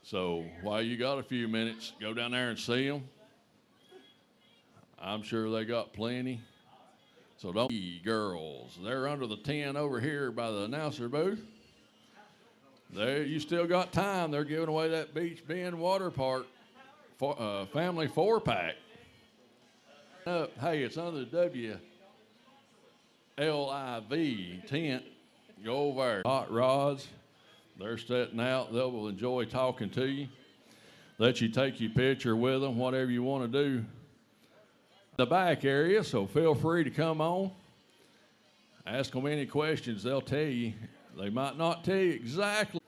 So while you got a few minutes, go down there and see them. I'm sure they got plenty. So don't girls. They're under the tent over here by the announcer booth. There, you still got time. They're giving away that Beach Bend Water Park family 4-pack. Hey, it's under the WLIV tent. Go over there. Hot rods. They're setting out. They will enjoy talking to you. Let you take your picture with them, whatever you want to do. The back area, so feel free to come on. Ask them any questions, they'll tell you. They might not tell you exactly.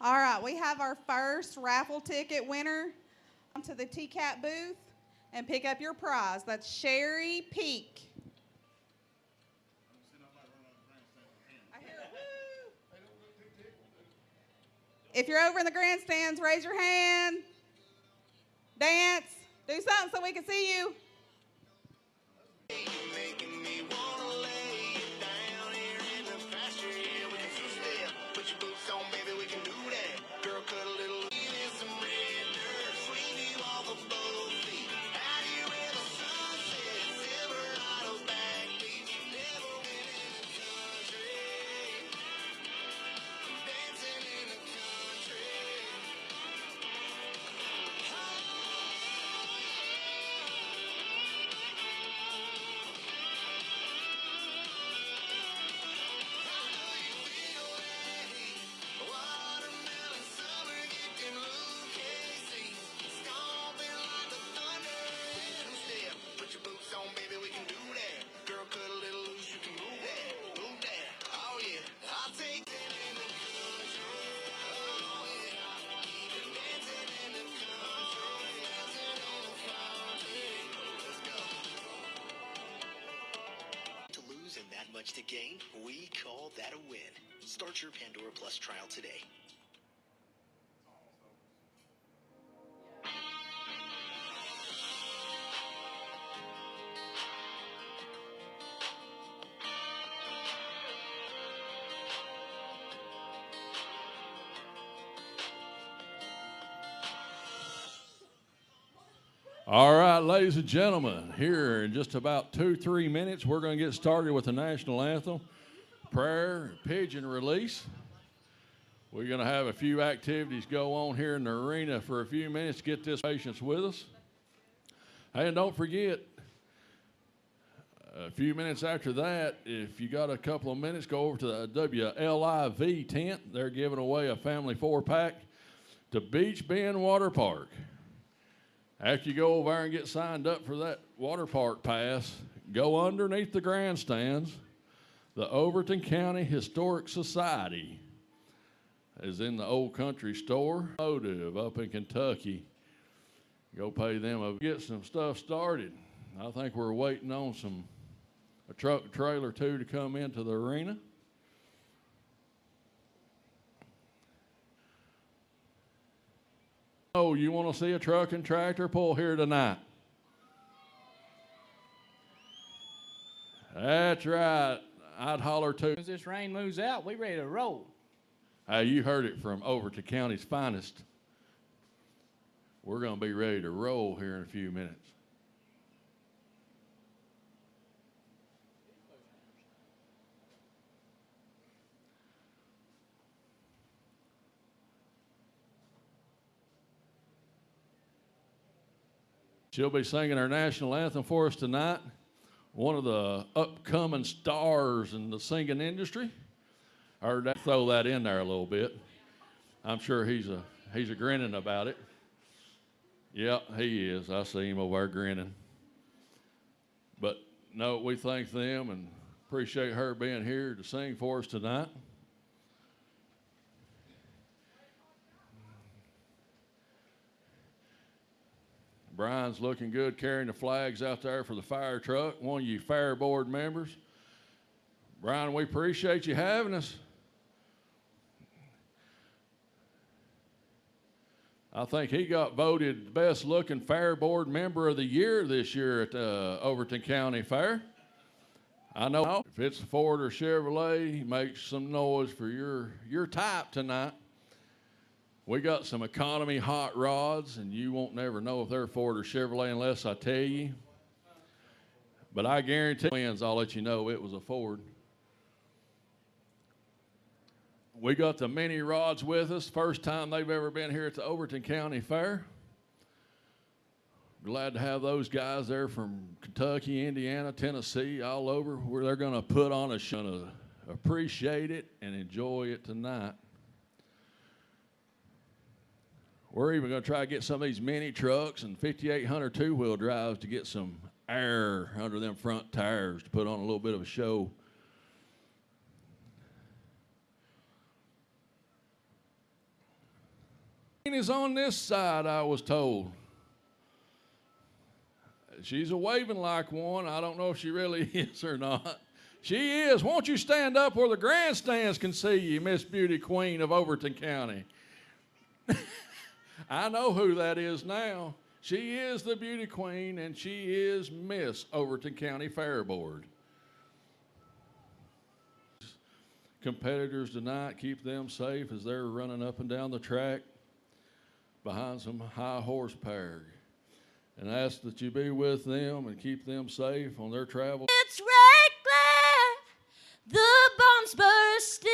All right, we have our first raffle ticket winner. Come to the TCAP booth and pick up your prize. That's Sherry Peak. I hear a woo. If you're over in the grandstands, raise your hand. Dance. Do something so we can see you. Much to gain, we call that a win. Start your Pandora Plus trial today. All right, ladies and gentlemen, here in just about 2-3 minutes, we're going to get started with the national anthem, prayer, pigeon release. We're going to have a few activities go on here in the arena for a few minutes. Get this patience with us. And don't forget, a few minutes after that, if you got a couple of minutes, go over to the WLIV tent. They're giving away a family 4-pack to Beach Bend Water Park. After you go over there and get signed up for that water park pass, go underneath the grandstands. The Overton County Historic Society is in the Old Country Store, Motive up in Kentucky. Go pay them, get some stuff started. I think we're waiting on a truck trailer or two to come into the arena. Oh, you want to see a truck and tractor pull here tonight? That's right. I'd holler too. As this rain moves out, we ready to roll. You heard it from Overton County's finest. We're going to be ready to roll here in a few minutes. She'll be singing our national anthem for us tonight. One of the upcoming stars in the singing industry. I heard that, throw that in there a little bit. I'm sure he's a grinning about it. Yeah, he is. I see him over there grinning. But no, we thank them and appreciate her being here to sing for us tonight. Brian's looking good carrying the flags out there for the fire truck, one of you fire board members. Brian, we appreciate you having us. I think he got voted best looking fire board member of the year this year at the Overton County Fair. I know if it's a Ford or Chevrolet, make some noise for your type tonight. We got some economy hot rods, and you won't never know if they're Ford or Chevrolet unless I tell you. But I guarantee I'll let you know it was a Ford. We got the mini rods with us. First time they've ever been here at the Overton County Fair. Glad to have those guys there from Kentucky, Indiana, Tennessee, all over, where they're going to put on a show. Appreciate it and enjoy it tonight. We're even going to try to get some of these mini trucks and 5800 two-wheel drives to get some air under them front tires to put on a little bit of a show. Is on this side, I was told. She's a waving like one. I don't know if she really is or not. She is. Won't you stand up where the grandstands can see you, Miss Beauty Queen of Overton County? I know who that is now. She is the Beauty Queen, and she is Miss Overton County Fair Board. Competitors tonight, keep them safe as they're running up and down the track behind some high horsepower, and ask that you be with them and keep them safe on their travel. It's reckless, the bombs bursting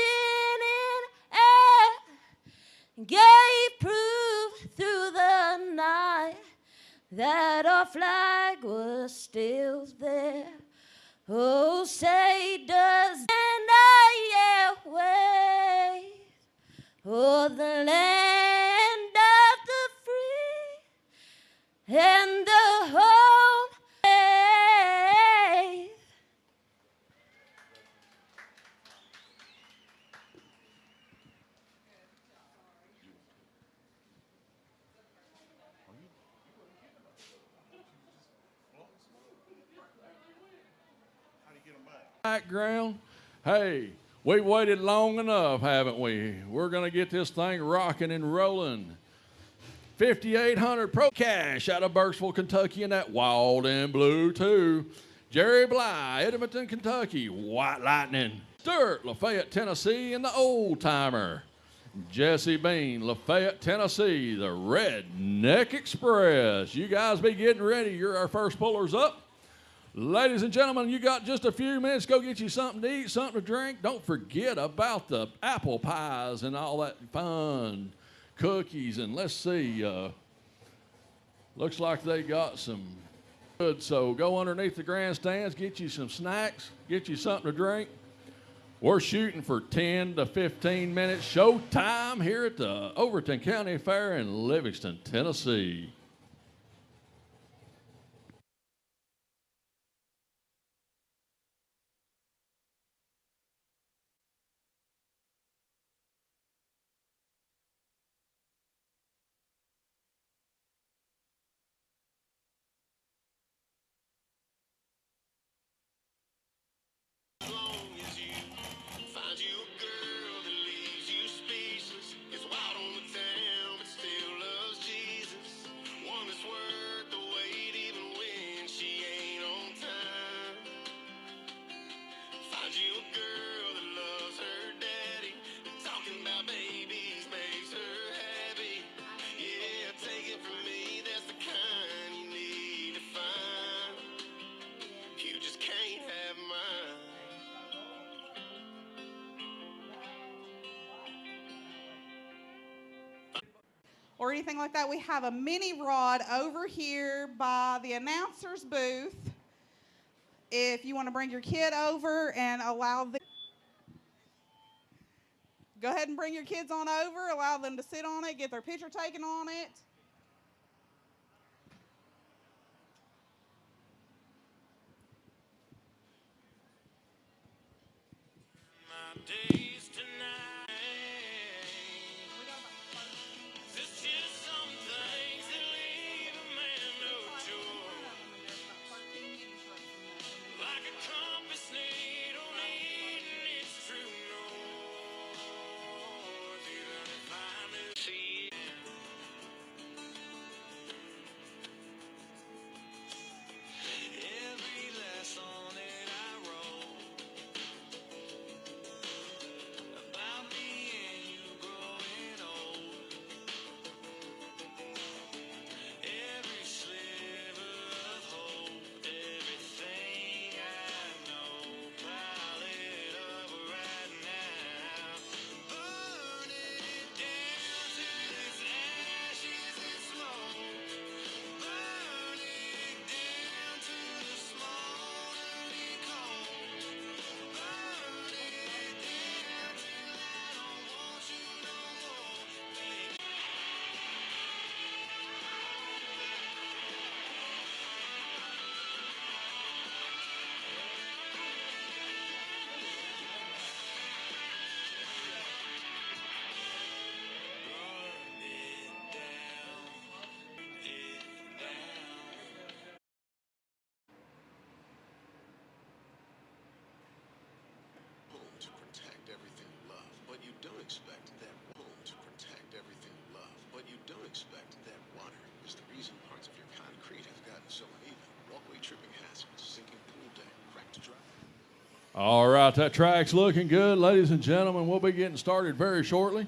in air gave proof through the night that our flag was still there. Oh, say does and I wave o'er the land of the free and the home faith. Background. Hey, we waited long enough, haven't we? We're going to get this thing rocking and rolling. 5800 Pro Cash out of Burkesville, Kentucky, and that Wild and Blue, too. Jerry Bly, Edmonton, Kentucky, White Lightning. Stewart, Lafayette, Tennessee, and the Old Timer. Jesse Bean, Lafayette, Tennessee, the Redneck Express. You guys be getting ready. You're our first pullers up. Ladies and gentlemen, you got just a few minutes. Go get you something to eat, something to drink. Don't forget about the apple pies and all that fun cookies. And let's see, looks like they got some good. So go underneath the grandstands, get you some snacks, get you something to drink. We're shooting for 10 to 15 minutes. Show time here at the Overton County Fair in Livingston, Tennessee. Or anything like that, we have a mini rod over here by the announcer's booth. If you want to bring your kid over and allow them, go ahead and bring your kids on over, allow them to sit on it, get their picture taken on it. To protect everything you love, but you don't expect that home to protect everything you love, but you don't expect that water is the reason parts of your concrete have gotten so uneven. Walkway tripping hazards, sinking pool deck, cracked drive. All right, that track's looking good. Ladies and gentlemen, we'll be getting started very shortly.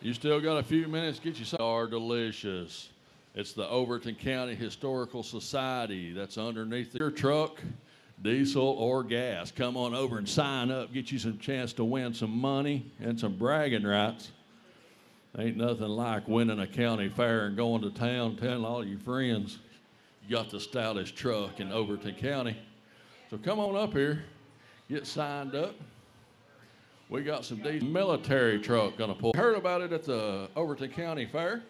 You still got a few minutes. Get you some. Are delicious. It's the Overton County Historical Society that's underneath your truck. Diesel or gas. Come on over and sign up. Get you some chance to win some money and some bragging rights. Ain't nothing like winning a county fair and going to town telling all your friends you got the stoutest truck in Overton County. So come on up here, get signed up. We got some military truck gonna pull. Heard about it at the Overton County Fair.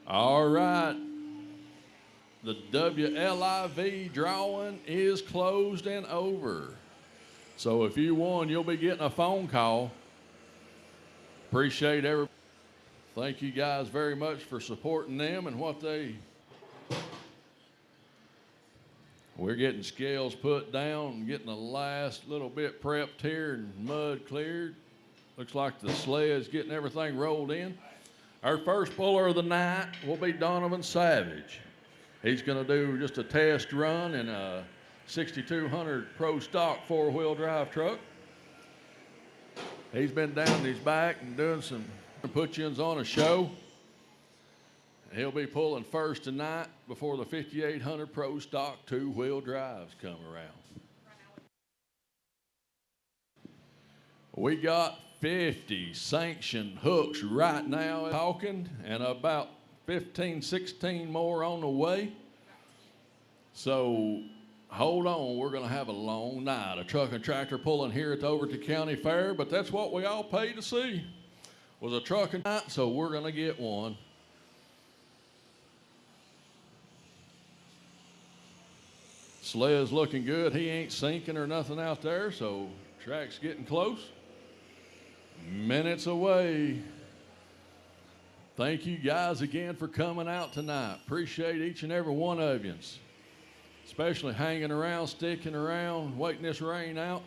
All right. The WLIV drawing is closed and over. So if you won, you'll be getting a phone call. Appreciate everybody. Thank you guys very much for supporting them and what they. We're getting scales put down and getting the last little bit prepped here and mud cleared. Looks like the sled's getting everything rolled in. Our first puller of the night will be Donovan Savage. He's going to do just a test run in a 6200 Pro Stock four-wheel drive truck. He's been down his back and doing some put-ins on a show. He'll be pulling first tonight before the 5800 Pro Stock two-wheel drives come around. We got 50 sanctioned hooks right now talking, and about 15, 16 more on the way. So hold on, we're going to have a long night. A truck and tractor pulling here at the Overton County Fair, but that's what we all paid to see, was a truck and night, so we're going to get one. Sled's looking good. He ain't sinking or nothing out there, so track's getting close. Minutes away. Thank you guys again for coming out tonight. Appreciate each and every one of you, especially hanging around, sticking around, waiting this rain out.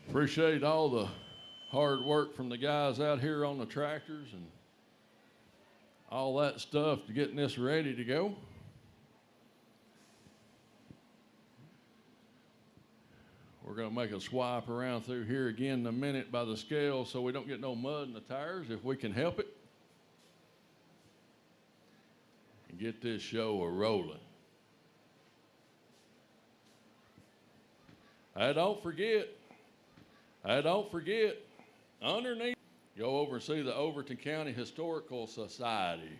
Appreciate all the hard work from the guys out here on the tractors and all that stuff to getting this ready to go. We're going to make a swipe around through here again in a minute by the scale so we don't get no mud in the tires if we can help it. And get this show a-rolling. Don't forget, underneath, go over and see the Overton County Historical Society.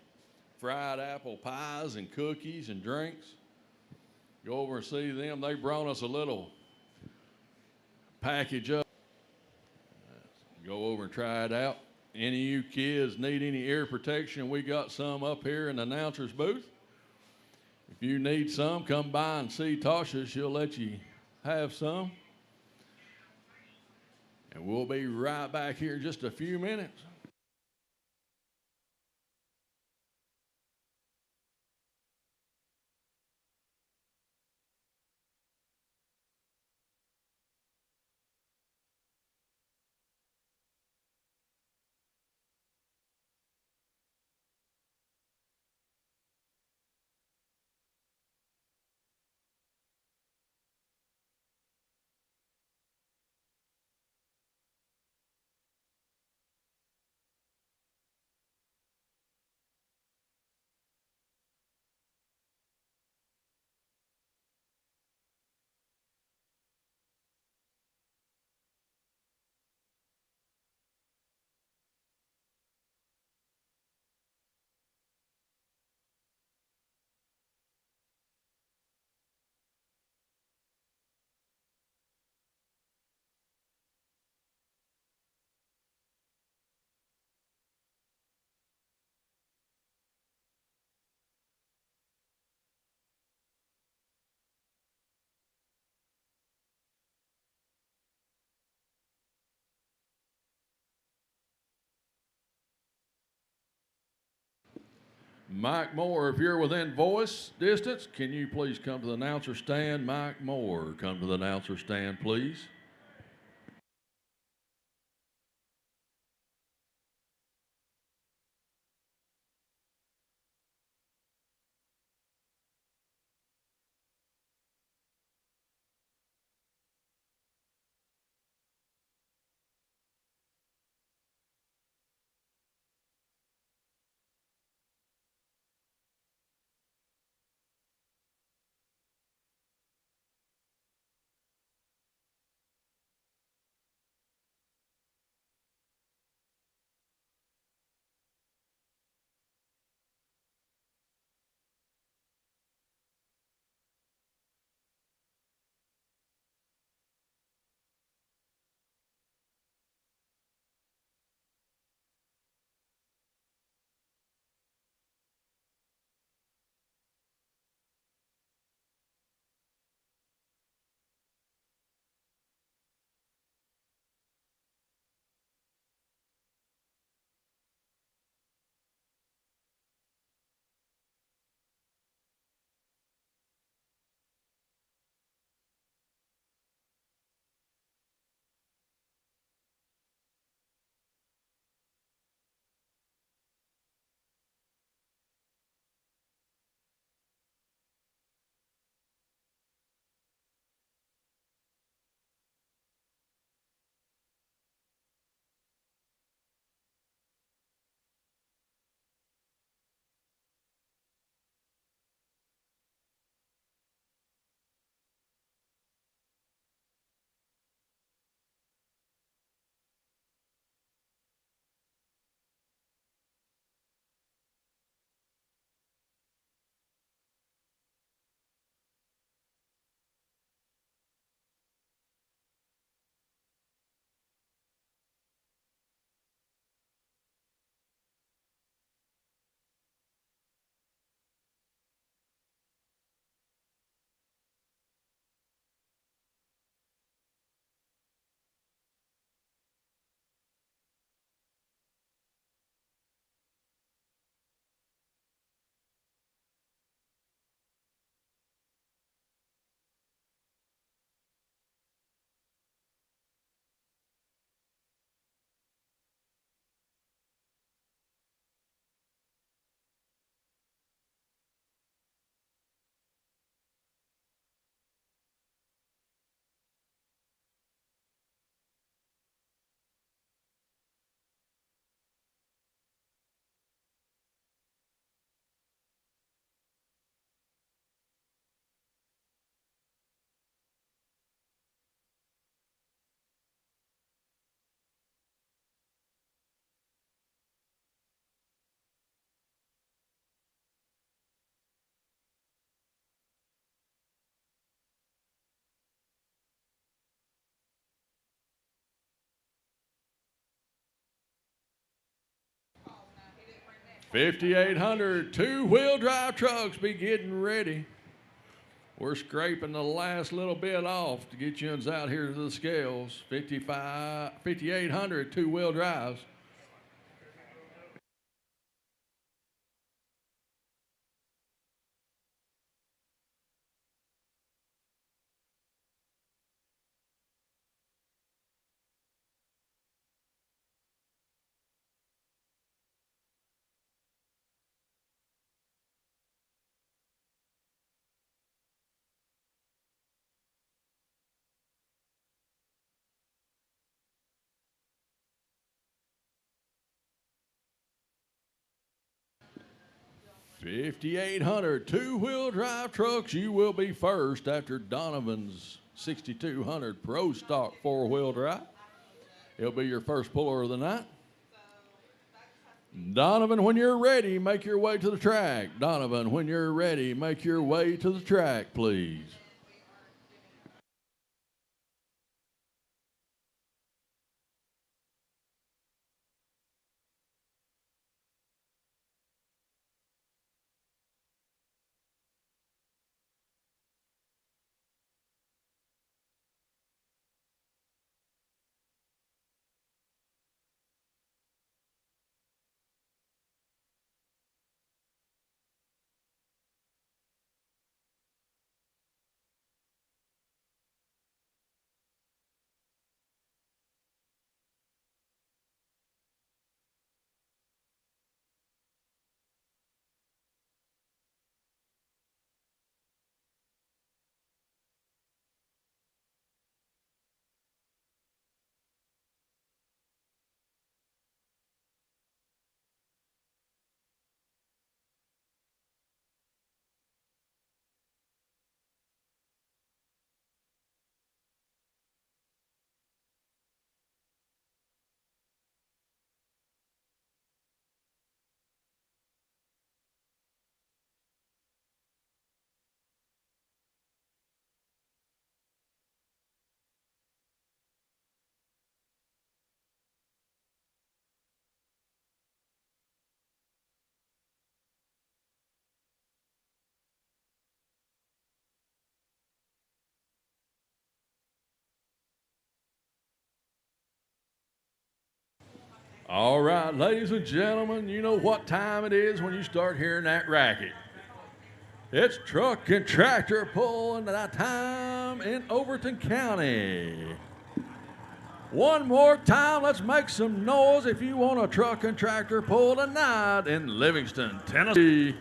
Fried apple pies and cookies and drinks. Go over and see them. They brought us a little package up. Go over and try it out. Any of you kids need any ear protection, we got some up here in the announcer's booth. If you need some, come by and see Tasha. She'll let you have some. And we'll be right back here in just a few minutes. Mike Moore, if you're within voice distance, can you please come to the announcer stand? Mike Moore, come to the announcer stand, please. 5,800 two-wheel drive trucks, be getting ready. We're scraping the last little bit off to get you out here to the scales. 5,800 two-wheel drives. $5,800 two-wheel drive trucks. You will be first after Donovan's 6,200 Pro Stock four-wheel drive. He'll be your first puller of the night. Donovan, when you're ready, make your way to the track. Donovan, when you're ready, make your way to the track, please. All right, ladies and gentlemen, you know what time it is when you start hearing that racket. It's truck and tractor pulling that time in Overton County. One more time, let's make some noise if you want a truck and tractor pull tonight in Livingston, Tennessee.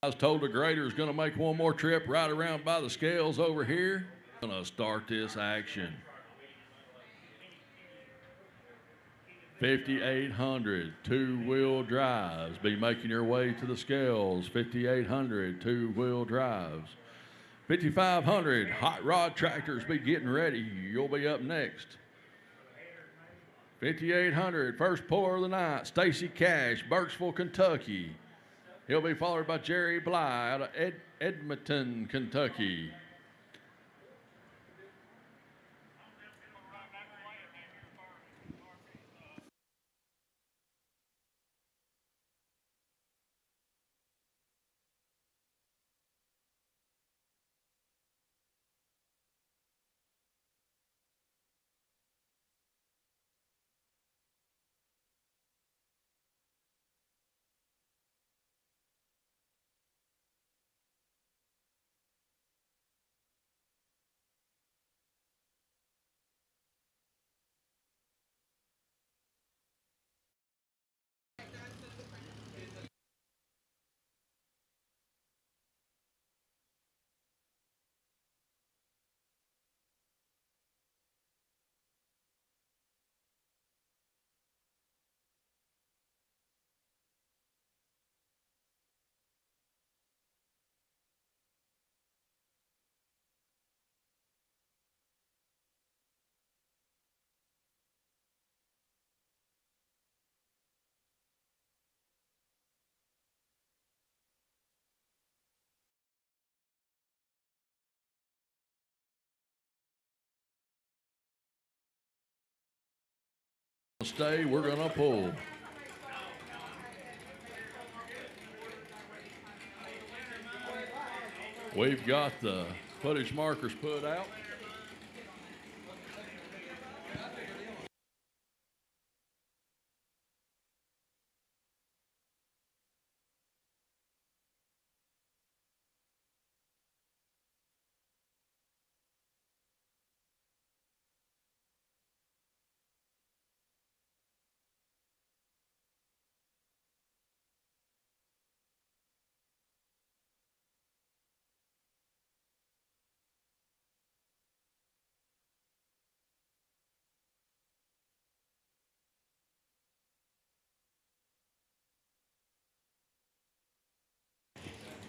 I was told the grader's going to make one more trip right around by the scales over here. Going to start this action. 5,800 two-wheel drives. Be making your way to the scales. 5,800 two-wheel drives. 5,500 hot rod tractors. Be getting ready. You'll be up next. 5,800 first puller of the night. Stacy Cash, Burkesville, Kentucky. He'll be followed by Jerry Bly out of Edmonton, Kentucky. Stay, we're going to pull. We've got the footage markers put out.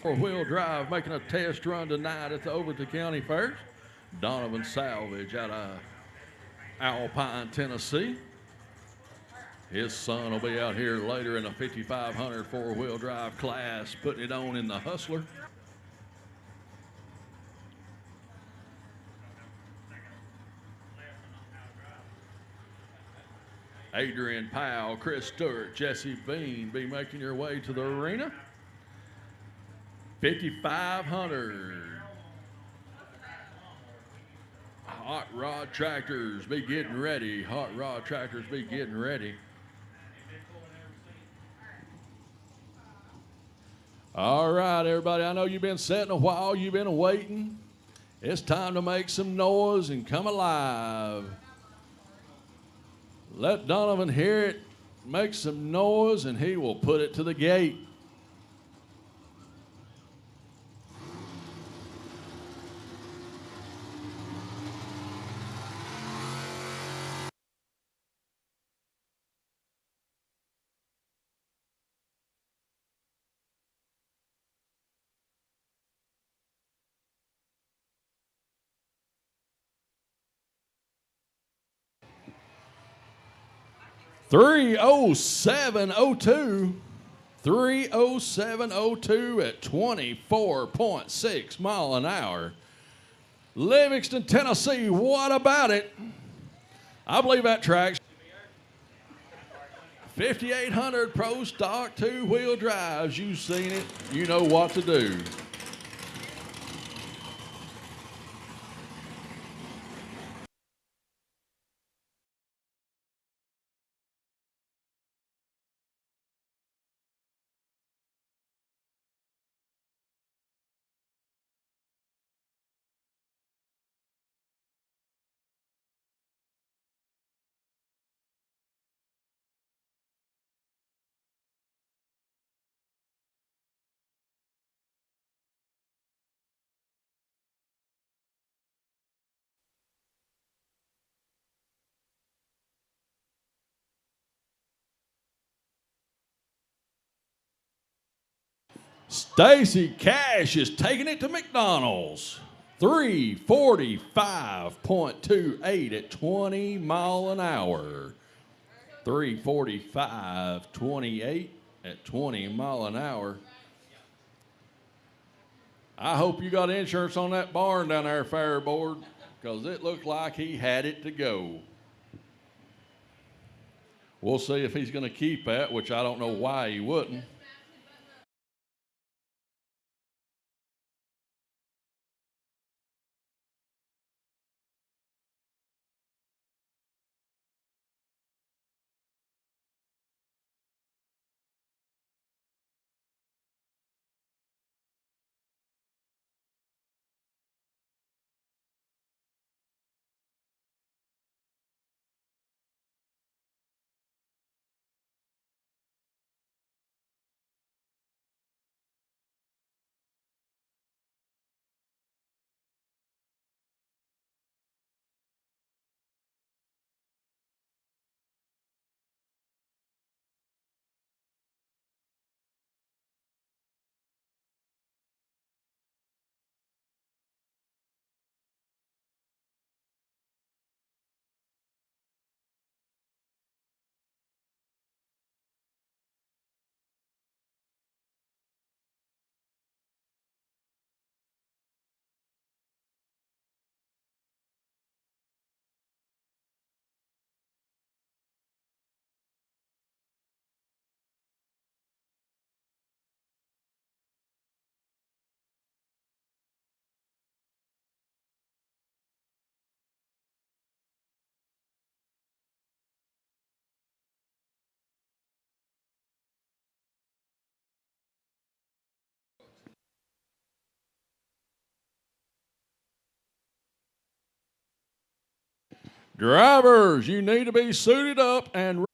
Four-wheel drive making a test run tonight at the Overton County Fair. Donovan Salvage out of Alpine, Tennessee. His son will be out here later in the 5,500 four-wheel drive class, putting it on in the Hustler. Adrian Powell, Chris Stewart, Jesse Bean be making your way to the arena. 5,500. Hot rod tractors be getting ready. Hot rod tractors be getting ready. All right, everybody. I know you've been sitting a while. You've been waiting. It's time to make some noise and come alive. Let Donovan hear it. Make some noise, and he will put it to the gate. .307.02. 307.02 at 24.6 mile an hour. Livingston, Tennessee, what about it? I believe that track's 5,800 Pro Stock two-wheel drives. You've seen it. You know what to do. Stacy Cash is taking it to McDonald's. 3:45.28 at 20 mile an hour. 3:45.28 at 20 mile an hour. I hope you got insurance on that barn down there, Fairboard, because it looked like he had it to go. We'll see if he's going to keep that, which I don't know why he wouldn't. Drivers, you need to be suited up and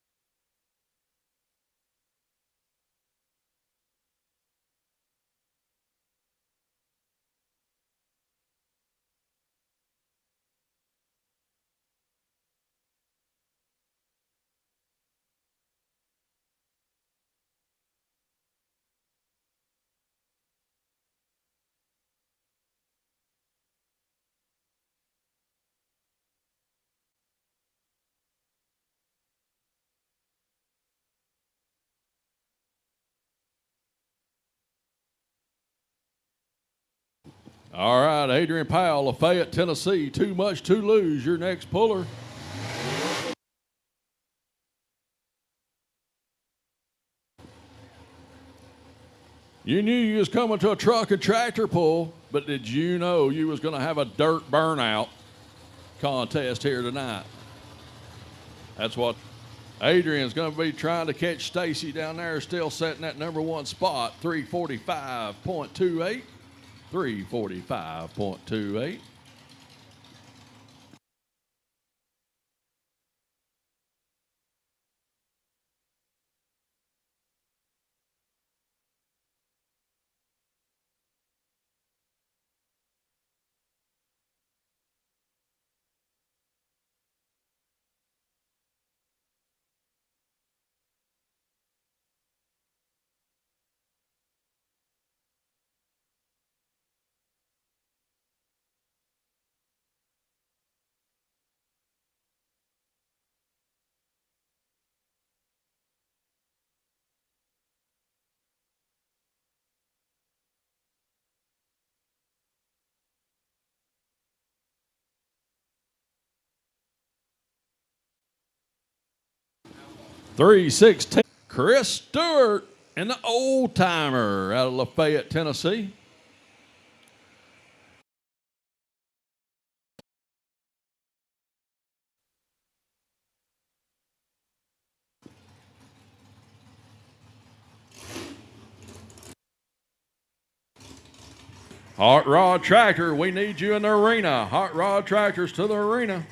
all right, Adrian Powell of Fayette, Tennessee. Too much to lose. Your next puller. You knew you was coming to a truck and tractor pull, but did you know you was going to have a dirt burnout contest here tonight? That's what Adrian's going to be trying to catch Stacy down there, still setting that number one spot. 3:45.28. 3:45.28. .316. Chris Stewart and the old timer out of Lafayette, Tennessee. Hot Rod Tractor, we need you in the arena. Hot Rod Tractors to the arena.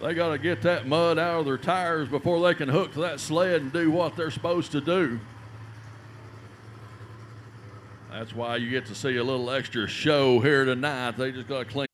They got to get that mud out of their tires before they can hook to that sled and do what they're supposed to do. That's why you get to see a little extra show here tonight. They just got to clean.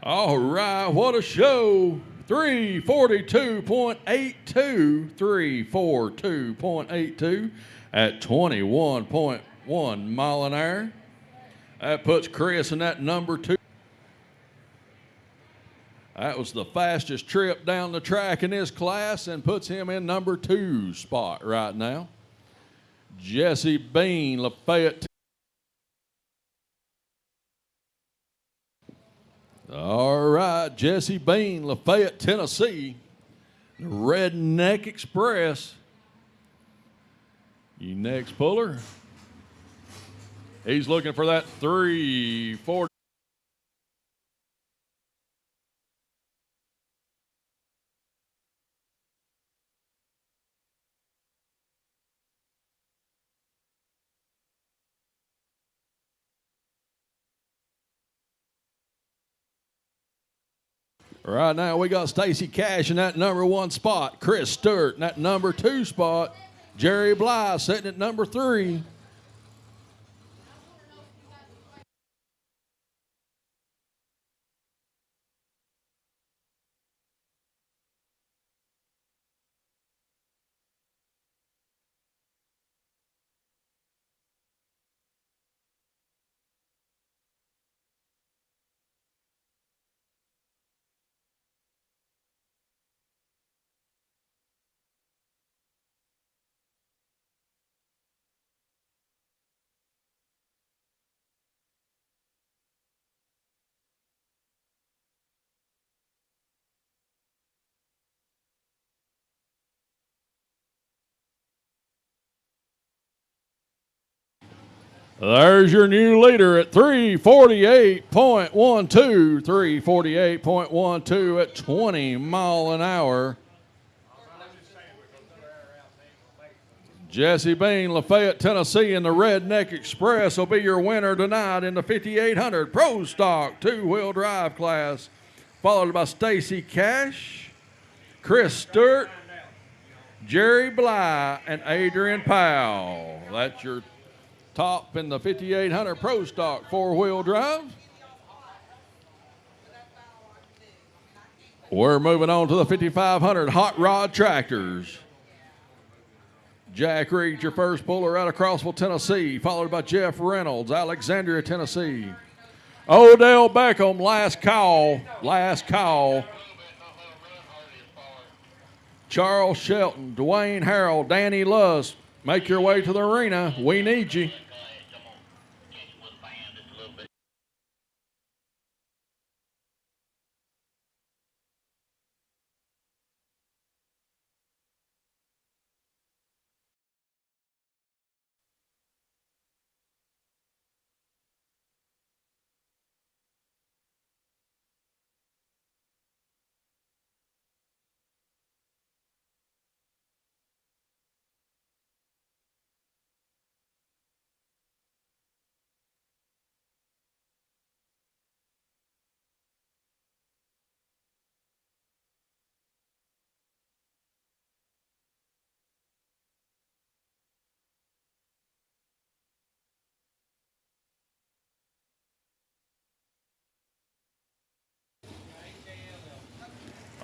All right, what a show. 342.82, 342.82 at 21.1 mile an hour. That puts Chris in that number 2. That was the fastest trip down the track in his class and puts him in number 2 spot right now. Jesse Bean, Lafayette. All right, Jesse Bean, Lafayette, Tennessee, Redneck Express. You next puller. He's looking for that 340. Right now we got Stacy Cash in that number 1 spot. Chris Stewart in that number 2 spot. Jerry Bly sitting at number 3. There's your new leader at 348.12, 348.12 at 20 mile an hour. Jesse Bean, Lafayette, Tennessee, and the Redneck Express will be your winner tonight in the 5800 Pro Stock 2-wheel drive class, followed by Stacy Cash, Chris Stewart, Jerry Bly, and Adrian Powell. That's your top in the 5800 Pro Stock 4-wheel drive. We're moving on to the 5500 Hot Rod Tractors. Jack Reed, your first puller out of Crossville, Tennessee, followed by Jeff Reynolds, Alexandria, Tennessee. Odell Beckham, last call. Charles Shelton, Dwayne Harrell, Danny Luss, make your way to the arena. We need you.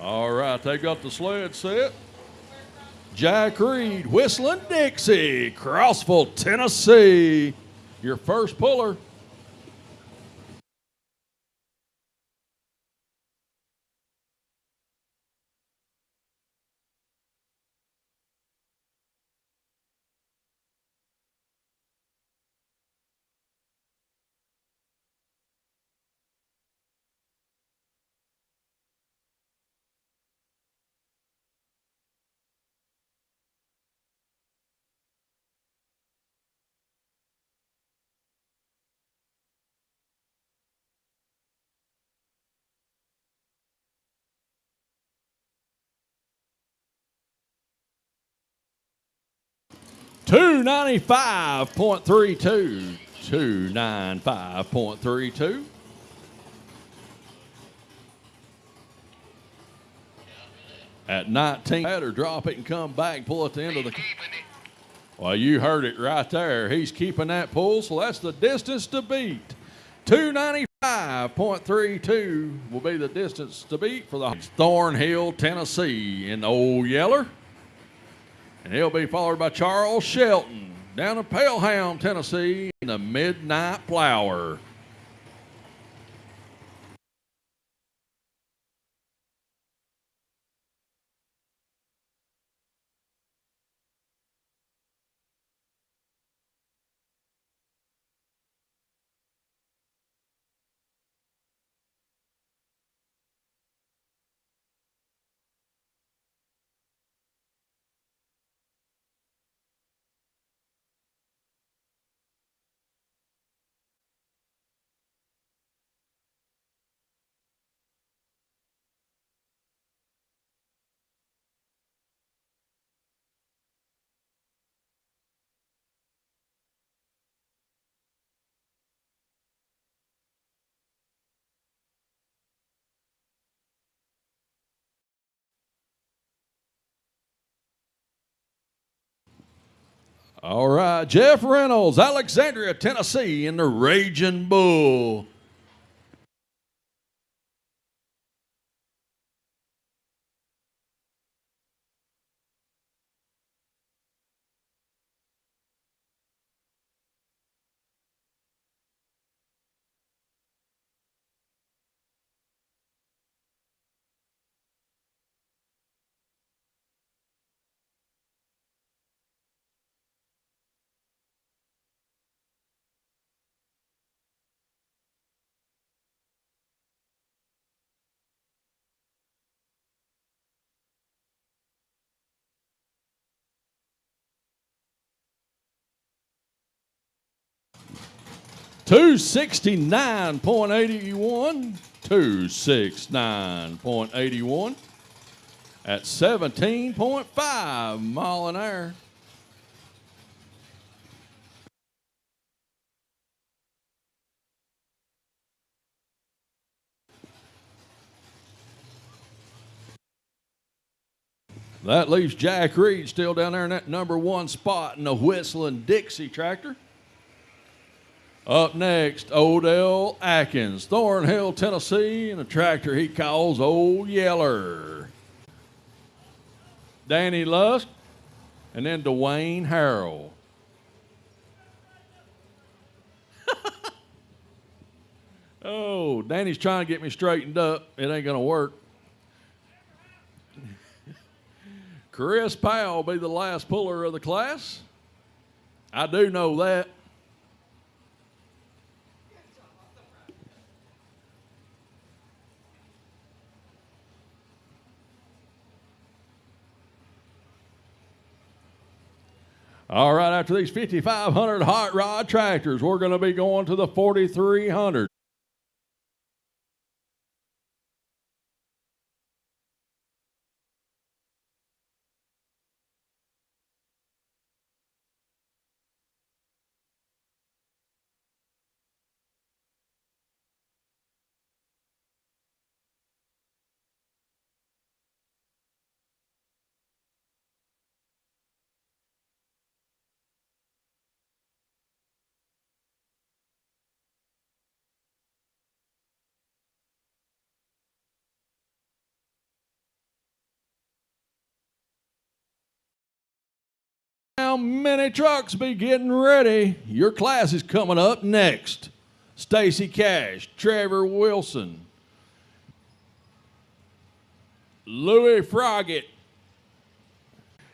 All right, they got the sled set. Jack Reed, Whistling Dixie, Crossville, Tennessee. Your first puller. $295.32. $295.32. At 19, or drop it and come back, pull at the end of the. Well, you heard it right there. He's keeping that pull, so that's the distance to beat. 295.32 will be the distance to beat for the Thornhill, Tennessee, in the Old Yeller. And he'll be followed by Charles Shelton down in Pelham, Tennessee, in the Midnight Flower. All right, Jeff Reynolds, Alexandria, Tennessee, in the Raging Bull. $269.81. $269.81 at 17.5 mile an hour. That leaves Jack Reed still down there in that number one spot in the Whistling Dixie tractor. Up next, Odell Atkins, Thornhill, Tennessee, in a tractor he calls Old Yeller. Danny Lusk, and then Dwayne Harrell. Oh, Danny's trying to get me straightened up. It ain't going to work. Chris Powell will be the last puller of the class. I do know that. All right, after these 5,500 hot rod tractors, we're going to be going to the 4,300. mini trucks, be getting ready. Your class is coming up next. Stacy Cash, Trevor Wilson, Louis Froggett.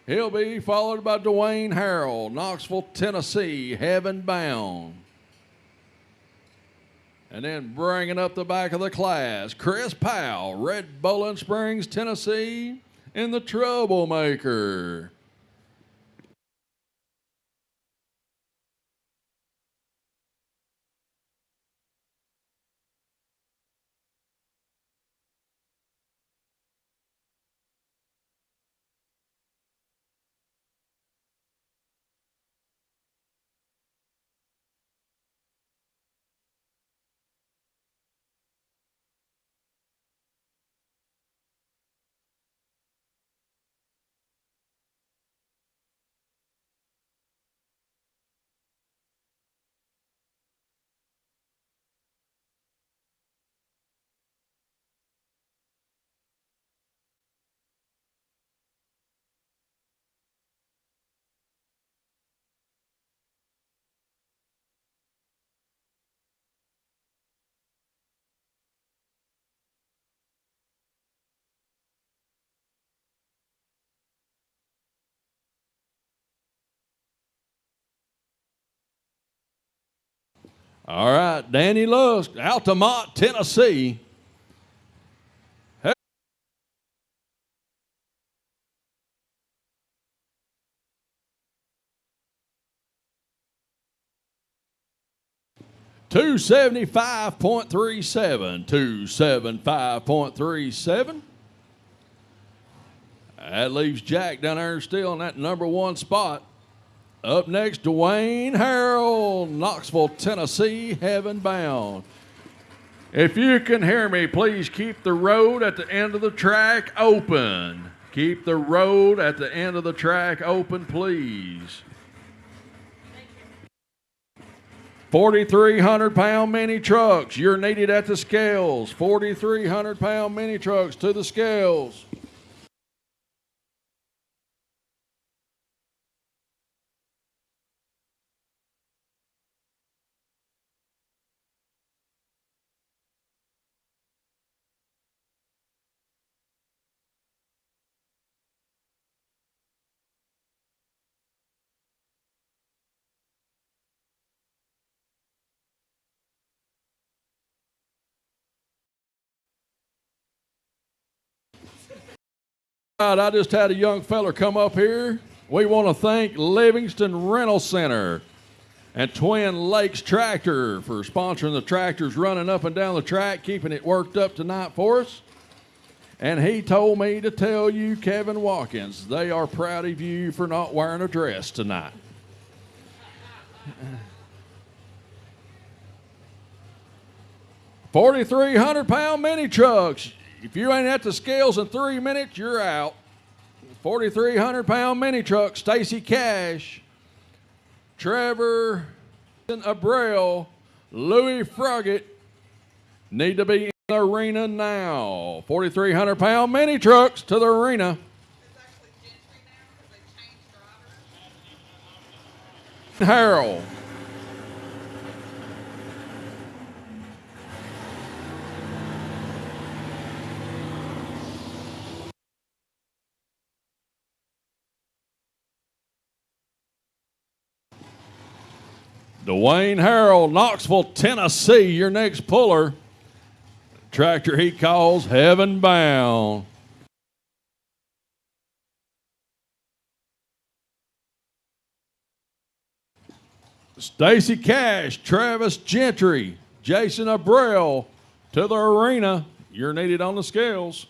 He'll be followed by Dwayne Harrell, Knoxville, Tennessee, Heaven Bound. And then bringing up the back of the class, Chris Powell, Red Bowling Springs, Tennessee, in the Troublemaker. All right, Danny Lusk, Altamont, Tennessee. Hey. 275.37, 275.37. That leaves Jack down there still in that number one spot. Up next, Dwayne Harrell, Knoxville, Tennessee, Heaven Bound. If you can hear me, please keep the road at the end of the track open. Keep the road at the end of the track open, please. 4,300-pound mini trucks, you're needed at the scales. 4,300-pound mini trucks to the scales. I just had a young fella come up here. We want to thank Livingston Rental Center and Twin Lakes Tractor for sponsoring the tractors running up and down the track, keeping it worked up tonight for us. And he told me to tell you, Kevin Watkins, they are proud of you for not wearing a dress tonight. 4,300-pound mini trucks. If you ain't at the scales in 3 minutes, you're out. 4,300-pound mini truck, Stacy Cash, Trevor Abreu, Louis Froggett need to be in the arena now. 4,300-pound mini trucks to the arena. Harold. Dwayne Harrell, Knoxville, Tennessee, your next puller. Tractor he calls Heaven Bound. Stacy Cash, Travis Gentry, Jason Abreu to the arena. You're needed on the scales.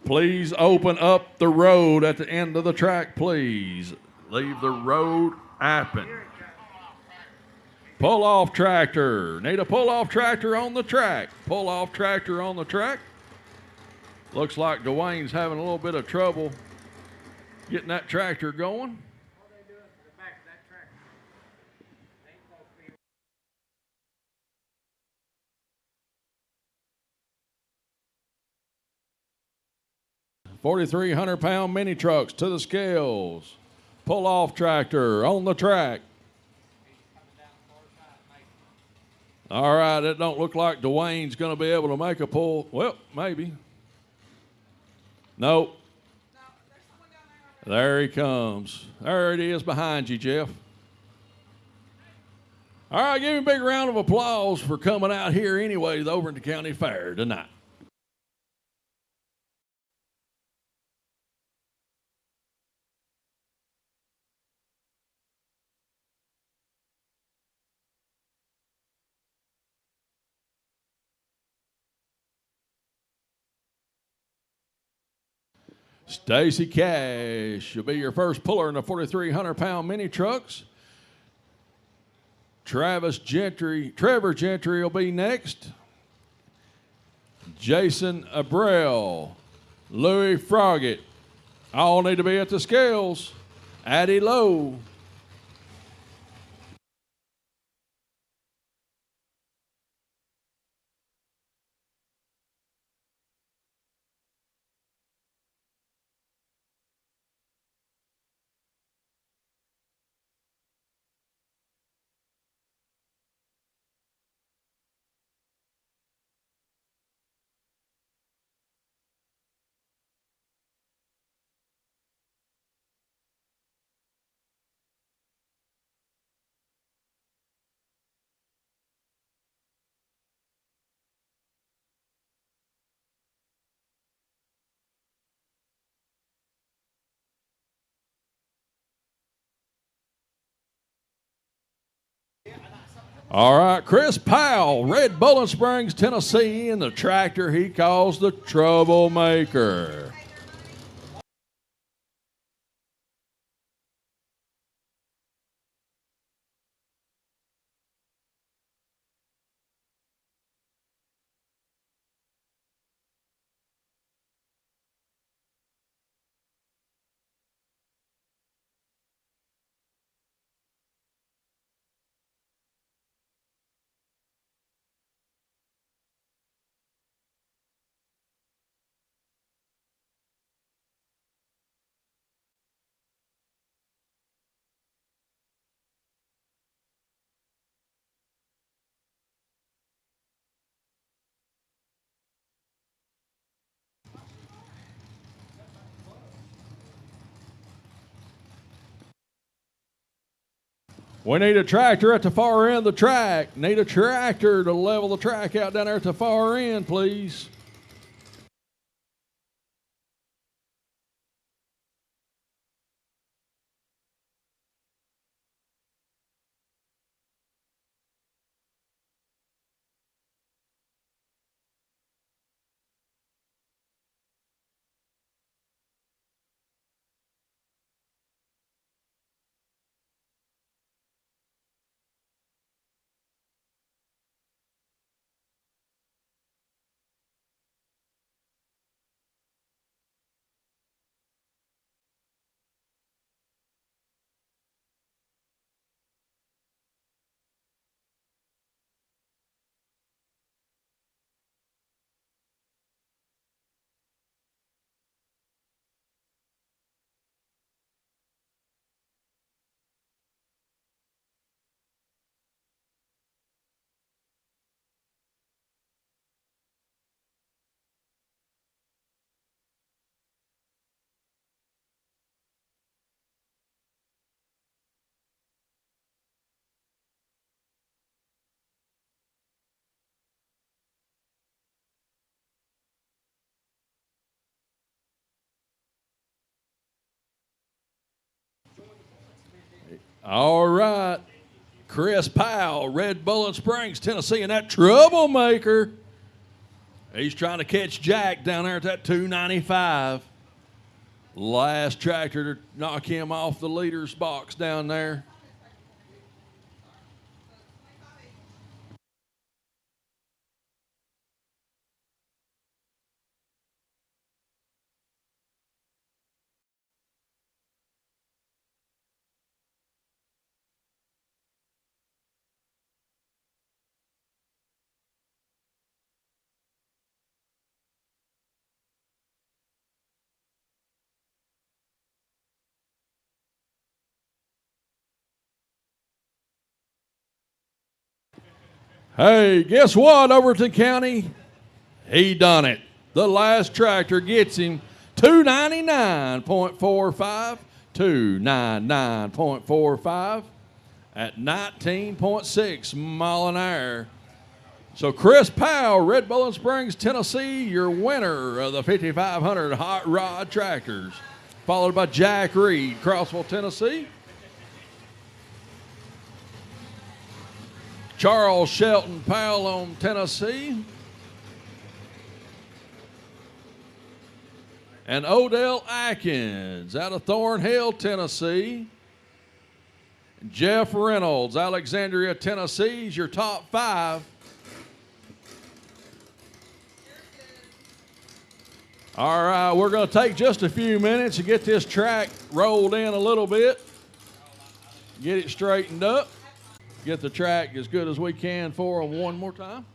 Please open up the road at the end of the track, please. Leave the road open. Pull-off tractor. Need a pull-off tractor on the track. Pull-off tractor on the track. Looks like Dwayne's having a little bit of trouble getting that tractor going. 4,300-pound mini trucks to the scales. Pull-off tractor on the track. All right, it don't look like Dwayne's going to be able to make a pull. Well, maybe. Nope. There he comes. There it is behind you, Jeff. All right, give him a big round of applause for coming out here anyway to the Overton County Fair tonight. Stacy Cash will be your first puller in the 4,300-pound mini trucks. Trevor Gentry will be next. Jason Abreu, Louis Froggett, all need to be at the scales. Addie Lowe. All right, Chris Powell, Red Bowling Springs, Tennessee, in the tractor he calls the Troublemaker. We need a tractor at the far end of the track. Need a tractor to level the track out down there at the far end, please. All right. Chris Powell, Red Bowling Springs, Tennessee, and that Troublemaker. He's trying to catch Jack down there at that 295. Last tractor to knock him off the leader's box down there. Hey, guess what, Overton County? He done it. The last tractor gets him 299.45, 299.45 at 19.6 mile an hour. So Chris Powell, Red Bowling Springs, Tennessee, your winner of the 5500 Hot Rod Tractors, followed by Jack Reed, Crossville, Tennessee. Charles Shelton, Powell, Tennessee. And Odell Atkins out of Thornhill, Tennessee. Jeff Reynolds, Alexandria, Tennessee, is your top 5. All right, we're going to take just a few minutes to get this track rolled in a little bit, get it straightened up, get the track as good as we can for them one more time.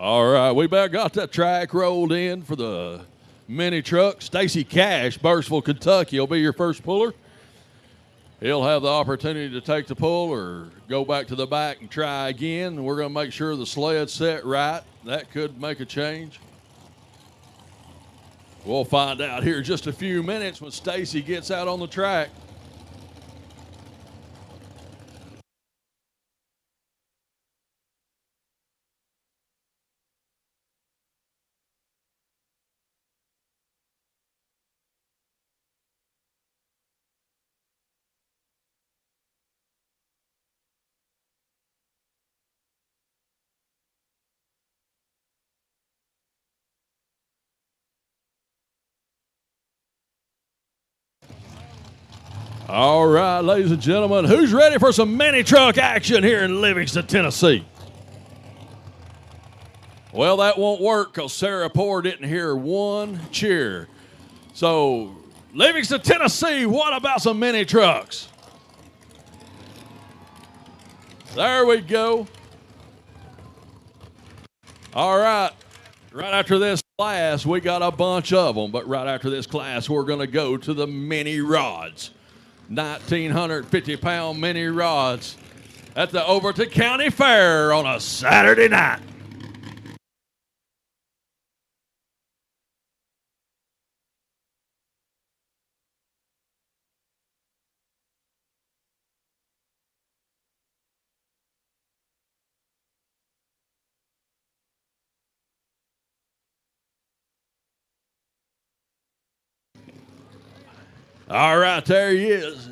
All right, we about got that track rolled in for the mini truck. Stacy Cash, Burrsville, Kentucky, will be your first puller. He'll have the opportunity to take the pull or go back to the back and try again. We're going to make sure the sled's set right. That could make a change. We'll find out here in just a few minutes when Stacy gets out on the track. All right, ladies and gentlemen, who's ready for some mini truck action here in Livingston, Tennessee? Well, that won't work because Sarah Poor didn't hear one cheer. So, Livingston, Tennessee, what about some mini trucks? There we go. All right. Right after this class, we got a bunch of them, but right after this class, we're going to go to the mini rods. 1,950-pound mini rods at the Overton County Fair on a Saturday night. All right, there he is.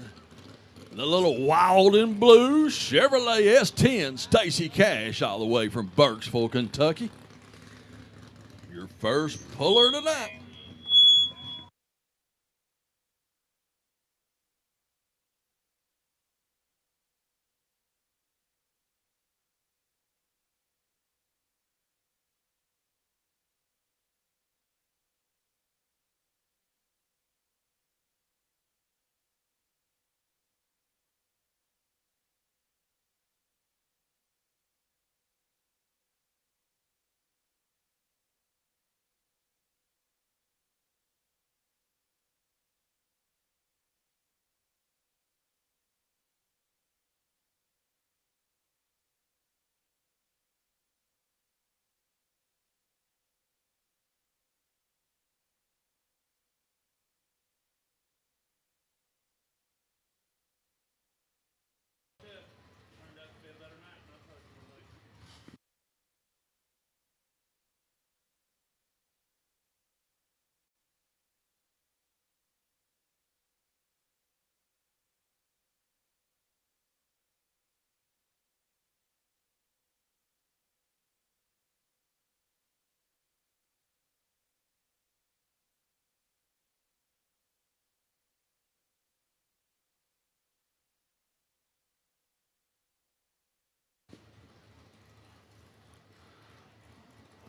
The little wild and blue Chevrolet S10 Stacy Cash all the way from Burksville, Kentucky. Your first puller tonight.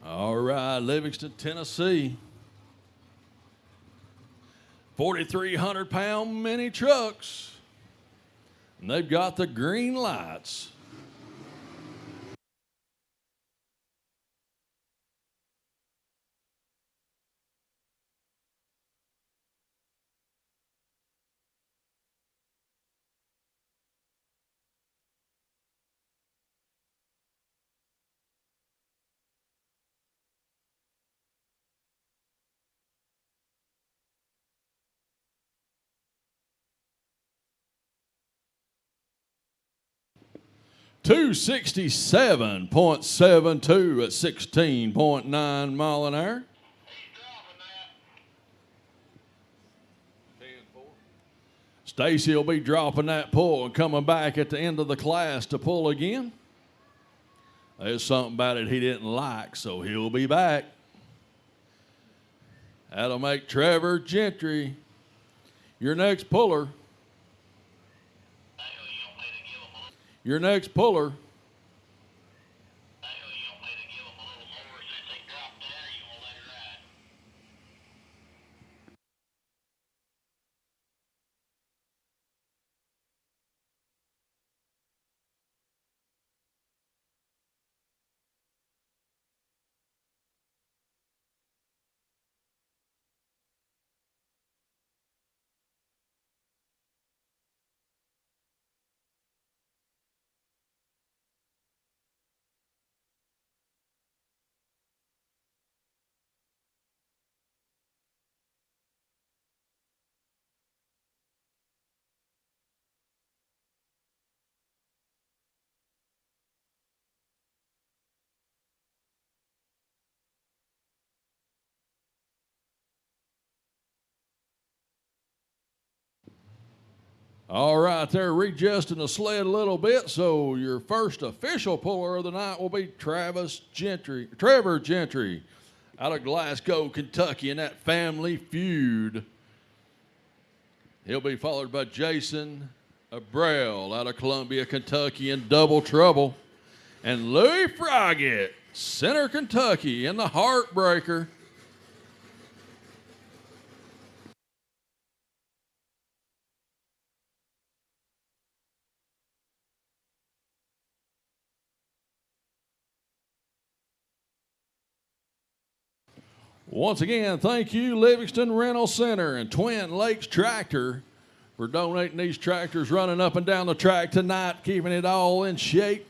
All right, Livingston, Tennessee. 4,300-pound mini trucks. And they've got the green lights. .72 at 16.9 mile an hour. Stacy will be dropping that pull and coming back at the end of the class to pull again. There's something about it he didn't like, so he'll be back. That'll make Trevor Gentry your next puller. Your next puller. All right, they're readjusting the sled a little bit, so your first official puller of the night will be Trevor Gentry, out of Glasgow, Kentucky, in that Family Feud. He'll be followed by Jason Abreu, out of Columbia, Kentucky, in Double Trouble, and Louis Froggatt, Center Kentucky, in the Heartbreaker. Once again, thank you, Livingston Rental Center and Twin Lakes Tractor, for donating these tractors, running up and down the track tonight, keeping it all in shape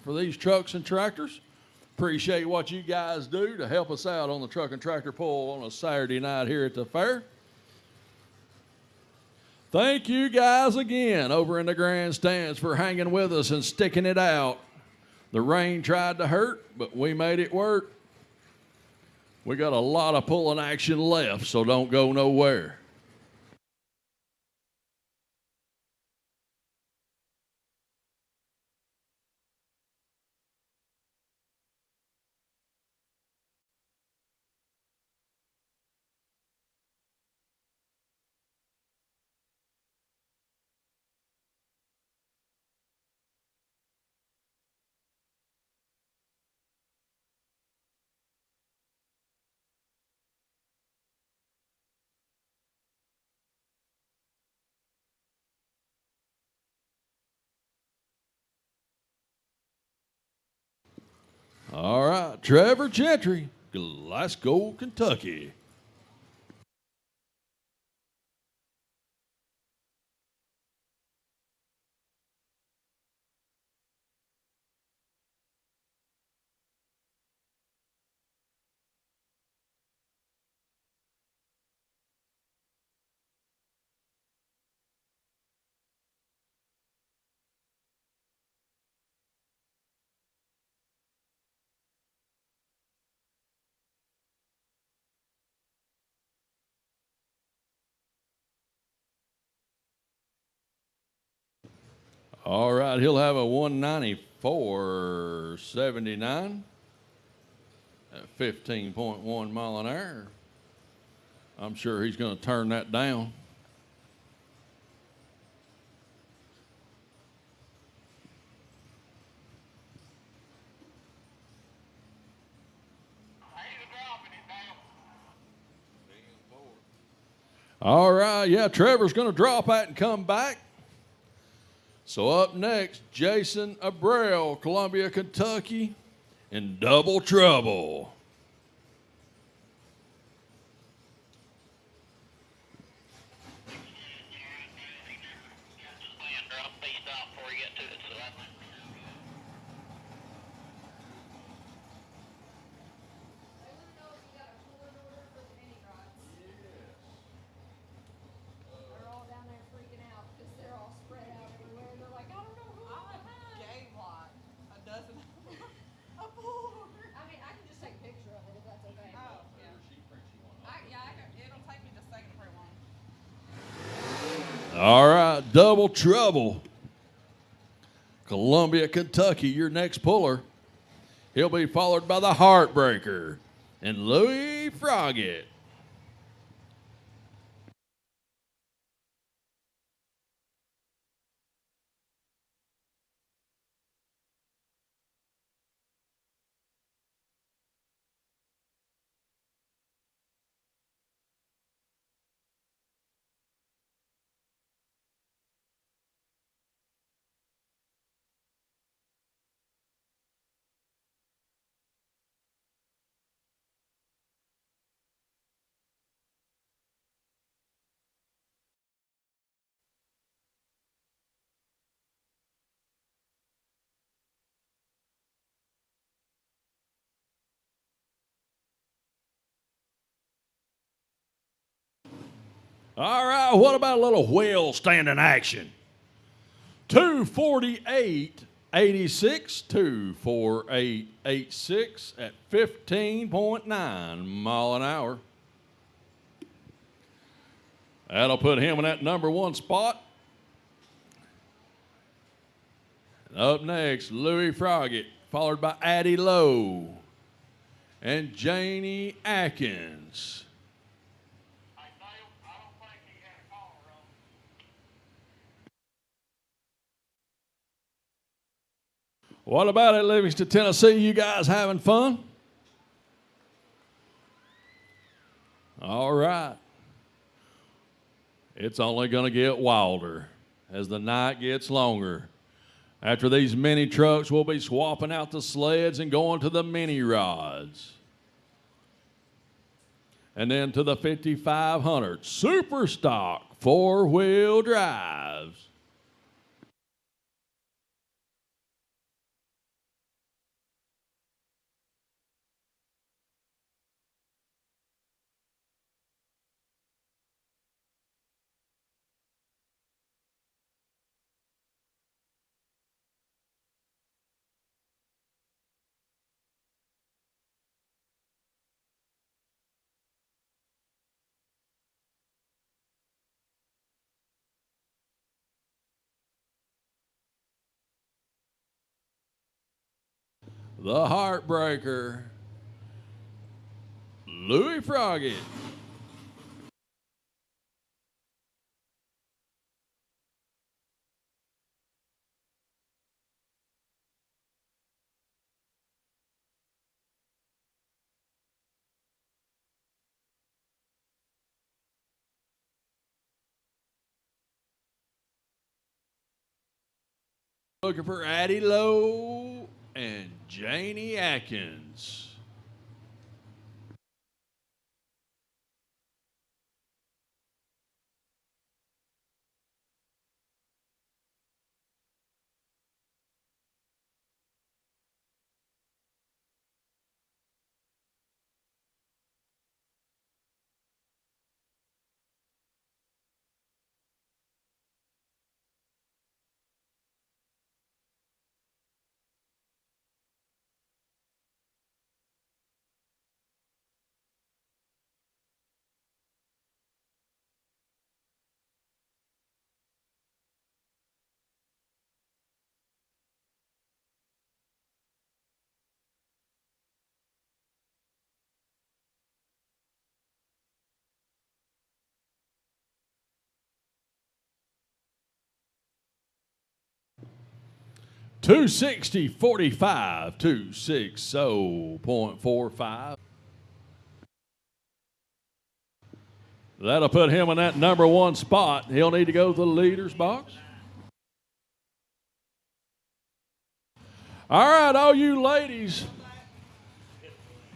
for these trucks and tractors. Appreciate what you guys do to help us out on the truck and tractor pull on a Saturday night here at the fair. Thank you guys again over in the grandstands for hanging with us and sticking it out. The rain tried to hurt, but we made it work. We got a lot of pulling action left, so don't go nowhere. All right, Trevor Gentry, Glasgow, Kentucky. All right, he'll have a 194.79 at 15.1 mile an hour. I'm sure he's going to turn that down. All right, yeah, Trevor's going to drop that and come back. So up next, Jason Abreu, Columbia, Kentucky, in Double Trouble. All right, Double Trouble. Columbia, Kentucky, your next puller. He'll be followed by the Heartbreaker and Louis Froggatt. All right, what about a little wheel standing action? 248.86, 248.86 at 15.9 mile an hour. That'll put him in that number one spot. Up next, Louis Froggett, followed by Addie Lowe and Janie Atkins. What about it, Livingston, Tennessee? You guys having fun? All right. It's only going to get wilder as the night gets longer. After these mini trucks, we'll be swapping out the sleds and going to the mini rods. And then to the 5500 Super Stock 4-wheel drives. The Heartbreaker, Louis Froggett. Looking for Addie Lowe and Janie Atkins. $260.45, 260.45. That'll put him in that number one spot. He'll need to go to the leader's box. All right, all you ladies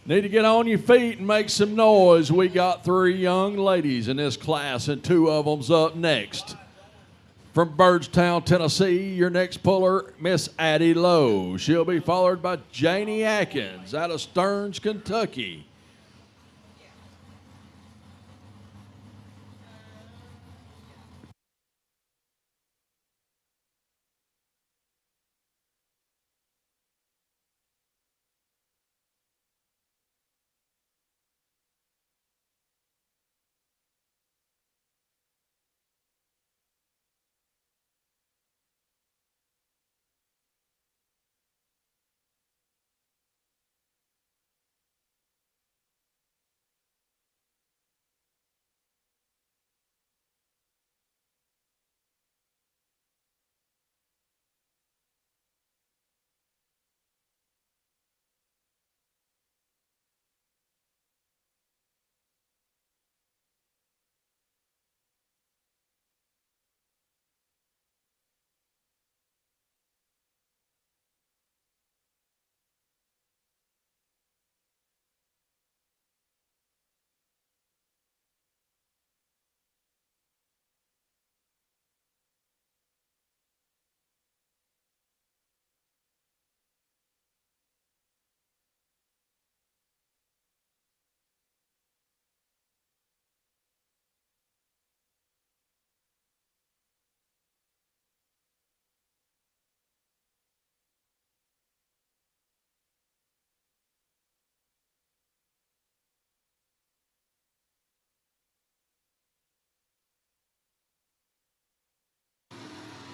need to get on your feet and make some noise. We got 3 young ladies in this class, and 2 of them's up next. From Byrdstown, Tennessee, your next puller, Miss Addie Lowe. She'll be followed by Janie Atkins out of Stearns, Kentucky.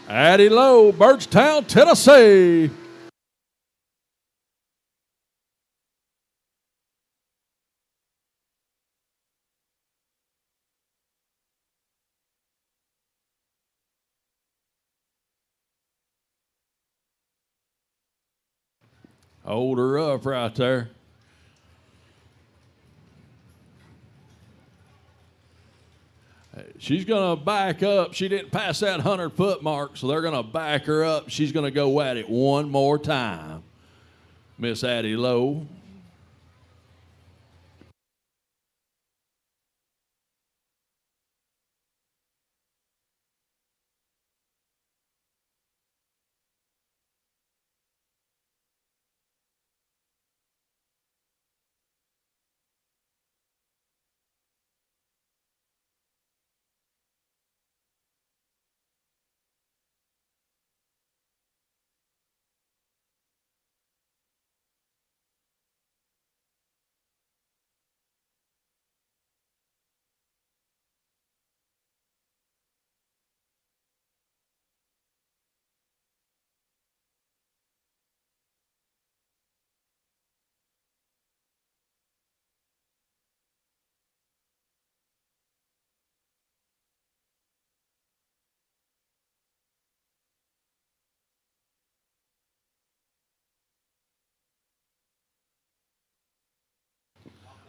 Addie Lowe, Birchtown, Tennessee. Hold her up right there. She's going to back up. She didn't pass that 100-foot mark, so they're going to back her up. She's going to go at it one more time. Miss Addie Lowe.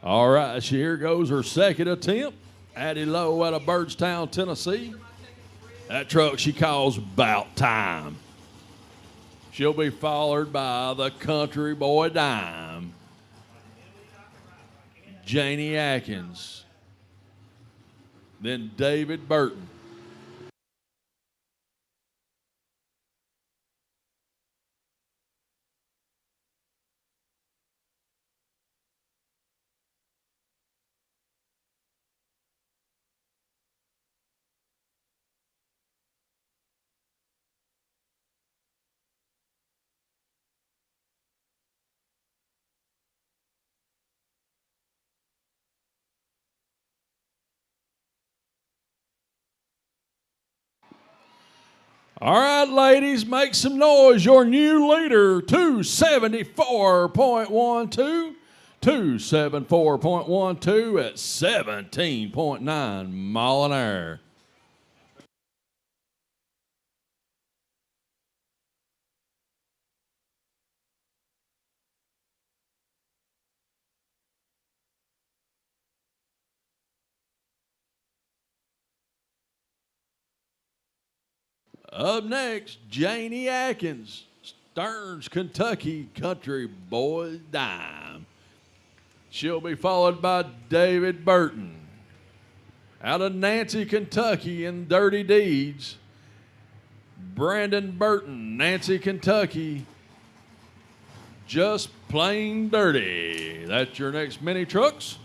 All right, here goes her second attempt. Addie Lowe out of Byrdstown, Tennessee. That truck she calls Bout Time. She'll be followed by the Country Boy Dime, Janie Atkins, then David Burton. All right, ladies, make some noise. Your new leader, 274.12. 274.12 at 17.9 mile an hour. Up next, Janie Atkins, Stearns, Kentucky, Country Boy Dime. She'll be followed by David Burton. Out of Nancy, Kentucky in Dirty Deeds, Brandon Burton, Nancy, Kentucky, Just Plain Dirty. That's your next mini trucks.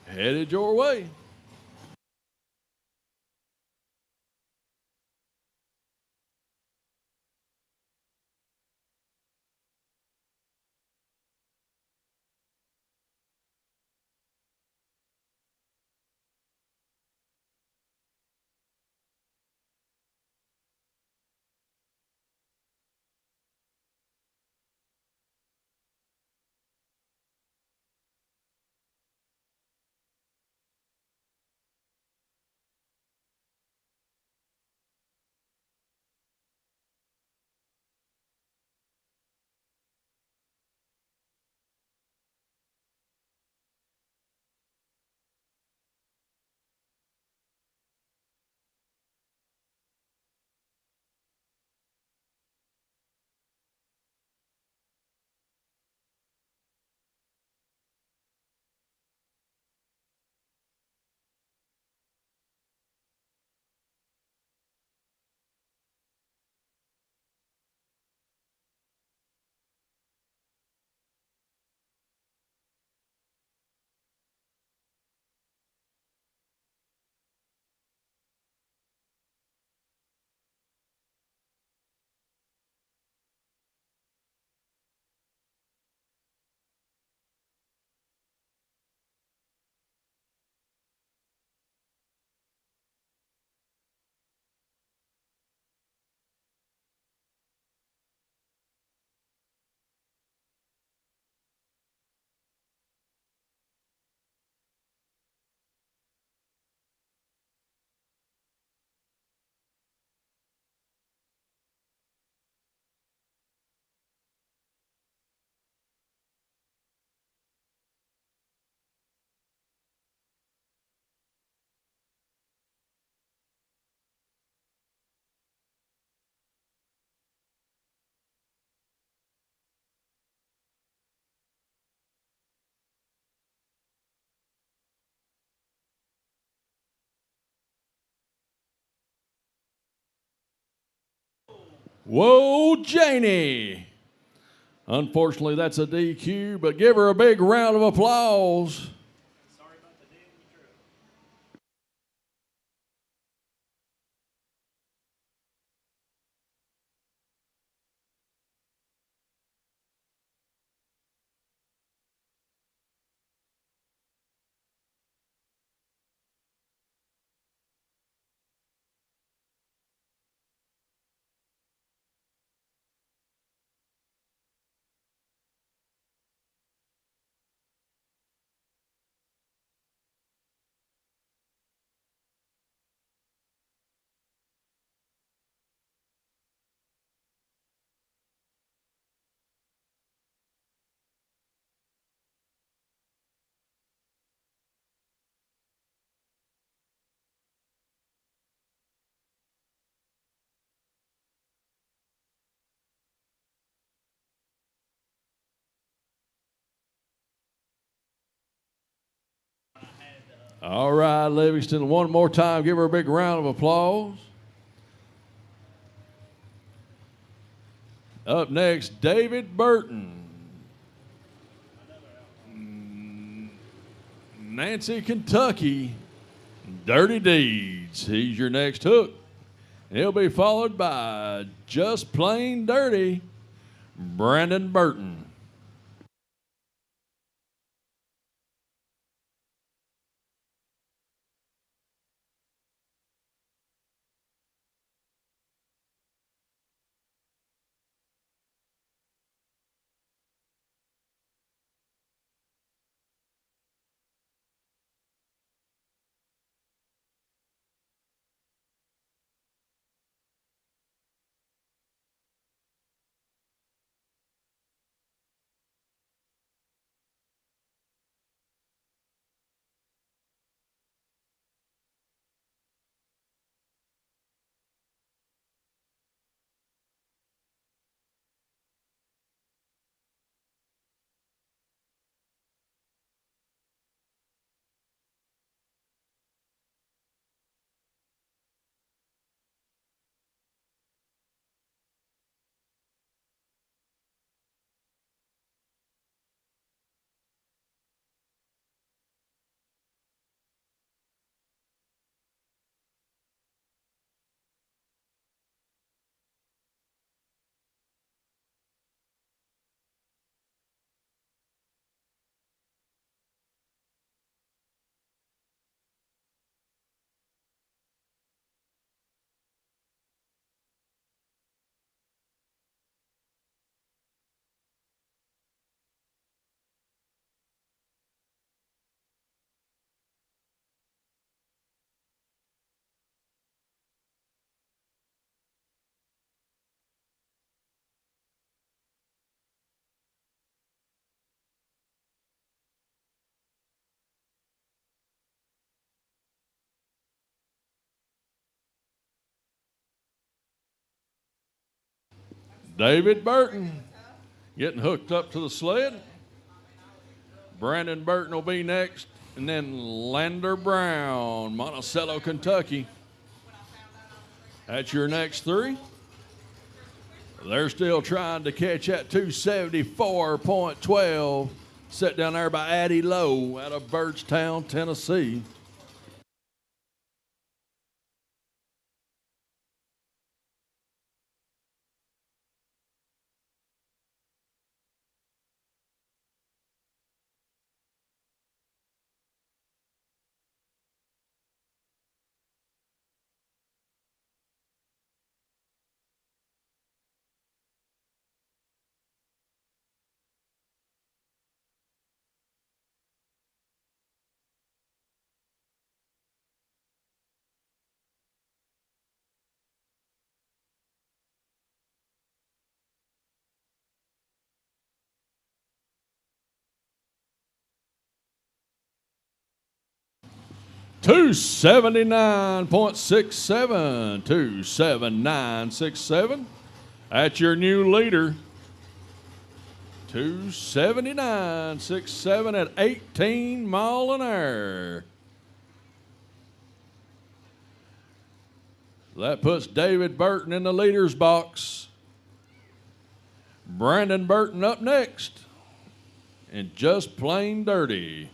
Headed your way. Whoa, Janie. Unfortunately, that's a DQ, but give her a big round of applause. All right, Livingston, one more time. Give her a big round of applause. Up next, David Burton. Nancy, Kentucky, Dirty Deeds. He's your next hook. He'll be followed by Just Plain Dirty, Brandon Burton. David Burton getting hooked up to the sled. Brandon Burton will be next, and then Lander Brown, Monticello, Kentucky. That's your next three. They're still trying to catch that 274.12. Set down there by Addie Lowe out of Byrdstown, Tennessee. $279.67, 279.67. That's your new leader. 279.67 at 18 mile an hour. That puts David Burton in the leader's box Brandon Burton up next. And Just Plain Dirty.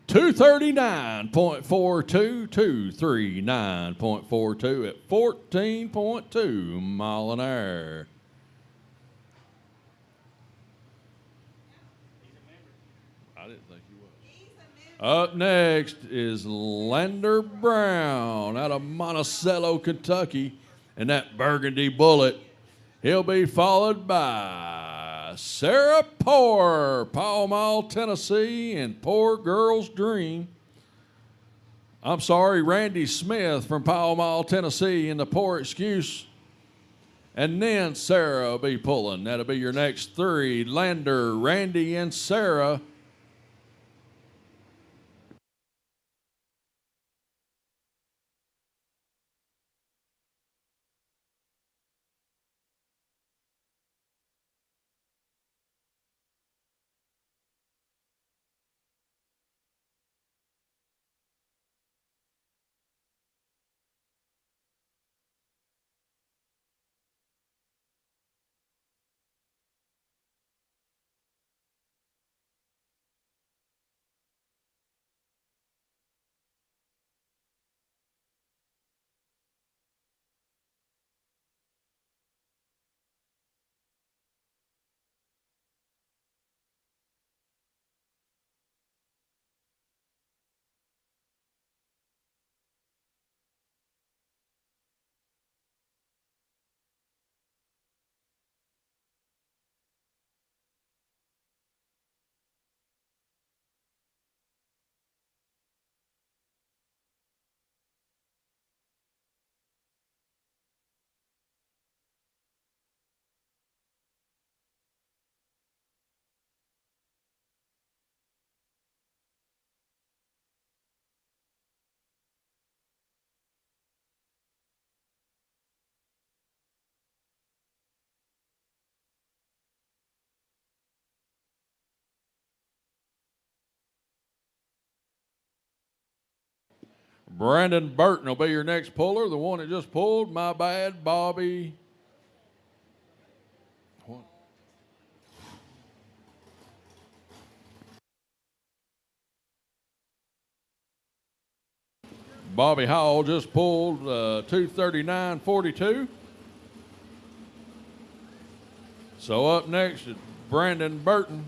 $239.42, 239.42 at 14.2 mile an hour. I didn't think he was. Up next is Lander Brown out of Monticello, Kentucky, and that Burgundy Bullet. He'll be followed by Sarah Poor, Pall Mall, Tennessee, and Poor Girl's Dream. I'm sorry, Randy Smith from Pall Mall, Tennessee, in the Poor Excuse. And then Sarah will be pulling. That'll be your next three: Lander, Randy, and Sarah. Brandon Burton will be your next puller. The one that just pulled, my bad, Bobby. What? Bobby Hall just pulled 239.42. So up next is Brandon Burton.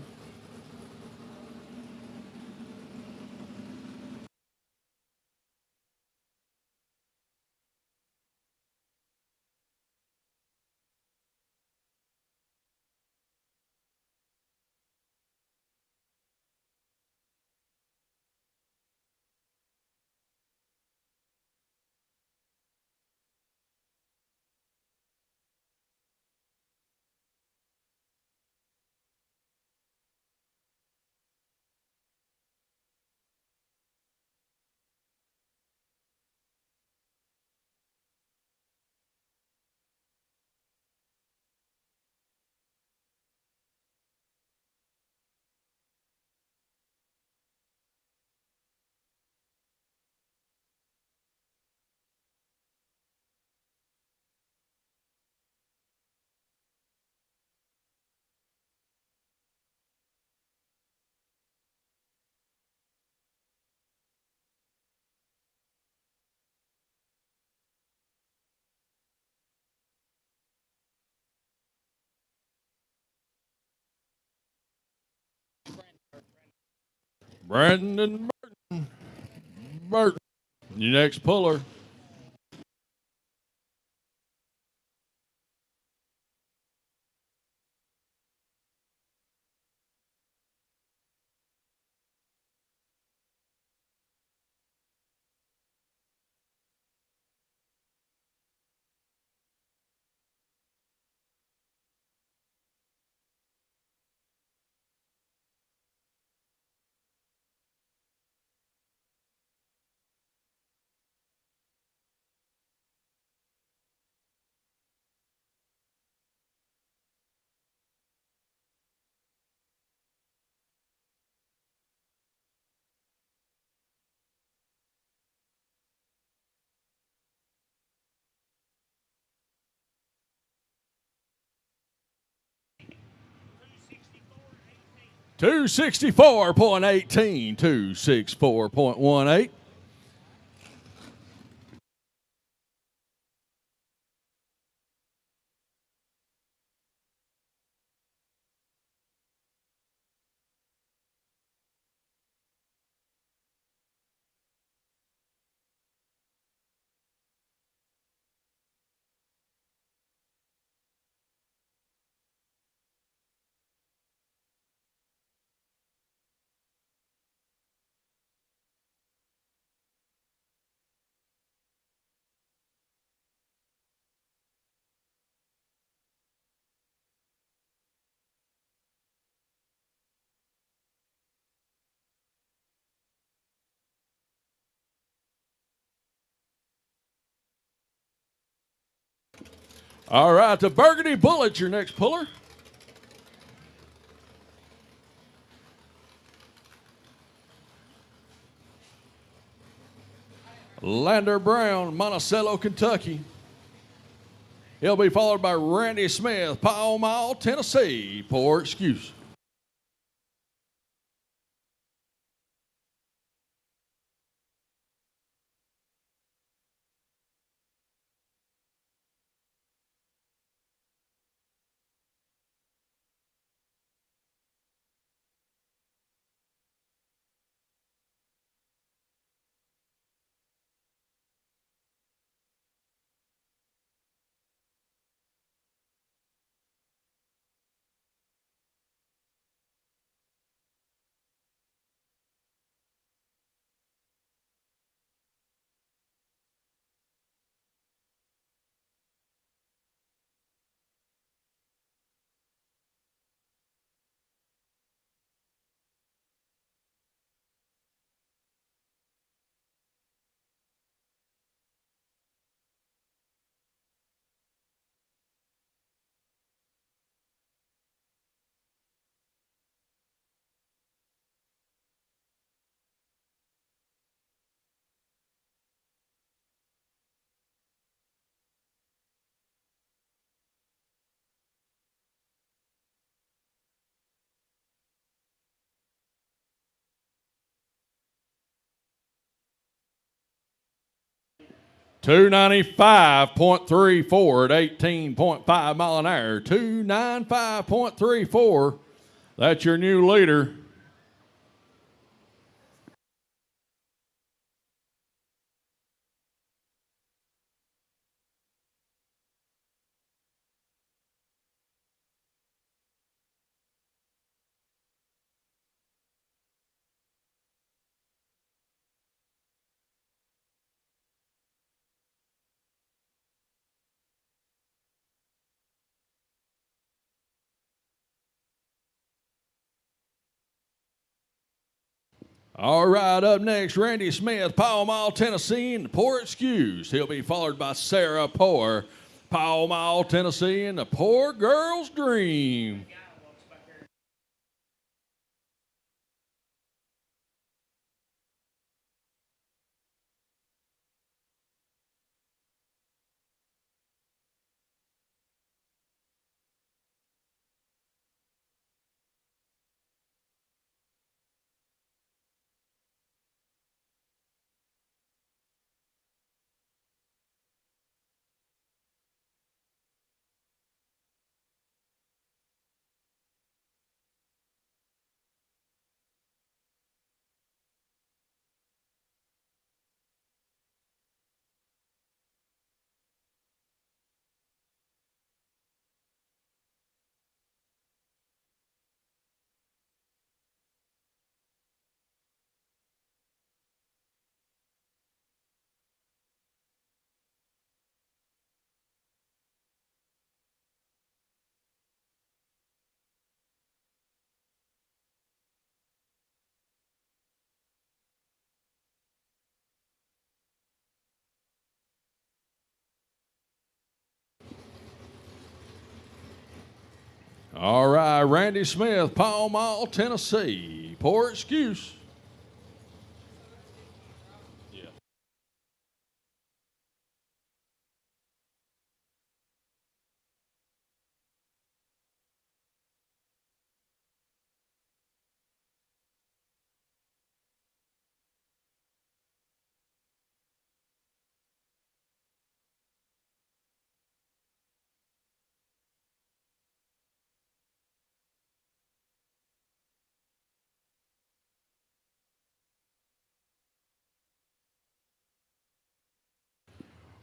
Brandon Burton. Your next puller. $264.18, 264.18. All right, the Burgundy Bullet, your next puller. Lander Brown, Monticello, Kentucky. He'll be followed by Randy Smith, Pall Mall, Tennessee. Poor excuse. 295.34 at 18.5 mile an hour. 295.34. That's your new leader. All right, up next, Randy Smith, Pall Mall, Tennessee, and the Poor Excuse. He'll be followed by Sarah Poor, Pall Mall, Tennessee, and the Poor Girl's Dream. All right, Randy Smith, Pall Mall, Tennessee, Poor Excuse.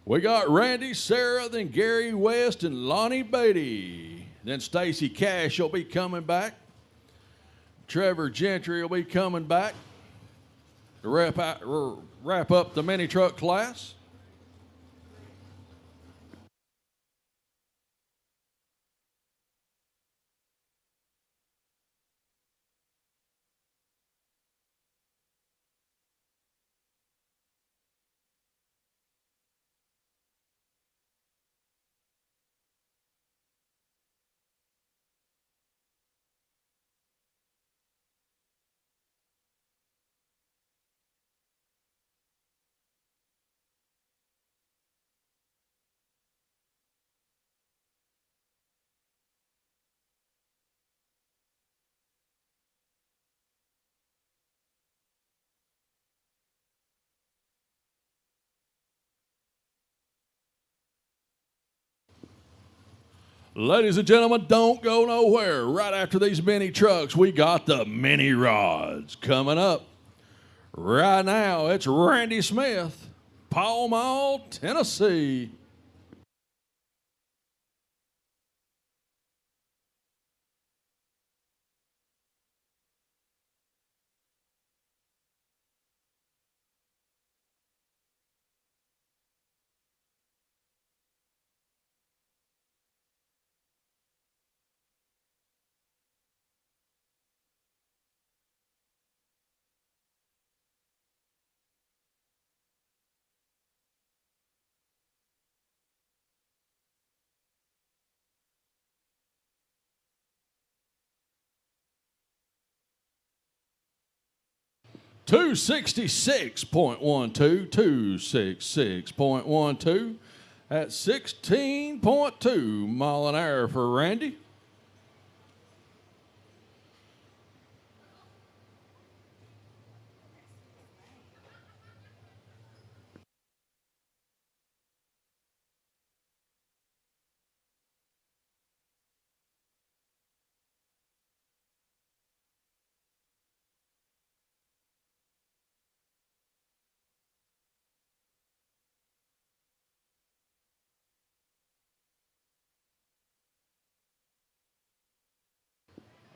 We got Randy, Sarah, then Gary West, and Lonnie Beatty. Then Stacy Cash will be coming back. Trevor Gentry will be coming back to wrap up the mini truck class. Ladies and gentlemen, don't go nowhere. Right after these mini trucks, we got the mini rods coming up. Right now, it's Randy Smith, Pall Mall, Tennessee. $266.12, 266.12 at 16.2 mile an hour for Randy.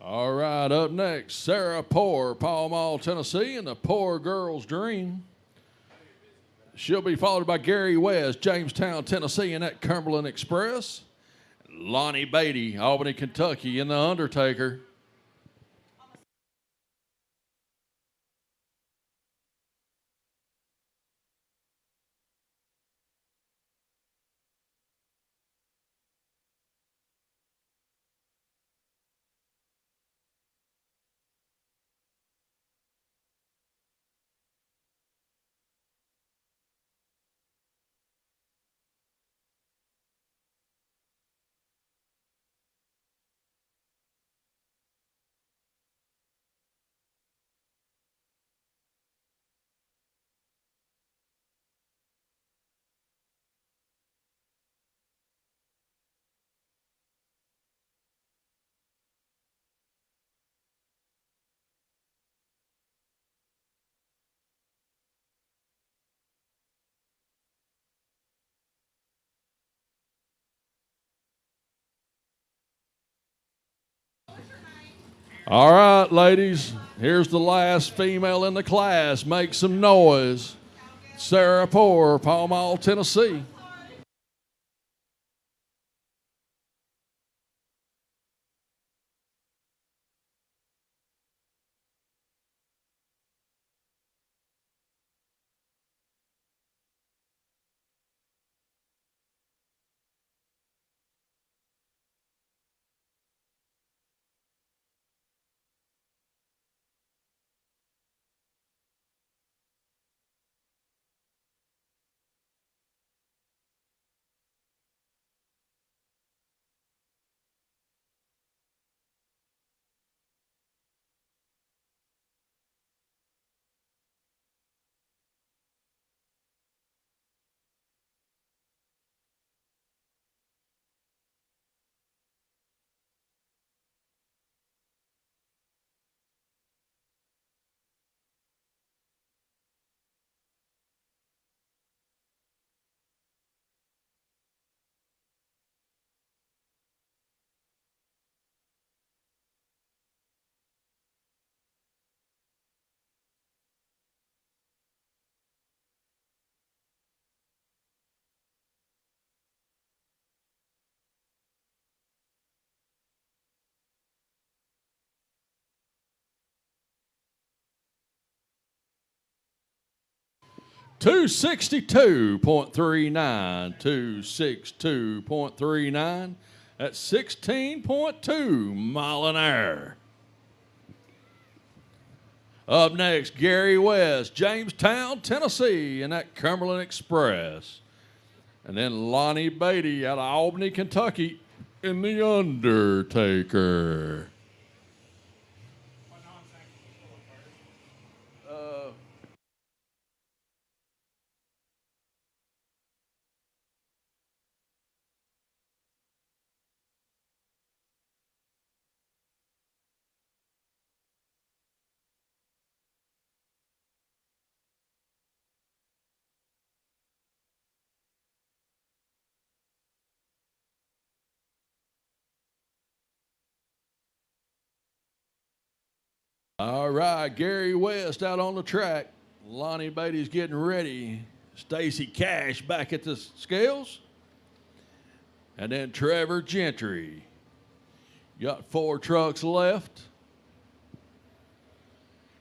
All right, up next, Sarah Poor, Pall Mall, Tennessee, and the Poor Girl's Dream. She'll be followed by Gary West, Jamestown, Tennessee, and that Cumberland Express. Lonnie Beatty, Albany, Kentucky, and the Undertaker. All right, ladies, here's the last female in the class. Make some noise. Sarah Poor, Pall Mall, Tennessee. $262.39, 262.39. That's 16.2 mile an hour. Up next, Gary West, Jamestown, Tennessee, and that Cumberland Express. And then Lonnie Beatty out of Albany, Kentucky, in the Undertaker. All right, Gary West out on the track. Lonnie Beatty's getting ready. Stacy Cash back at the scales. And then Trevor Gentry. Got 4 trucks left.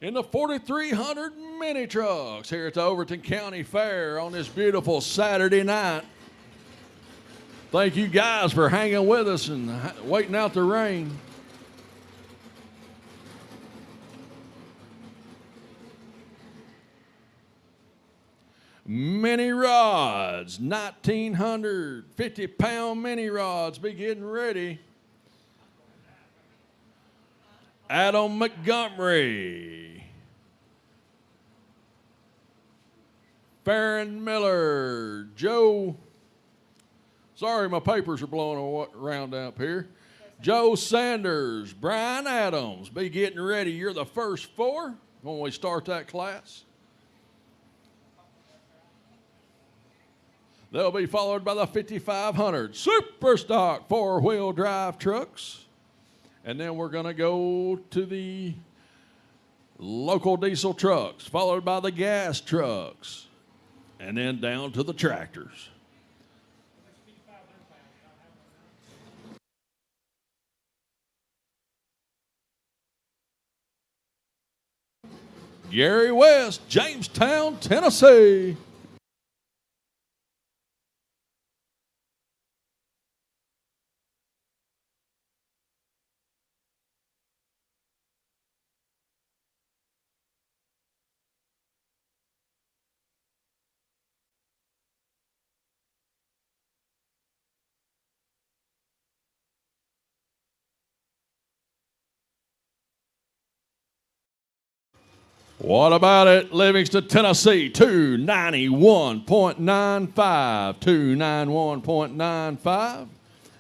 In the 4,300 mini trucks here at the Overton County Fair on this beautiful Saturday night. Thank you guys for hanging with us and waiting out the rain. Mini rods, 1,900 50-pound mini rods. Be getting ready. Adam Montgomery. Farron Miller. Joe. Sorry, my papers are blowing around up here. Joe Sanders. Brian Adams. Be getting ready. You're the first 4 when we start that class. They'll be followed by the 5,500 Super Stock 4-wheel drive trucks. And then we're going to go to the local diesel trucks, followed by the gas trucks, and then down to the tractors. Gary West, Jamestown, Tennessee. What about it? Livingston, Tennessee, 291.95. 291.95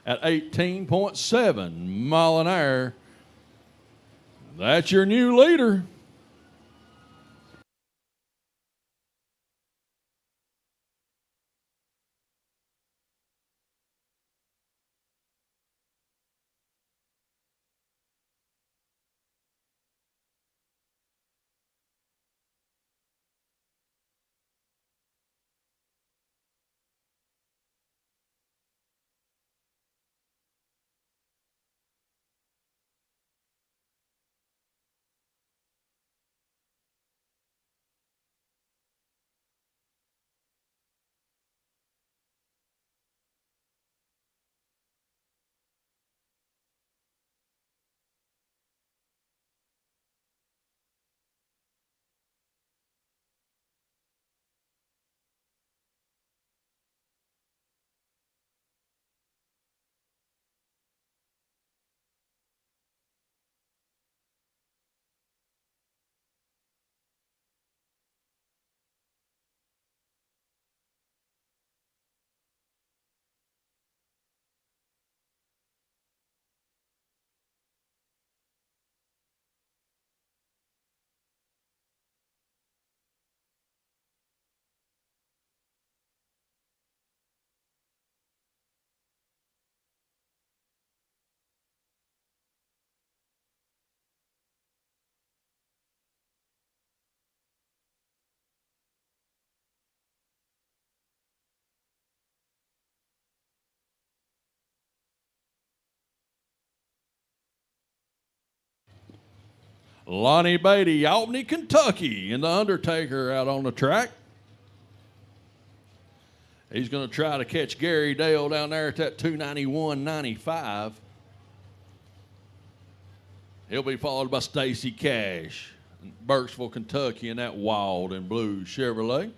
at 18.7 mile an hour. That's your new leader. Lonnie Beatty, Albany, Kentucky, and the Undertaker out on the track. He's going to try to catch Gary Dale down there at that 291.95. He'll be followed by Stacy Cash, Burkesville, Kentucky, in that wild and blue Chevrolet.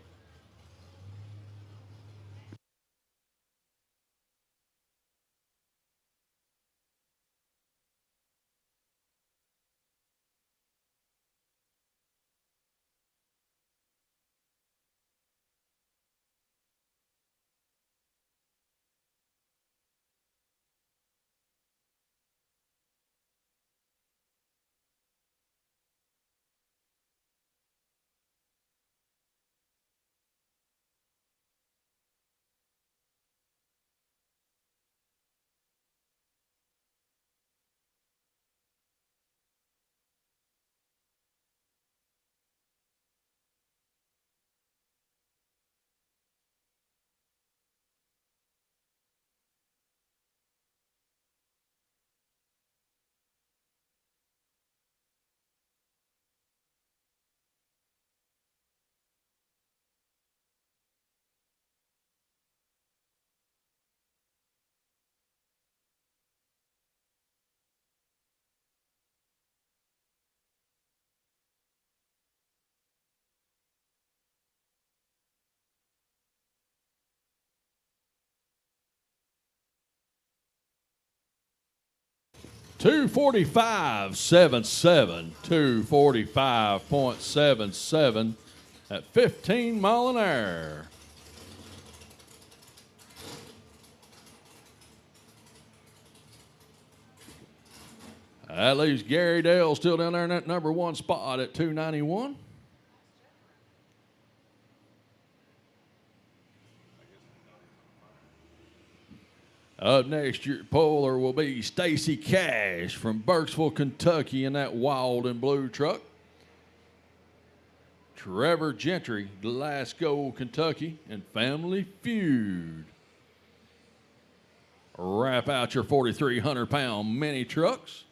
$245.77, 245.77 at 15 mile an hour. That leaves Gary Dale still down there in that number one spot at 291. Up next, your puller will be Stacy Cash from Burkesville, Kentucky in that wild and blue truck. Trevor Gentry, Glasgow, Kentucky, and Family Feud. Wrap out your 4,300-pound mini trucks.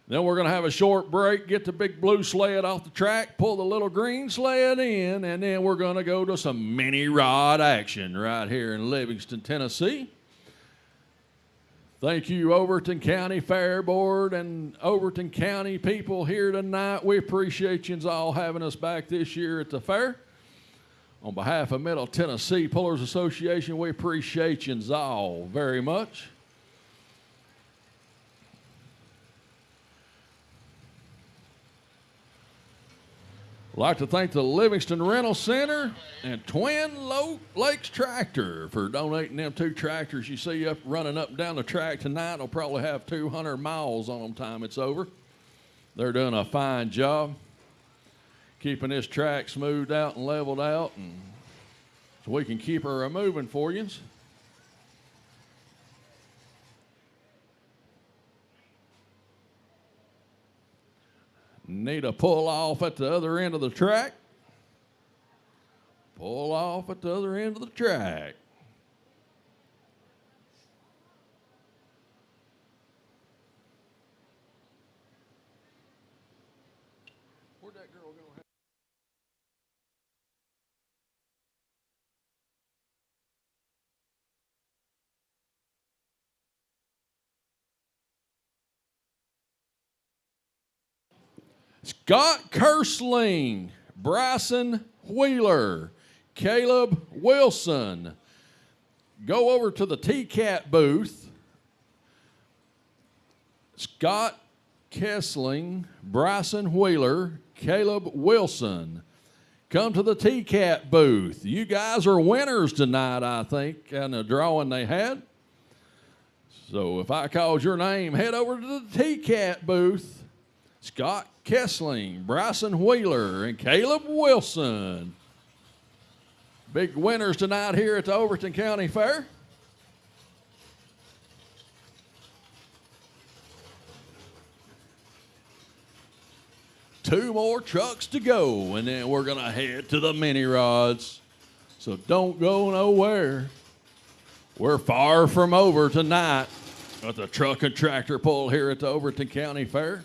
Then we're going to have a short break, get the big blue sled off the track, pull the little green sled in, and then we're going to go to some mini rod action right here in Livingston, Tennessee. Thank you, Overton County Fair Board and Overton County people here tonight. We appreciate you all having us back this year at the fair. On behalf of Middle Tennessee Pullers Association, we appreciate you all very much. I'd like to thank the Livingston Rental Center and Twin Lakes Tractor for donating them 2 tractors you see up running up and down the track tonight. They'll probably have 200 miles on them time it's over. They're doing a fine job keeping this track smoothed out and leveled out, and so we can keep her moving for you. Need a pull off at the other end of the track. Pull off at the other end of the track. Where'd that girl go? Scott Kersling, Bryson Wheeler, Caleb Wilson. Go over to the TCAT booth. Scott Kessling, Bryson Wheeler, Caleb Wilson. Come to the TCAT booth. You guys are winners tonight, I think, in the drawing they had. So if I called your name, head over to the TCAT booth. Scott Kessling, Bryson Wheeler, and Caleb Wilson. Big winners tonight here at the Overton County Fair. Two more trucks to go, and then we're going to head to the mini rods. So don't go nowhere. We're far from over tonight at the truck and tractor pull here at the Overton County Fair.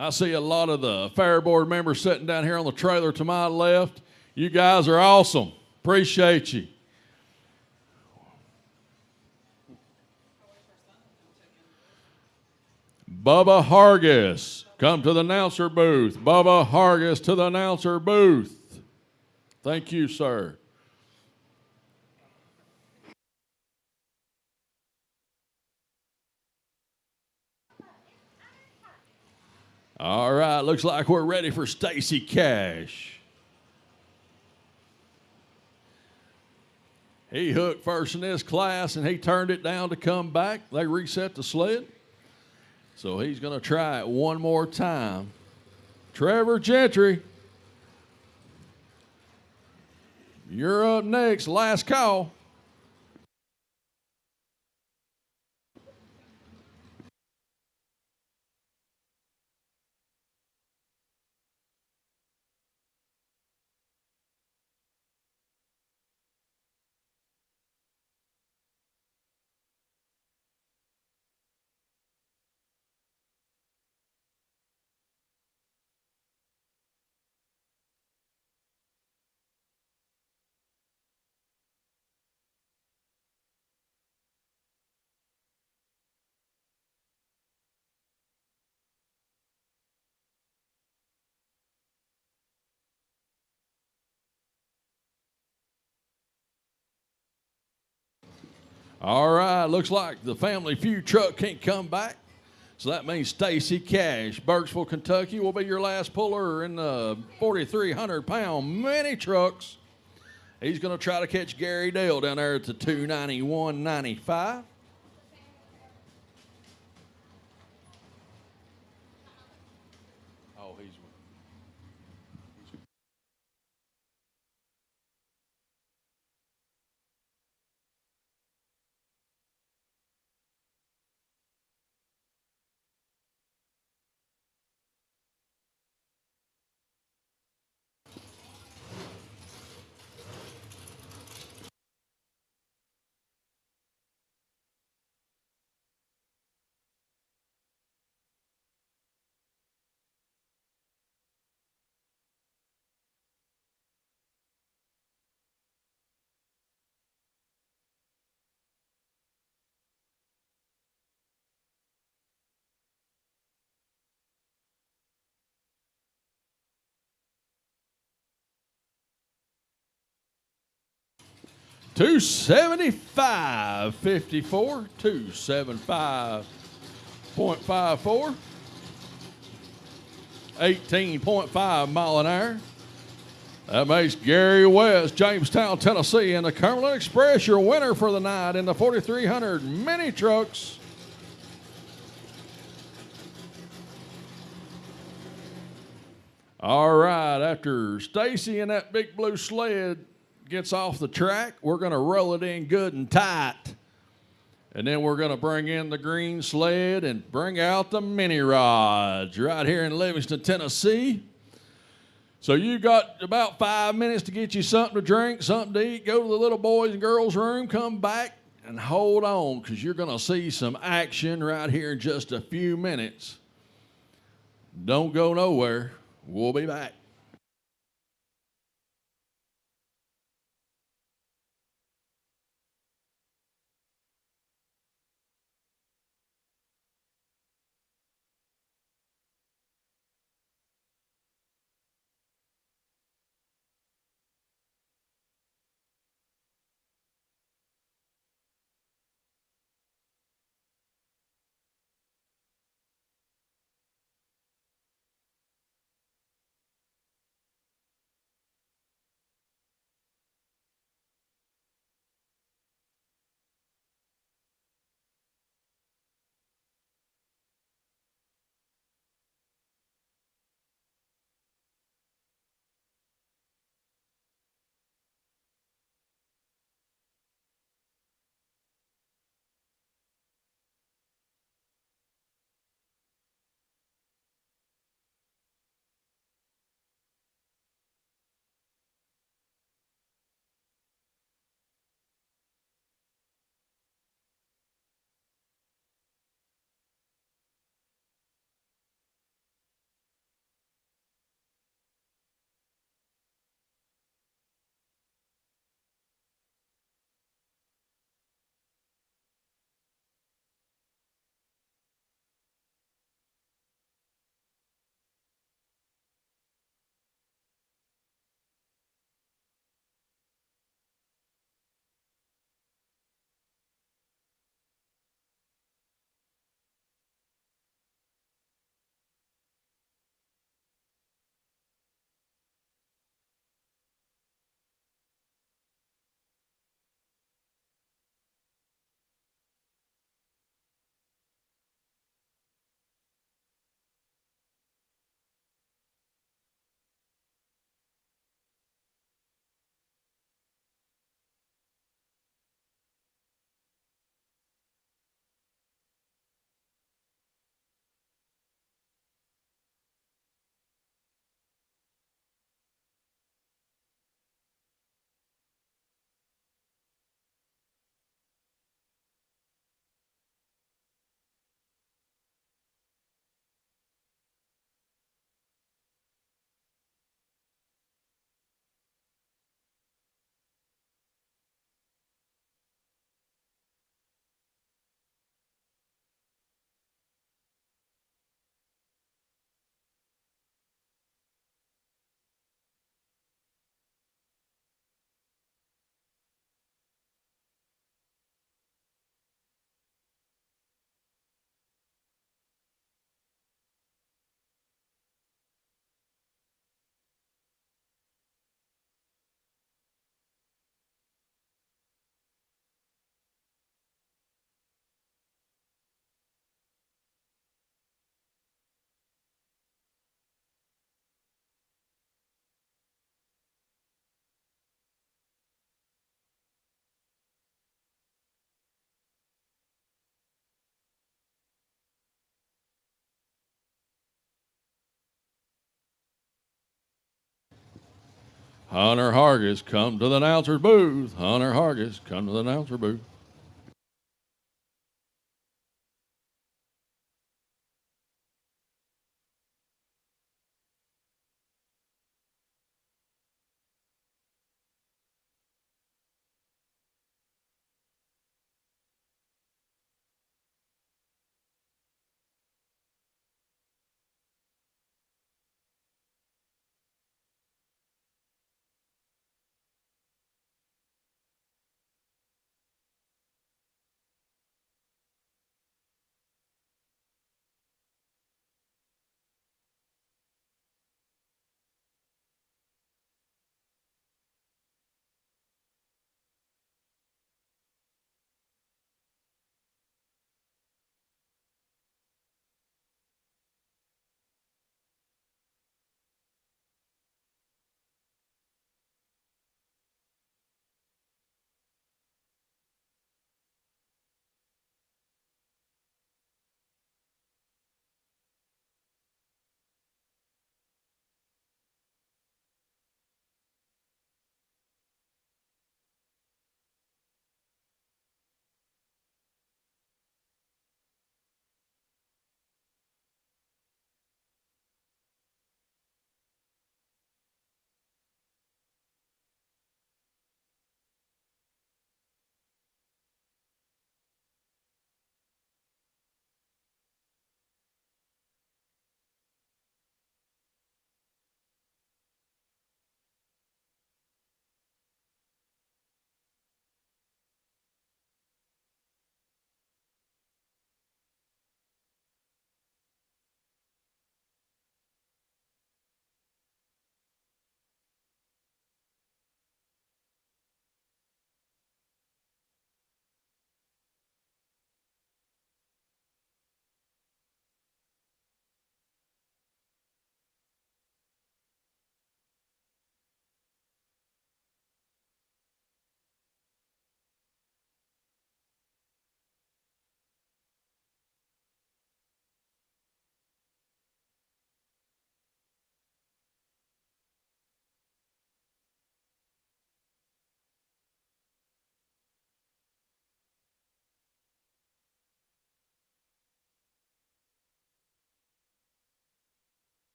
I see a lot of the fair board members sitting down here on the trailer to my left. You guys are awesome. Appreciate you. Bubba Hargis, come to the announcer booth. Bubba Hargis to the announcer booth. Thank you, sir. All right, looks like we're ready for Stacy Cash. He hooked first in this class, and he turned it down to come back. They reset the sled. So he's going to try it one more time. Trevor Gentry, you're up next. Last call. All right, looks like the Family Feud truck can't come back. So that means Stacy Cash, Burkesville, Kentucky, will be your last puller in the 4,300-pound mini trucks. He's going to try to catch Gary Dale down there at the 291.95. 275.54, 275.54, 18.5 mile an hour. That makes Gary West, Jamestown, Tennessee, and the Cumberland Express your winner for the night in the 4,300 mini trucks. All right, after Stacy and that big blue sled gets off the track, we're going to roll it in good and tight. And then we're going to bring in the green sled and bring out the mini rods right here in Livingston, Tennessee. So you got about 5 minutes to get you something to drink, something to eat, go to the little boys and girls room, come back and hold on because you're going to see some action right here in just a few minutes. Don't go nowhere. We'll be back. Hunter Hargis, come to the announcer's booth. Hunter Hargis, come to the announcer booth.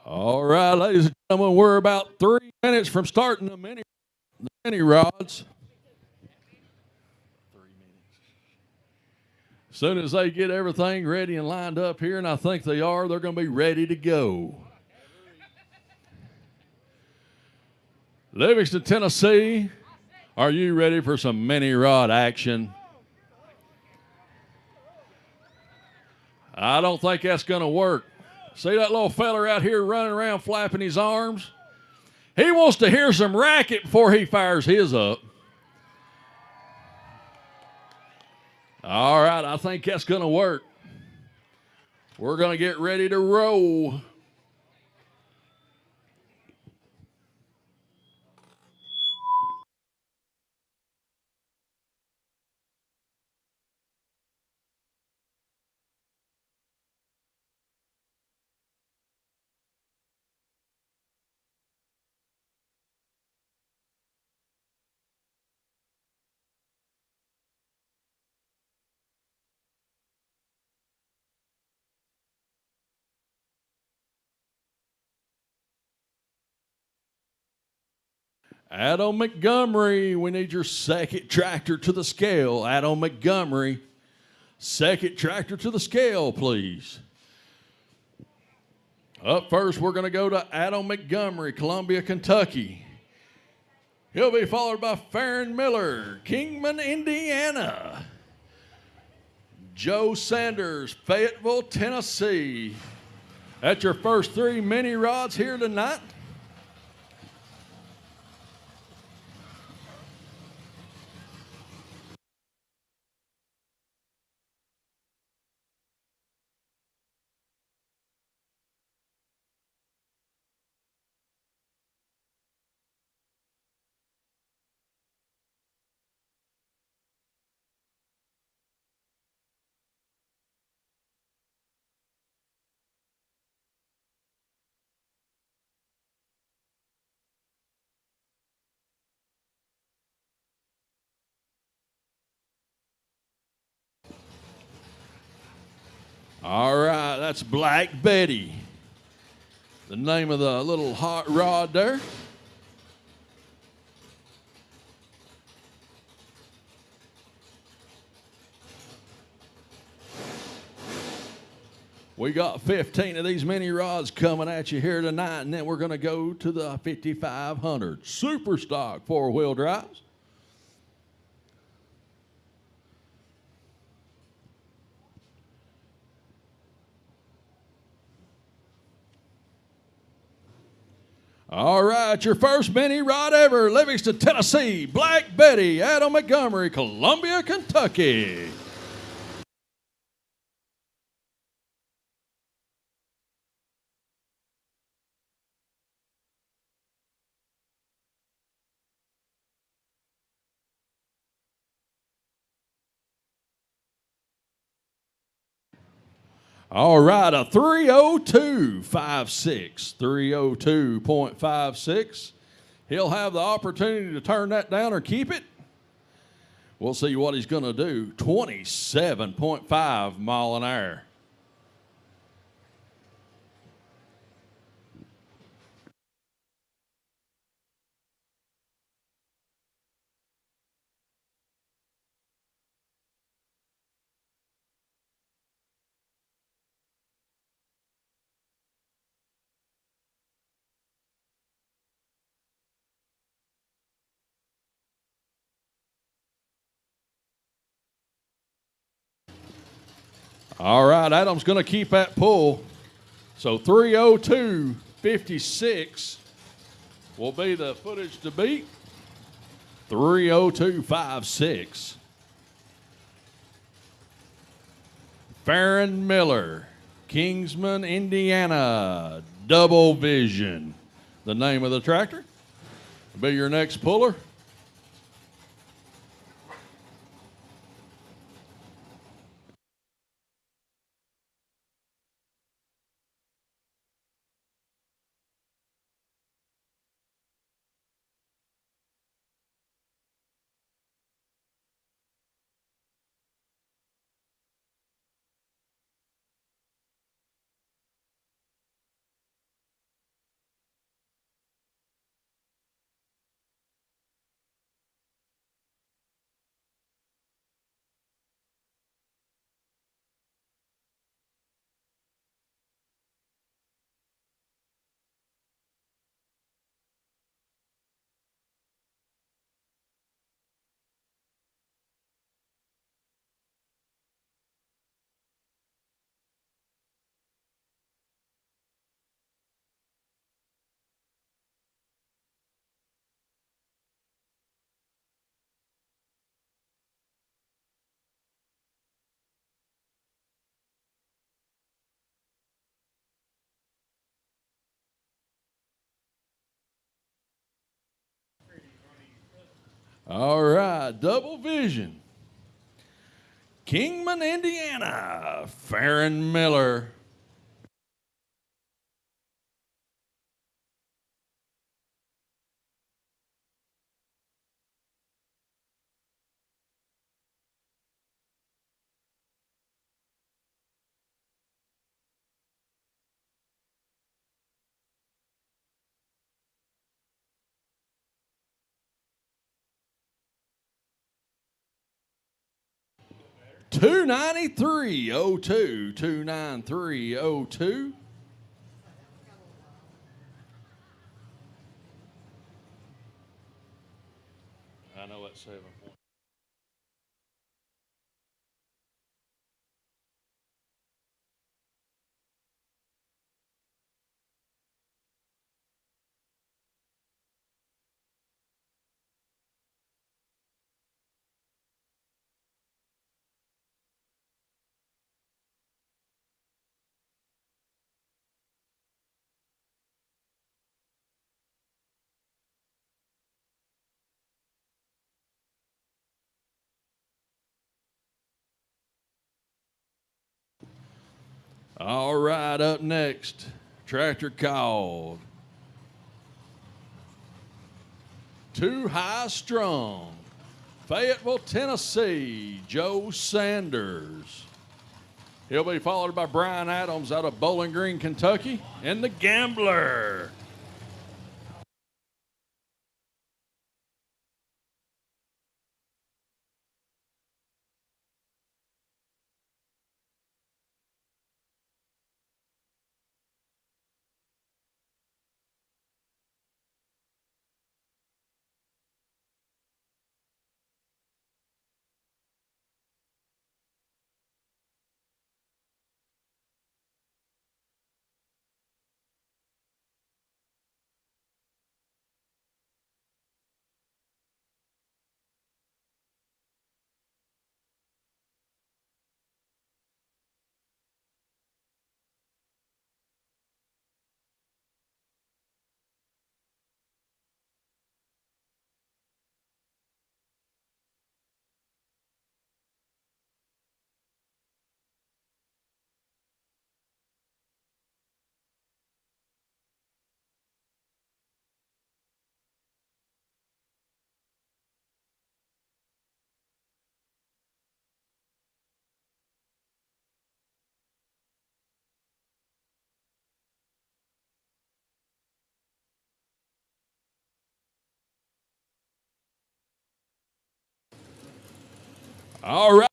All right, ladies and gentlemen, we're about 3 minutes from starting the mini rods. As soon as they get everything ready and lined up here, and I think they are, they're going to be ready to go. Livingston, Tennessee, are you ready for some mini rod action? I don't think that's going to work. See that little feller out here running around flapping his arms? He wants to hear some racket before he fires his up. All right, I think that's going to work. We're going to get ready to roll. Adam Montgomery, we need your second tractor to the scale. Adam Montgomery, second tractor to the scale, please. Up first, we're going to go to Adam Montgomery, Columbia, Kentucky. He'll be followed by Farron Miller, Kingman, Indiana. Joe Sanders, Fayetteville, Tennessee. That's your first 3 mini rods here tonight. All right, that's Black Betty, the name of the little hot rod there. We got 15 of these mini rods coming at you here tonight, and then we're going to go to the 5500 Super Stock 4-wheel drives. All right, your first mini rod ever, Livingston, Tennessee, Black Betty, Adam Montgomery, Columbia, Kentucky. All right, a 302.56, 302.56. He'll have the opportunity to turn that down or keep it. We'll see what he's going to do. 27.5 mile an hour. All right, Adam's going to keep that pull. So 302.56 will be the footage to beat. 302.56. Farron Miller, Kingsman, Indiana, Double Vision. The name of the tractor will be your next puller. All right, double vision. Kingman, Indiana, Farron Miller. $293.02, $293.02. I know that's 7 points. All right, up next, tractor called Too High Strung, Fayetteville, Tennessee, Joe Sanders. He'll be followed by Brian Adams out of Bowling Green, Kentucky, and the Gambler. All right.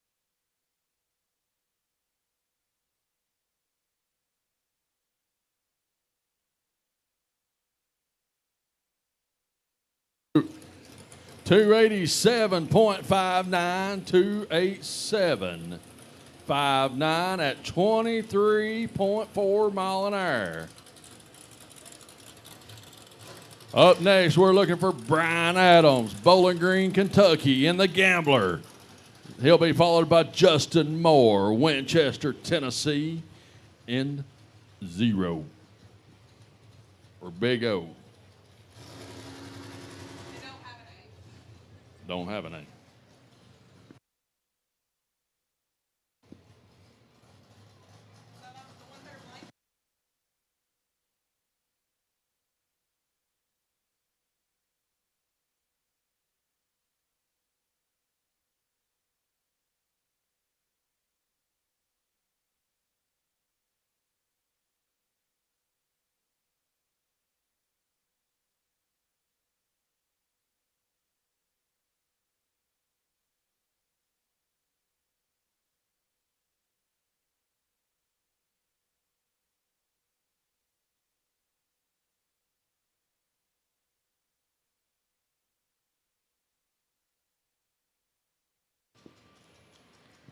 $287.59, 287.59 at 23.4 mile an hour. Up next, we're looking for Brian Adams, Bowling Green, Kentucky, in the Gambler. He'll be followed by Justin Moore, Winchester, Tennessee, in 0. Or Big O. Don't have an A.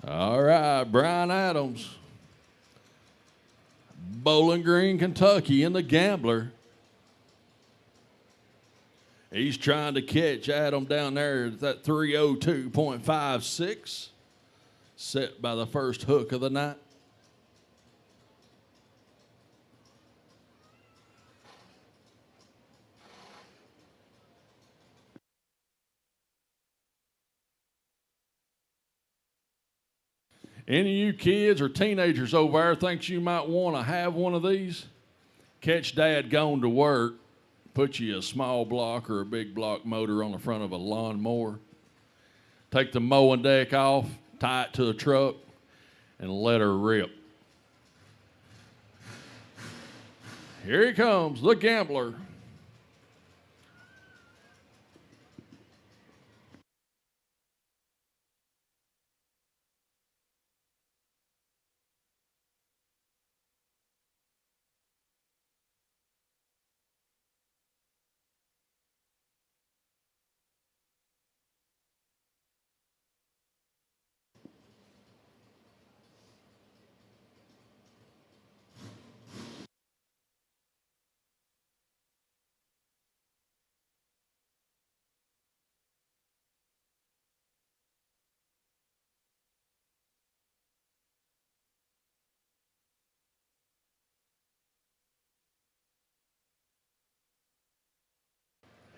All right, Brian Adams, Bowling Green, Kentucky, in the Gambler. He's trying to catch Adam down there at that 302.56, set by the first hook of the night. Any of you kids or teenagers over there thinks you might want to have one of these? Catch Dad going to work, put you a small block or a big block motor on the front of a lawnmower, take the mowing deck off, tie it to the truck, and let her rip. Here he comes, the gambler.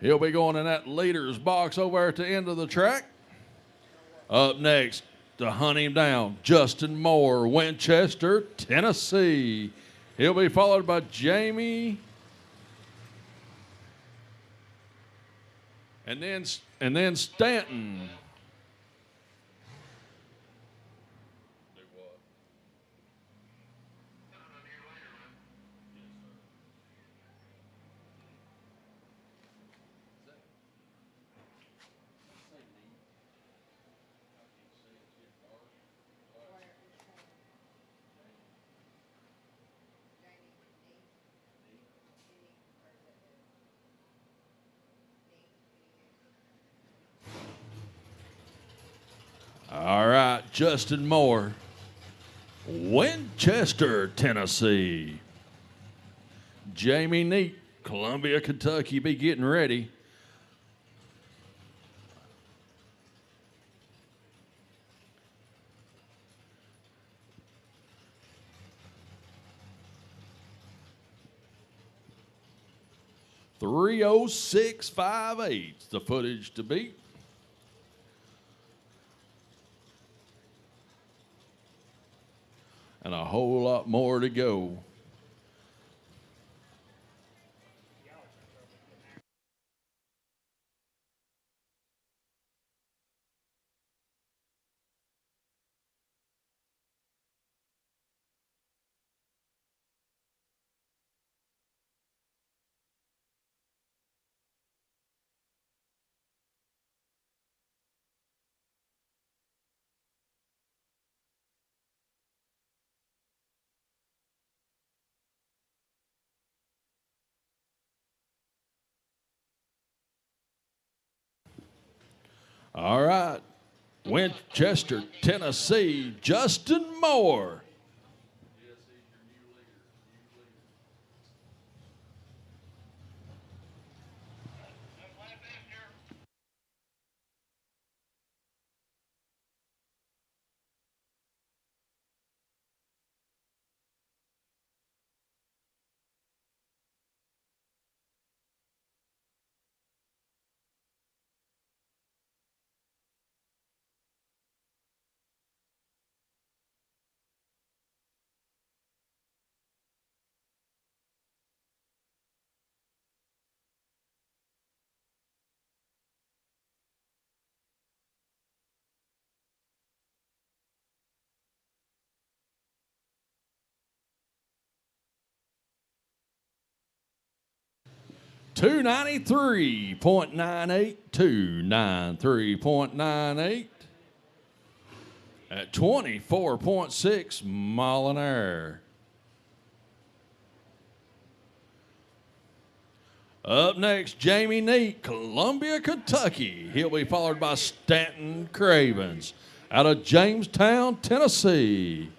He'll be going in that leader's box over at the end of the track. Up next, to hunt him down, Justin Moore, Winchester, Tennessee. He'll be followed by Jamie. And then Stanton. All right, Justin Moore, Winchester, Tennessee. Jamie Neat, Columbia, Kentucky, be getting ready. .30658, the footage to beat. And a whole lot more to go. All right, Winchester, Tennessee, Justin Moore. $293.98, $293.98 at 24.6 mile an hour. Up next, Jamie Neat, Columbia, Kentucky. He'll be followed by Stanton Cravens out of Jamestown, Tennessee.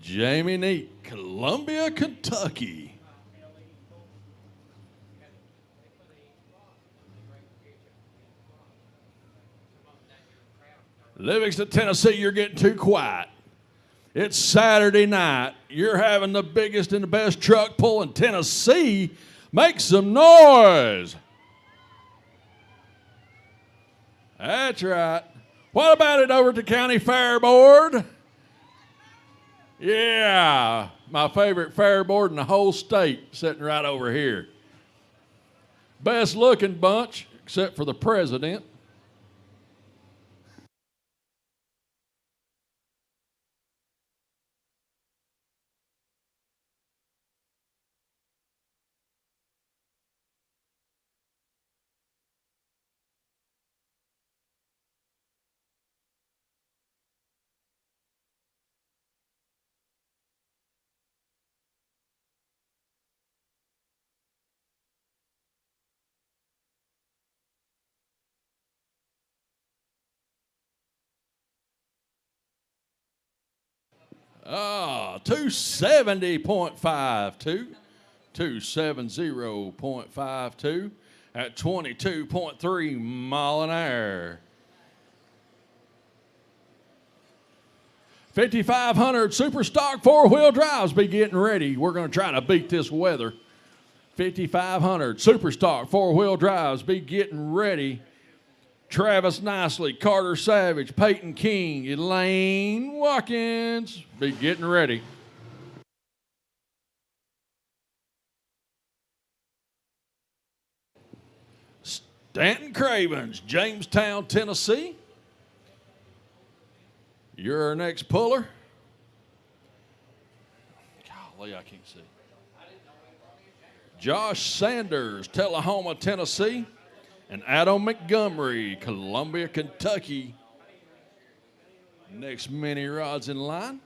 Jamie Neat, Columbia, Kentucky. Livingston, Tennessee, you're getting too quiet. It's Saturday night. You're having the biggest and the best truck pull in Tennessee. Make some noise. That's right. What about it over at the County Fair Board? Yeah, my favorite fair board in the whole state, sitting right over here. Best looking bunch, except for the president. Ah, 270.52. 270.52 at 22.3 mile an hour. 5,500 super stock four-wheel drives be getting ready. We're going to try to beat this weather. 5,500 super stock four-wheel drives be getting ready. Travis Nicely, Carter Savage, Peyton King, Elaine Watkins be getting ready. Stanton Cravens, Jamestown, Tennessee. You're our next puller. Golly, I can't see. Josh Sanders, Tullahoma, Tennessee. And Adam Montgomery, Columbia, Kentucky. Next mini rods in line.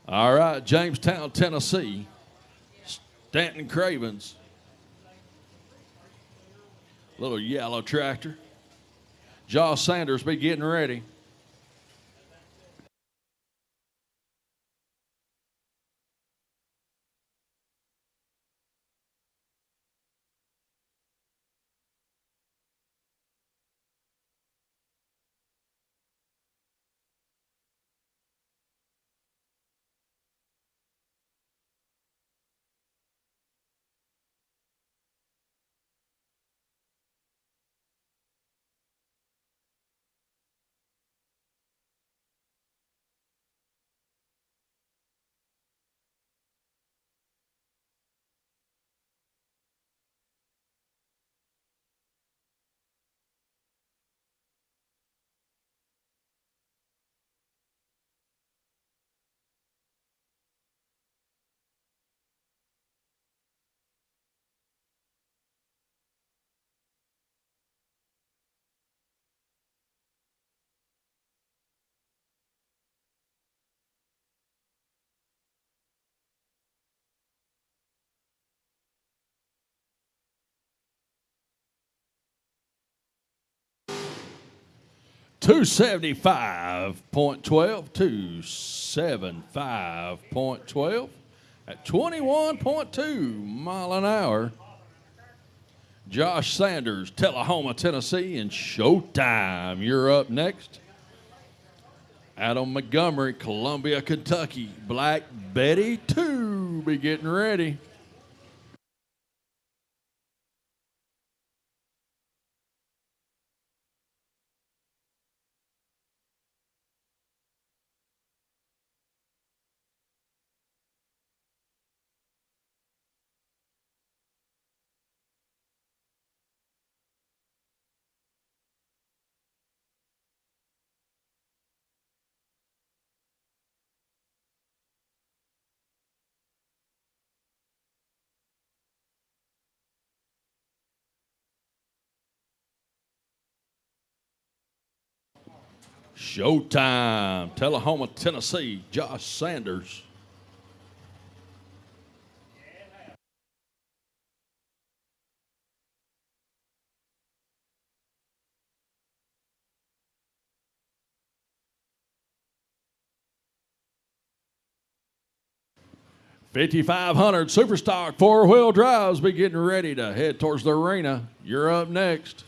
All right, Jamestown, Tennessee. Stanton Cravens. Little yellow tractor. Josh Sanders be getting ready. $275.12, $275.12 at 21.2 mile an hour. Josh Sanders, Tullahoma, Tennessee, and Showtime. You're up next. Adam Montgomery, Columbia, Kentucky. Black Betty 2 be getting ready. Showtime. Tullahoma, Tennessee. Josh Sanders. $5,500 Superstock 4-wheel drives be getting ready to head towards the arena. You're up next.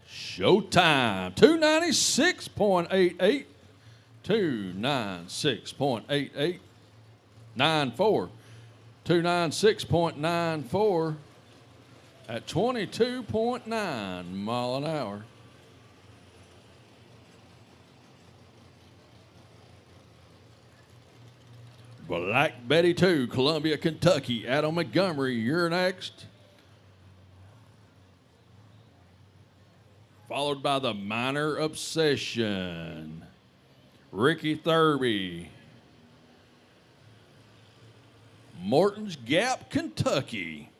Showtime. 296.88. 296.88. 94. 296.94 at 22.9 mile an hour. Black Betty 2, Columbia, Kentucky. Adam Montgomery, you're next. Followed by the Minor Obsession. Ricky Thurby. Morton's Gap, Kentucky.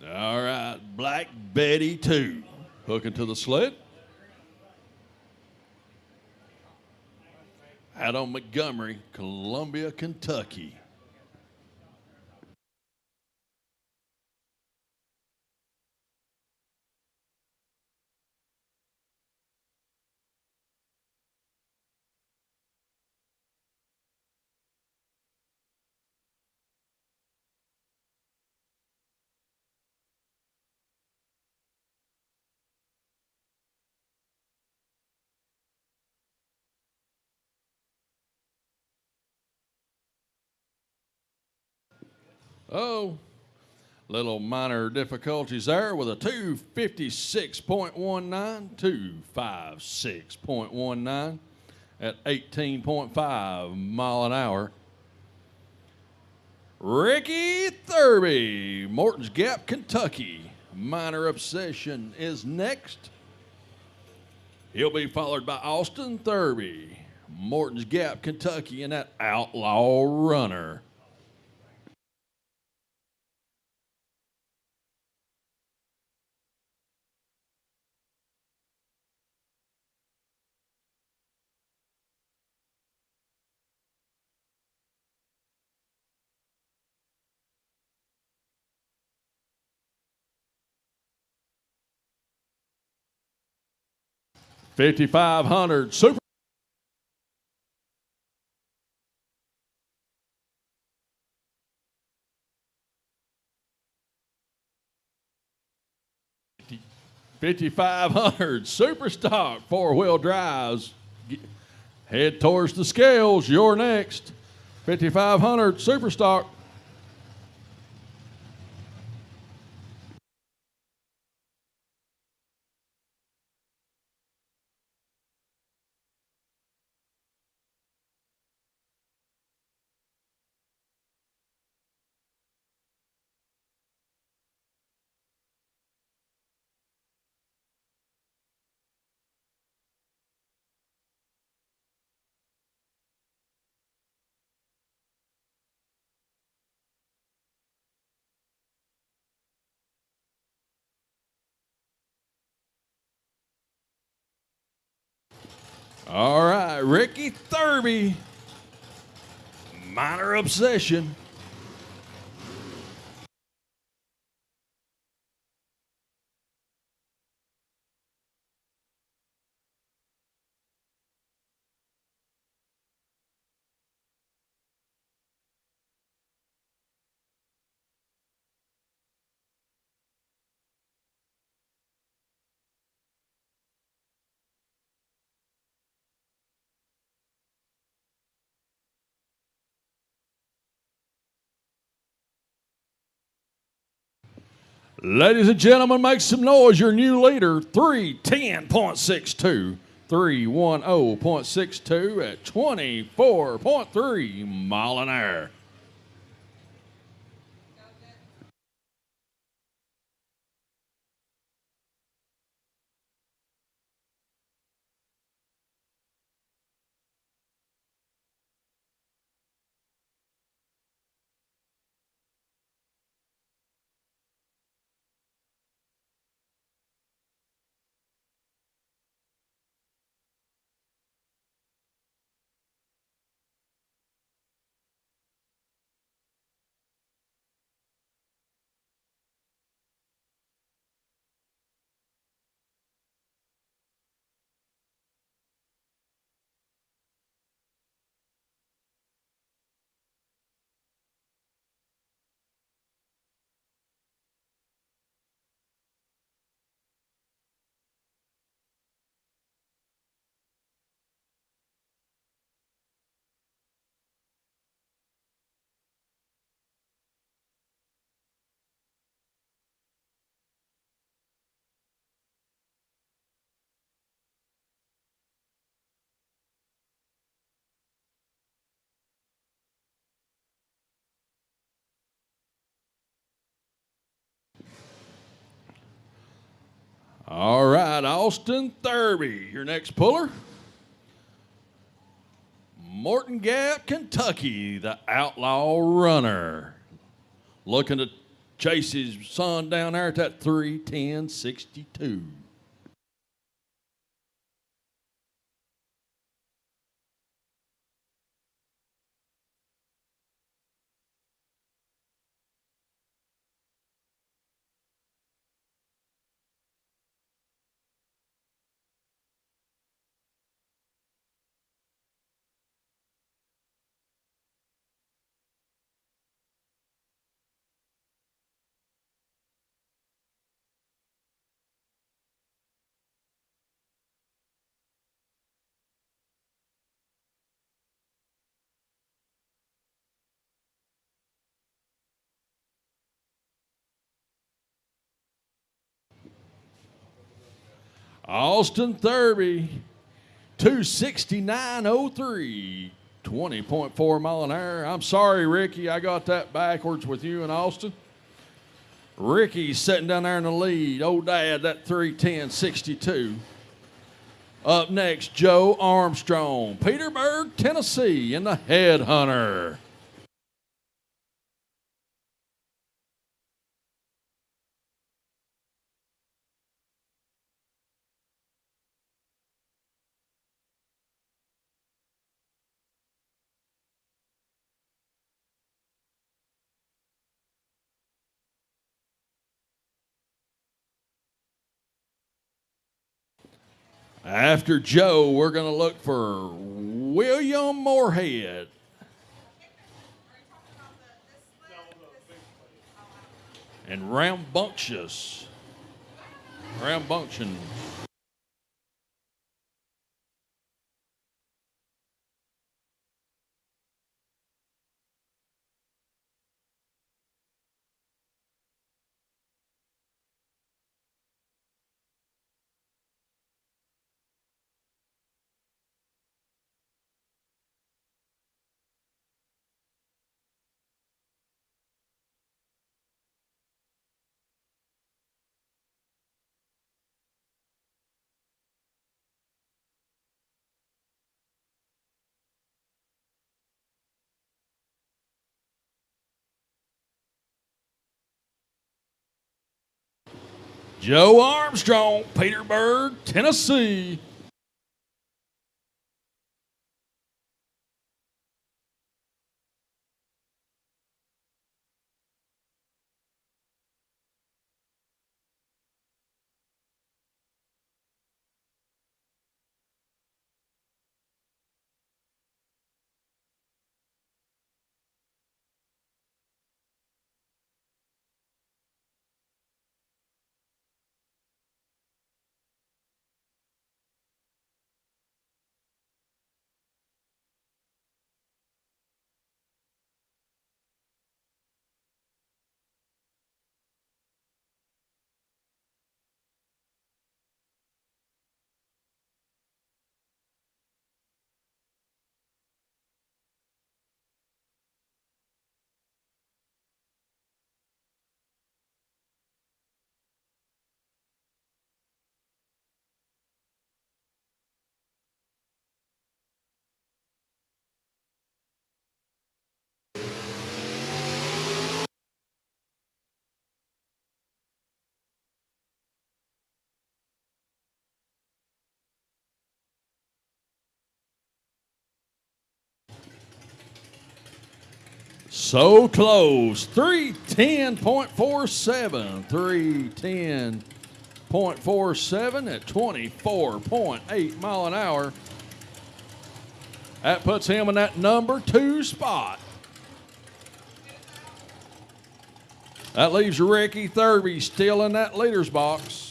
All right, Black Betty 2. Hooking to the sled. Adam Montgomery, Columbia, Kentucky. Oh, little minor difficulties there with a 256.19, 256.19 at 18.5 mile an hour. Ricky Thurby, Morton's Gap, Kentucky. Minor Obsession is next. He'll be followed by Austin Thurby, Morton's Gap, Kentucky, and that Outlaw Runner. $5,500 Super. $5,500 Superstock 4-wheel drives. Head towards the scales. You're next. $5,500 Superstock. All right, Ricky Thurby, Minor Obsession. Ladies and gentlemen, make some noise. Your new leader, 310.62. 310.62 at 24.3 mile an hour. All right, Austin Thurby, your next puller. Morton Gap, Kentucky, the outlaw runner. Looking to chase his son down there at that 310.62. Austin Thurby, 269.03, 20.4 mile an hour. I'm sorry, Ricky, I got that backwards with you and Austin. Ricky's sitting down there in the lead. Old Dad, that 310.62. Up next, Joe Armstrong, Petersburg, Tennessee, in the Headhunter. After Joe, we're going to look for William Moorhead. And Rambunctious. Rambunction. Joe Armstrong, Petersburg, Tennessee. So close. 310.47. 310.47 at 24.8 mile an hour. That puts him in that number 2 spot. That leaves Ricky Thurby still in that leader's box.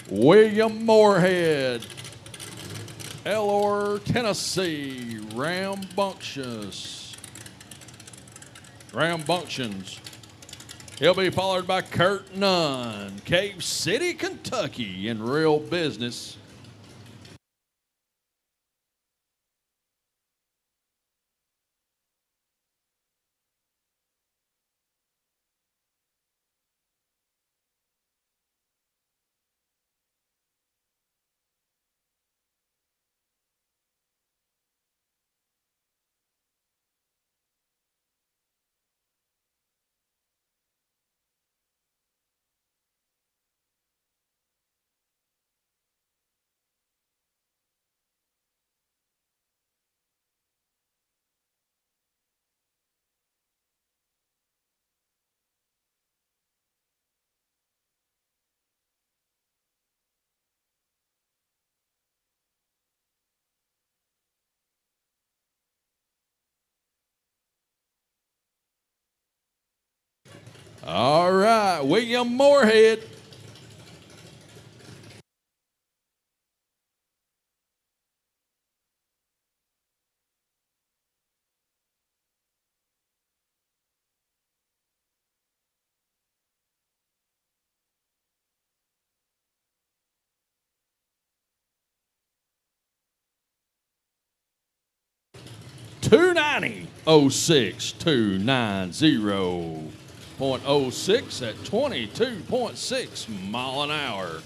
William Moorhead, Elor, Tennessee, Rambunctious. He'll be followed by Kurt Nunn, Cave City, Kentucky, in Real Business. All right, William Moorhead. $290.06, 290.06 at 22.6 mile an hour.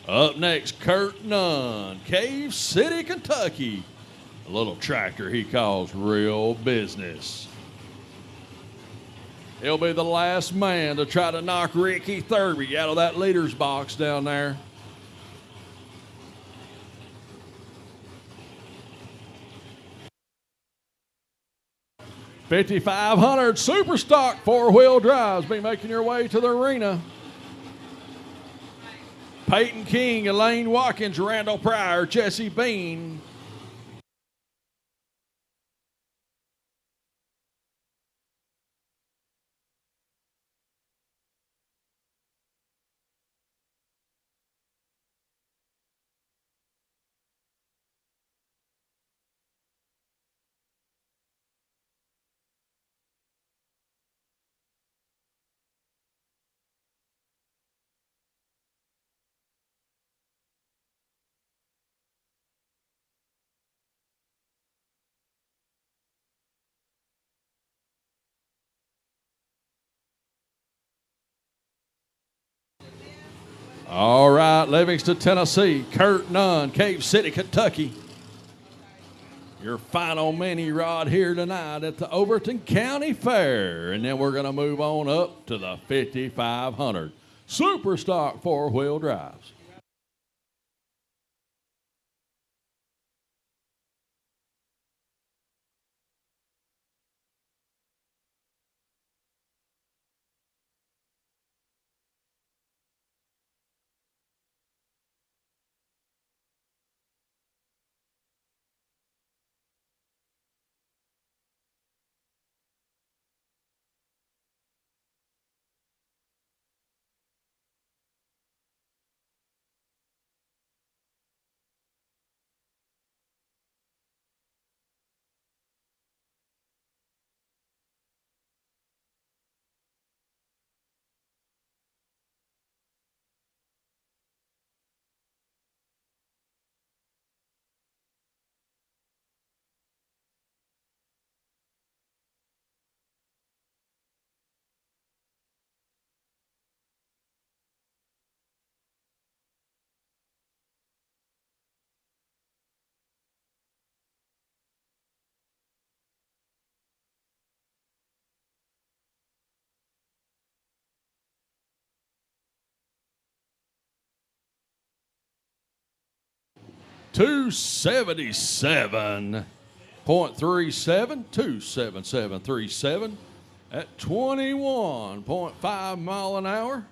Up next, Kurt Nunn, Cave City, Kentucky. A little tractor he calls Real Business. He'll be the last man to try to knock Ricky Thurby out of that leader's box down there. $5,500 super stock 4-wheel drives be making your way to the arena. Peyton King, Elaine Watkins, Randall Pryor, Jesse Bean. All right, Livingston, Tennessee, Kurt Nunn, Cave City, Kentucky. Your final mini rod here tonight at the Overton County Fair. And then we're going to move on up to the 5,500 super stock 4-wheel drives. 277.37, 27737 at 21.5 mile an hour.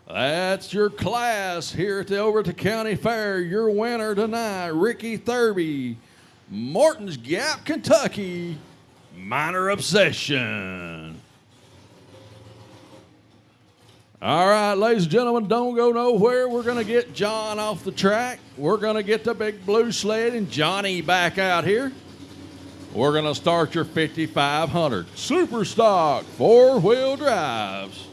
That's your class here at the Overton County Fair. Your winner tonight, Ricky Thurby, Martins Gap, Kentucky, Minor Obsession. All right, ladies and gentlemen, don't go nowhere. We're going to get John off the track. We're going to get the big blue sled and Johnny back out here. We're going to start your 5,500 Super Stock 4-wheel drives.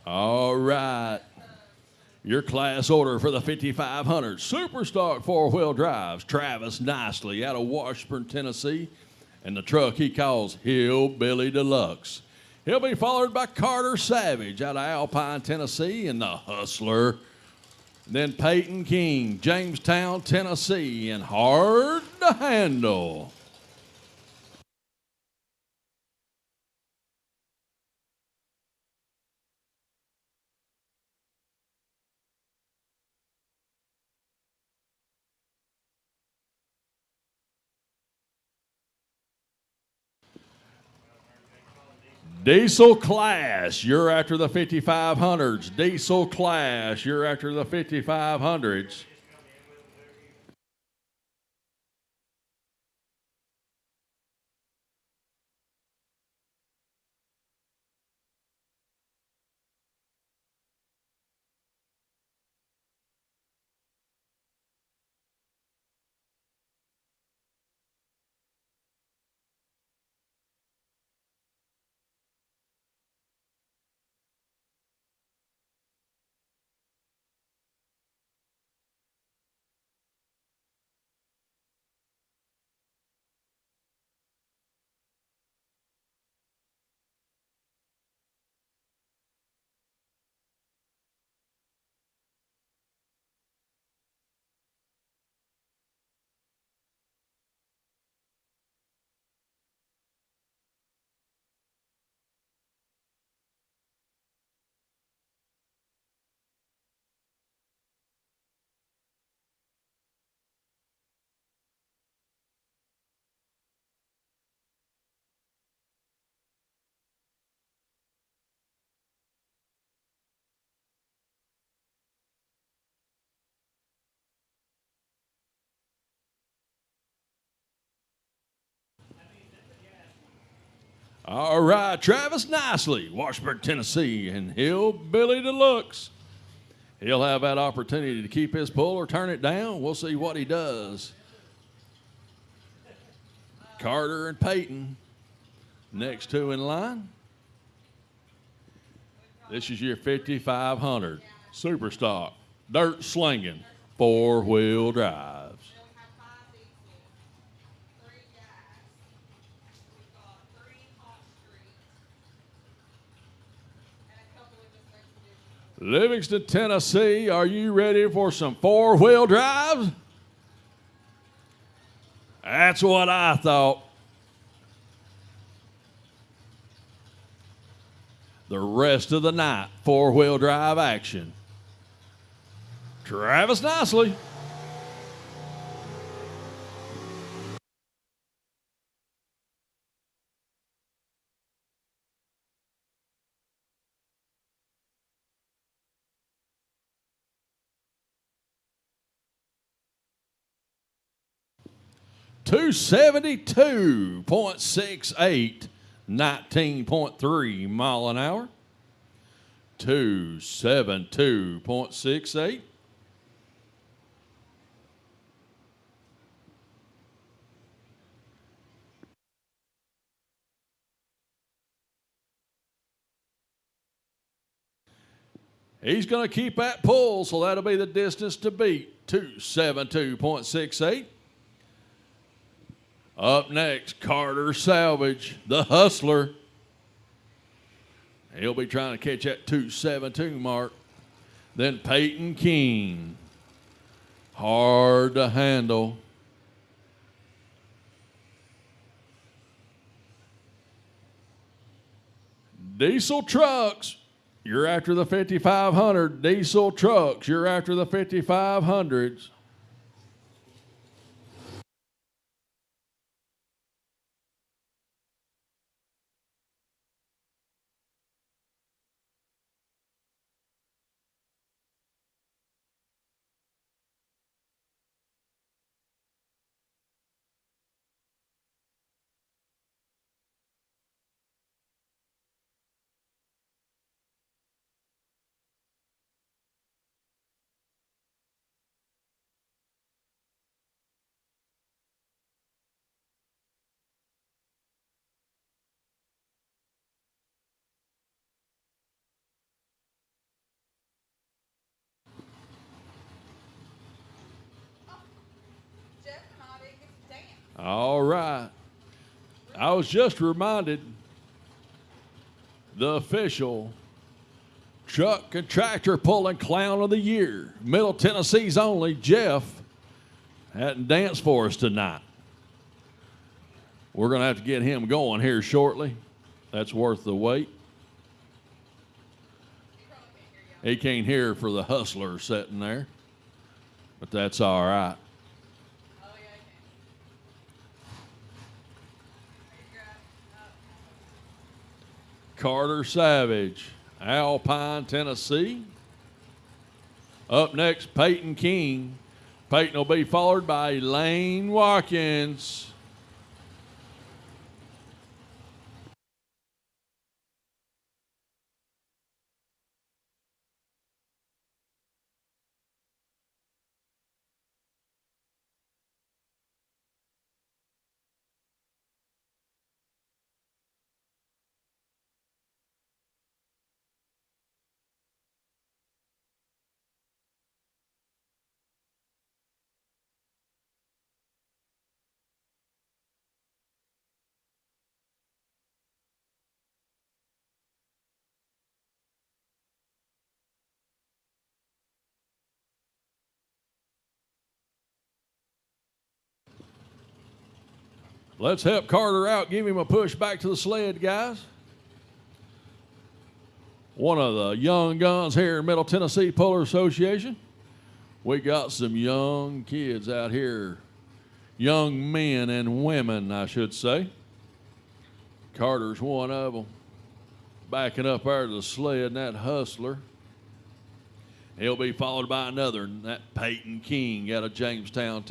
All right. Your class order for the 5,500 Super Stock 4-wheel drives, Travis Nicely out of Washburn, Tennessee, and the truck he calls Hillbilly Deluxe. He'll be followed by Carter Savage out of Alpine, Tennessee, and the Hustler. Then Peyton King, Jamestown, Tennessee, and Hard to Handle. Diesel Class, you're after the 5,500s. Diesel Class, you're after the 5,500s. All right, Travis Nicely, Washburn, Tennessee, and Hillbilly Deluxe. He'll have that opportunity to keep his pull or turn it down. We'll see what he does. Carter and Peyton, next two in line. This is your 5500 Super Stock, dirt slinging, four-wheel drives. Livingston, Tennessee, are you ready for some four-wheel drives? That's what I thought. The rest of the night, four-wheel drive action. Travis Nicely. $272.68, 19.3 mile an hour. 272.68. He's going to keep that pull, so that'll be the distance to beat. 272.68. Up next, Carter Salvage, the Hustler. He'll be trying to catch that 272 mark. Then Peyton King, hard to handle. Diesel Trucks, you're after the 5500. Diesel Trucks, you're after the 5500s. All right. I was just reminded the official truck and tractor pulling clown of the year, Middle Tennessee's only, Jeff, hadn't danced for us tonight. We're going to have to get him going here shortly. That's worth the wait. He can't hear for the Hustler sitting there, but that's all right. Carter Savage, Alpine, Tennessee. Up next, Peyton King. Peyton will be followed by Elaine Watkins. Let's help Carter out. Give him a push back to the sled, guys. One of the young guns here in Middle Tennessee Puller Association. We got some young kids out here. Young men and women, I should say. Carter's one of them. Backing up there to the sled and that Hustler. He'll be followed by another, that Peyton King out of Jamestown,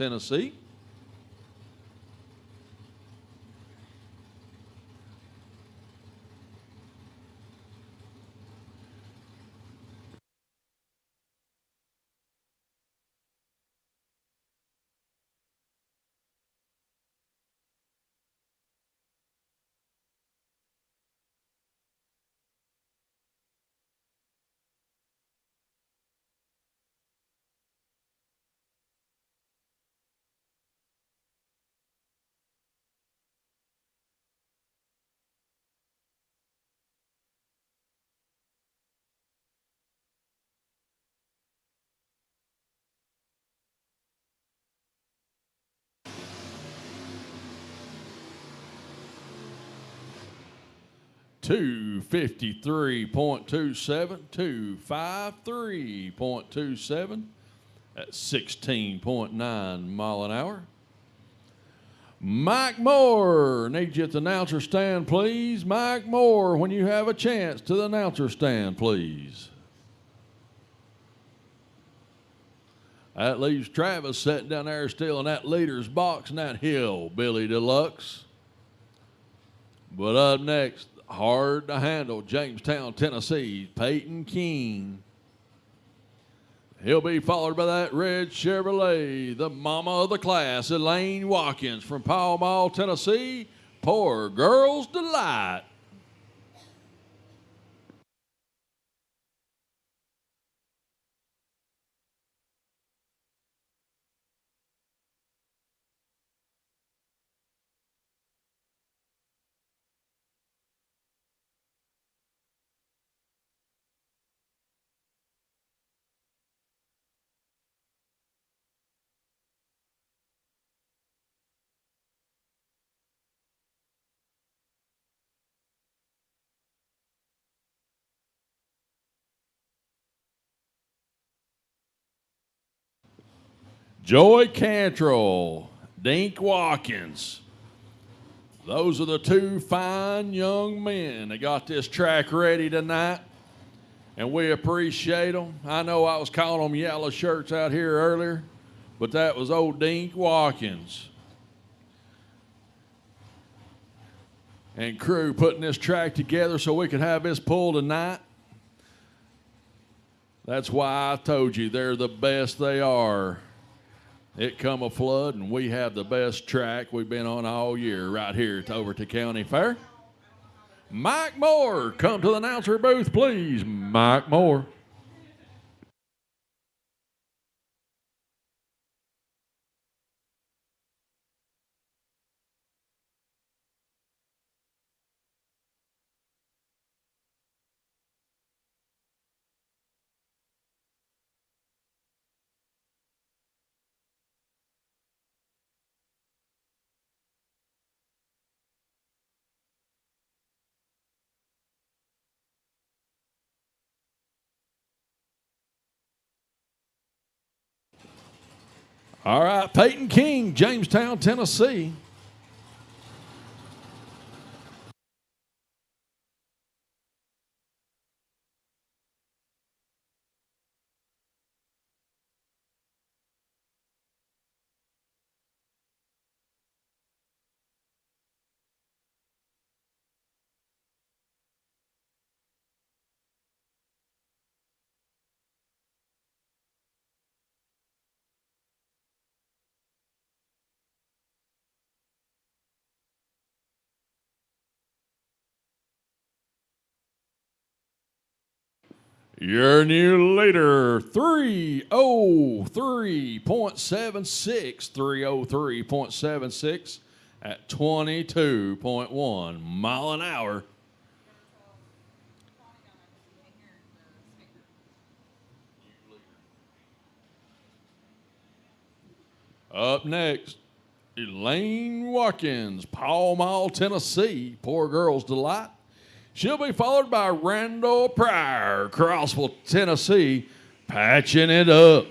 253.27, 253.27 at 16.9 mile an hour. Mike Moore, need you at the announcer stand, please. Mike Moore, when you have a chance, to the announcer stand, please. That leaves Travis sitting down there still in that leader's box in that hill, Billy Deluxe. But up next, hard to handle, Jamestown, Tennessee, Peyton King. He'll be followed by that red Chevrolet, the mama of the class, Elaine Watkins from Pall Mall, Tennessee. Poor Girl's Delight. Joy Cantrell, Dink Watkins. Those are the two fine young men that got this track ready tonight, and we appreciate them. I know I was calling them yellow shirts out here earlier, but that was old Dink Watkins and crew putting this track together so we could have this pull tonight. That's why I told you they're the best they are. It come a flood, and we have the best track we've been on all year right here at the Overton County Fair. Mike Moore, come to the announcer booth, please. Mike Moore. All right, Peyton King, Jamestown, Tennessee. Your new leader, 303.76, 303.76 at 22.1 mile an hour. Up next, Elaine Watkins, Pall Mall, Tennessee, Poor Girl's Delight. She'll be followed by Randall Pryor, Crossville, Tennessee, patching it up.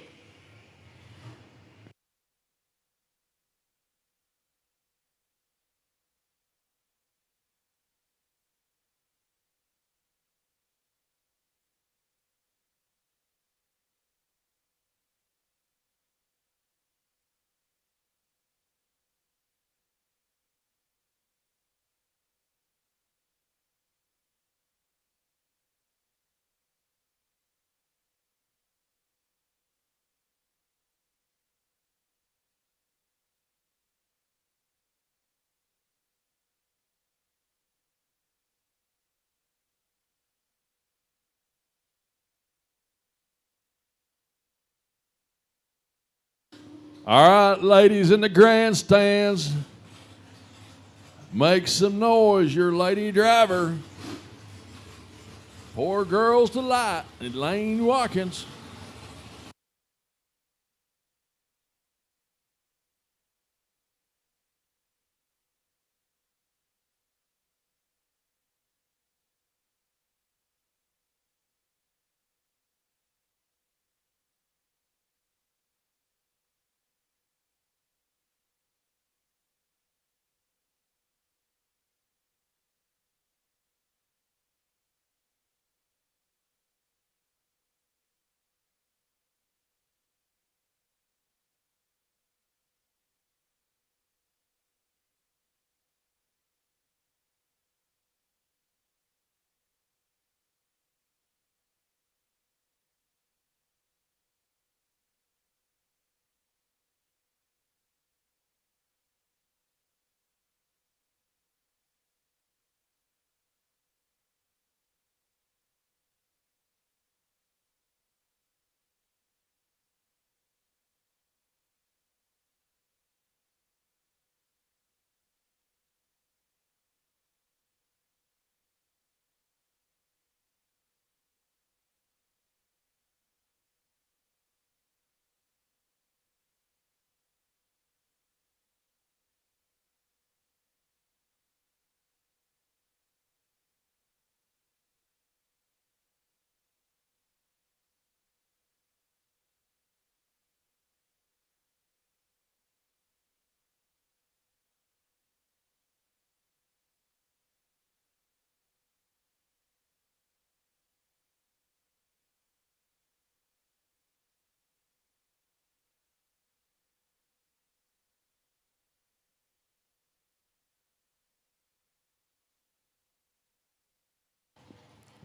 All right, ladies in the grandstands, make some noise, your lady driver. Poor Girl's Delight, Elaine Watkins.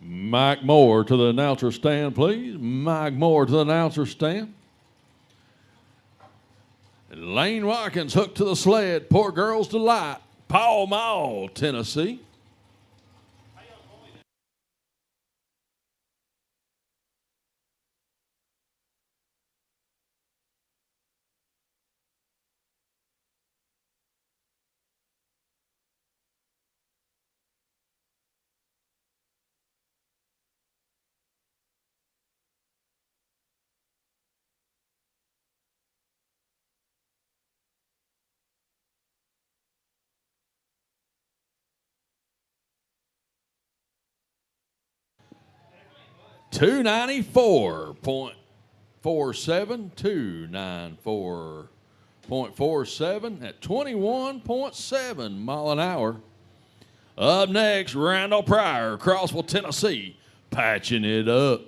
Mike Moore to the announcer stand, please. Mike Moore to the announcer stand. And Lane Watkins hooked to the sled. Poor Girl's Delight. Paul Mall, Tennessee. $294.47, 294.47 at 21.7 mile an hour. Up next, Randall Pryor, Crossville, Tennessee, patching it up.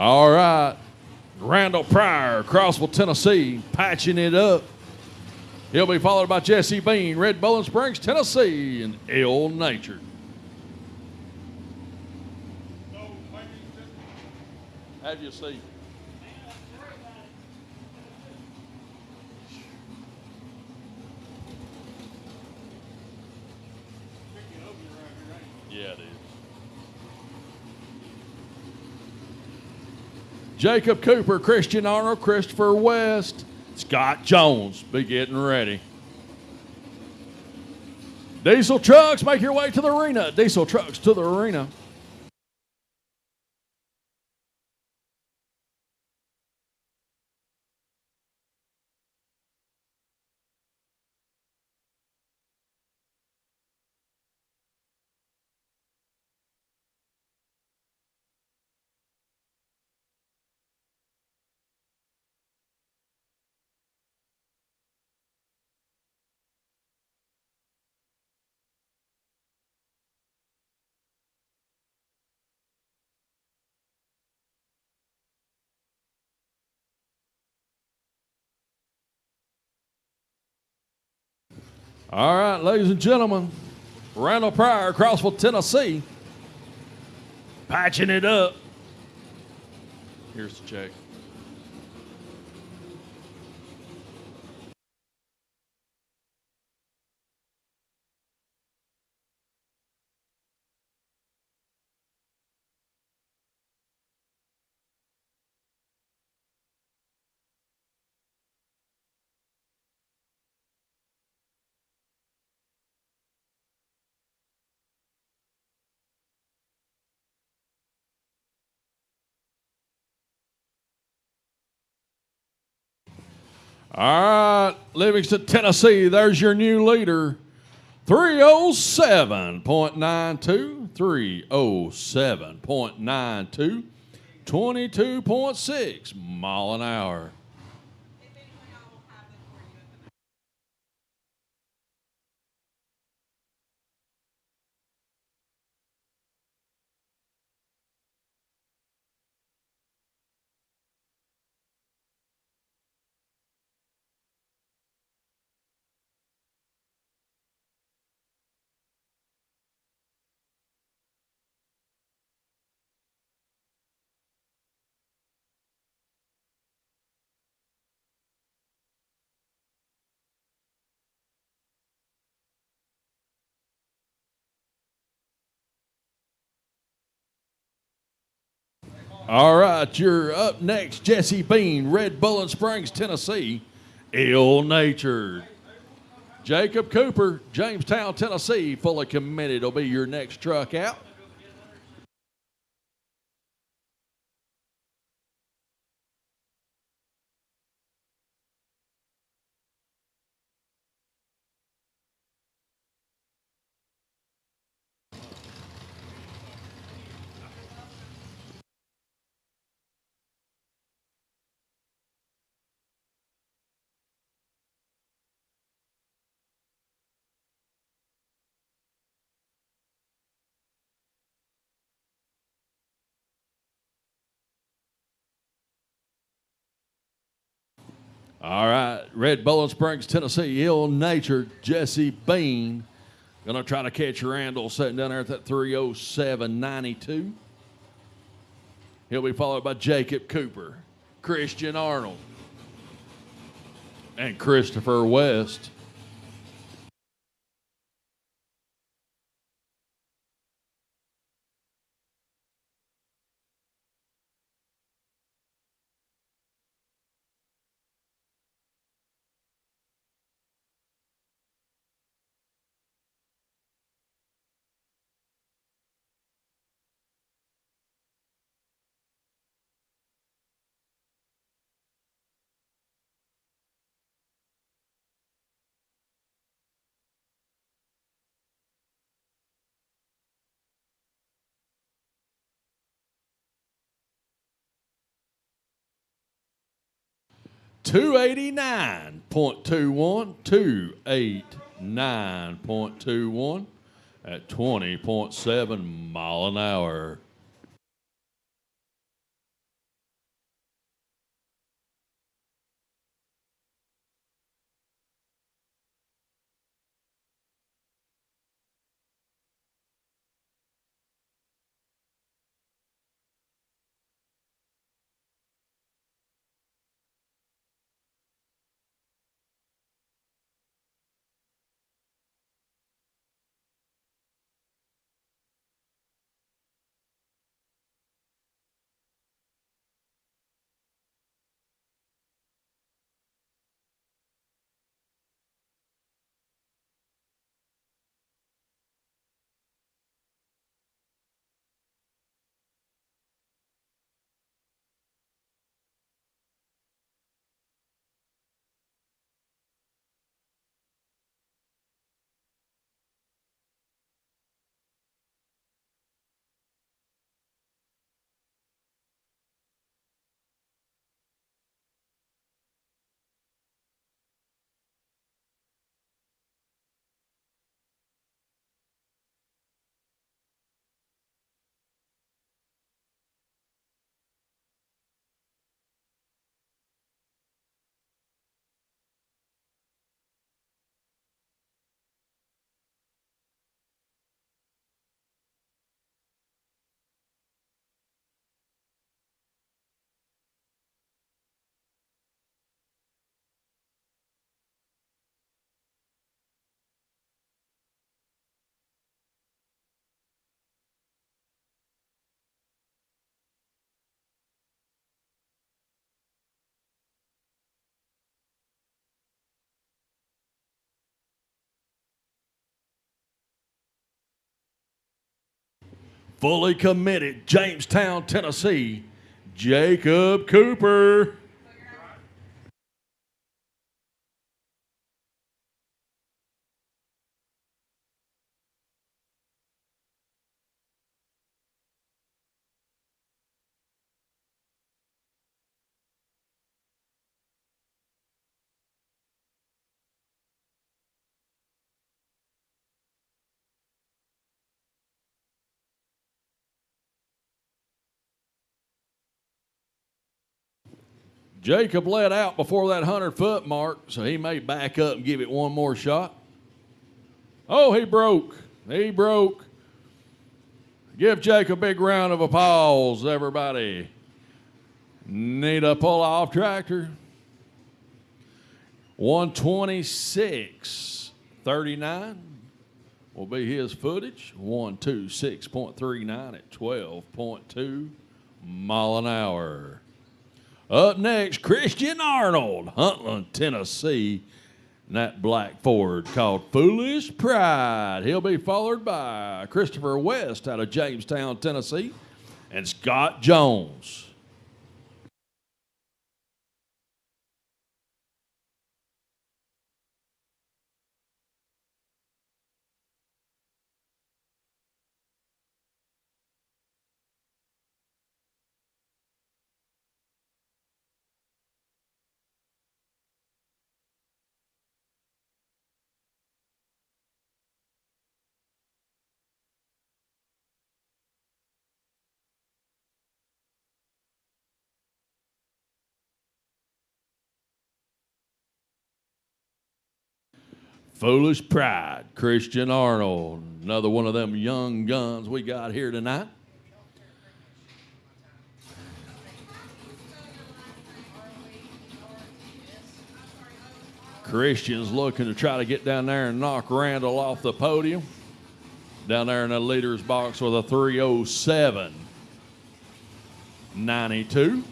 All right, Randall Pryor, Crossville, Tennessee, patching it up. He'll be followed by Jesse Bean, Red Bowling Springs, Tennessee, and Ill Natured. Have your seat. Yeah, it is. Jacob Cooper, Christian Arnold, Christopher West, Scott Jones, be getting ready. Diesel trucks, make your way to the arena. Diesel trucks to the arena. All right, ladies and gentlemen, Randall Pryor, Crossville, Tennessee, patching it up. Here's the check. All right, Livingston, Tennessee, there's your new leader. 307.92, 307.92, 22.6 mile an hour. All right, you're up next, Jesse Bean, Red Bullet Springs, Tennessee, ill-natured. Jacob Cooper, Jamestown, Tennessee, fully committed, will be your next truck out. All right, Red Bullet Springs, Tennessee, ill-natured Jesse Bean. Gonna try to catch Randall sitting down there at that 307.92. He'll be followed by Jacob Cooper, Christian Arnold, and Christopher West. $289.21, 289.21 at 20.7 mile an hour. Fully committed, Jamestown, Tennessee, Jacob Cooper. Jacob let out before that 100-foot mark, so he may back up and give it one more shot. Oh, he broke. He broke. Give Jake a big round of applause, everybody. Need a pull-off tractor. 126.39 will be his footage. 126.39 at 12.2 mile an hour. Up next, Christian Arnold, Huntland, Tennessee. And that black Ford called Foolish Pride. He'll be followed by Christopher West out of Jamestown, Tennessee, and Scott Jones. Foolish Pride, Christian Arnold. Another one of them young guns we got here tonight. Christian's looking to try to get down there and knock Randall off the podium. Down there in the leader's box with a 3:07.92.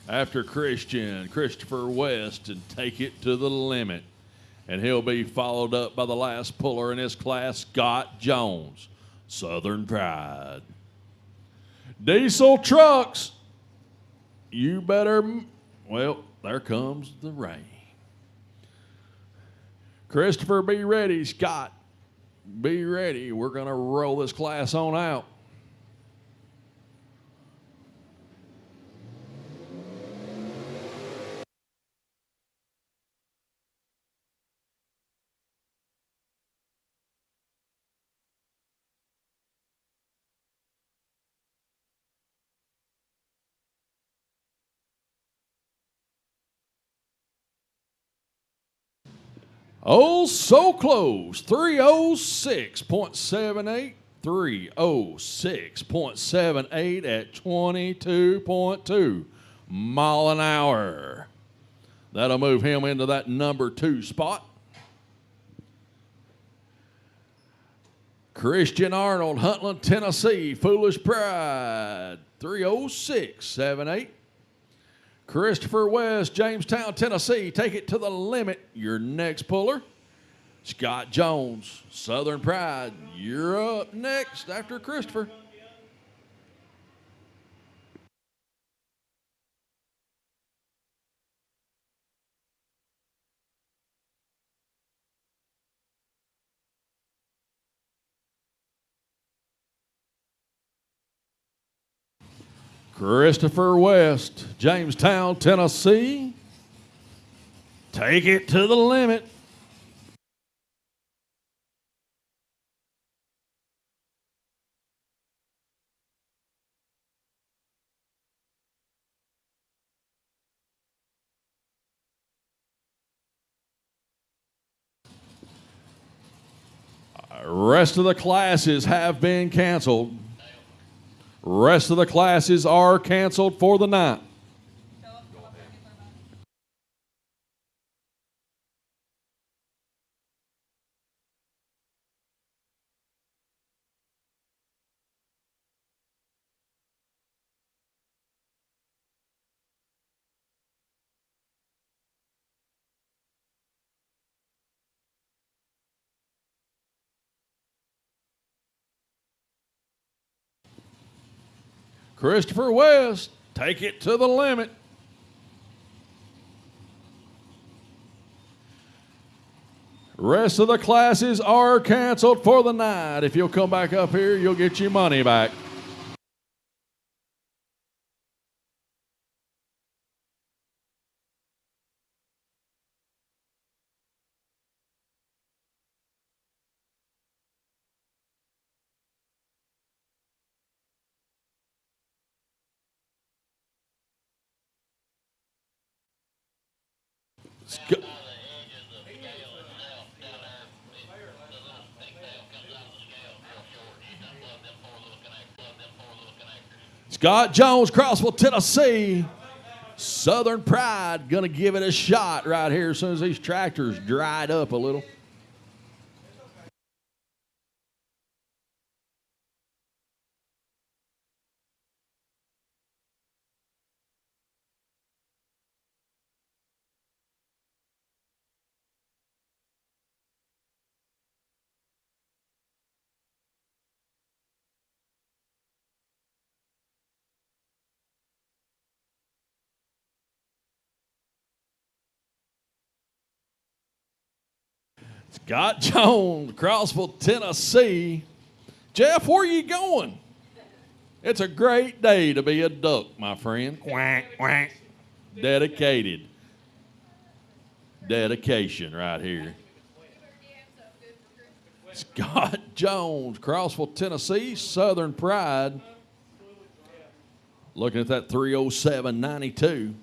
After Christian, Christopher West, and Take It to the Limit. And he'll be followed up by the last puller in his class, Scott Jones, Southern Pride. Diesel trucks, you better, well, there comes the rain. Christopher, be ready. Scott, be ready. We're going to roll this class on out. Oh, so close. 3:06.78. 3:06.78 at 22.2 mile an hour. That'll move him into that number 2 spot. Christian Arnold, Huntland, Tennessee, Foolish Pride, 3:06.78. Christopher West, Jamestown, Tennessee, Take It to the Limit, your next puller. Scott Jones, Southern Pride, you're up next after Christopher. Christopher West, Jamestown, Tennessee, Take It to the Limit. Rest of the classes have been canceled. Rest of the classes are canceled for the night. Christopher West, Take It to the Limit. Rest of the classes are canceled for the night. If you'll come back up here, you'll get your money back. Scott Jones, Crossville, Tennessee. Southern Pride going to give it a shot right here as soon as these tractors dried up a little. Scott Jones, Crossville, Tennessee. Jeff, where are you going? It's a great day to be a duck, my friend. Quack, quack. Dedicated. Dedication right here. Scott Jones, Crossville, Tennessee, Southern Pride. Looking at that 307.92.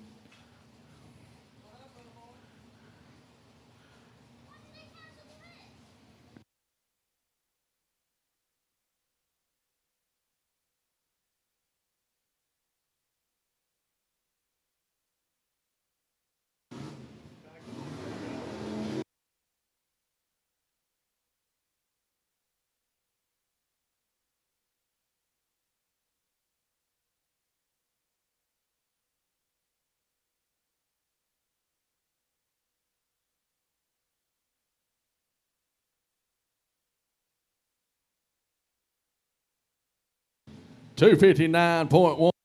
$259.1.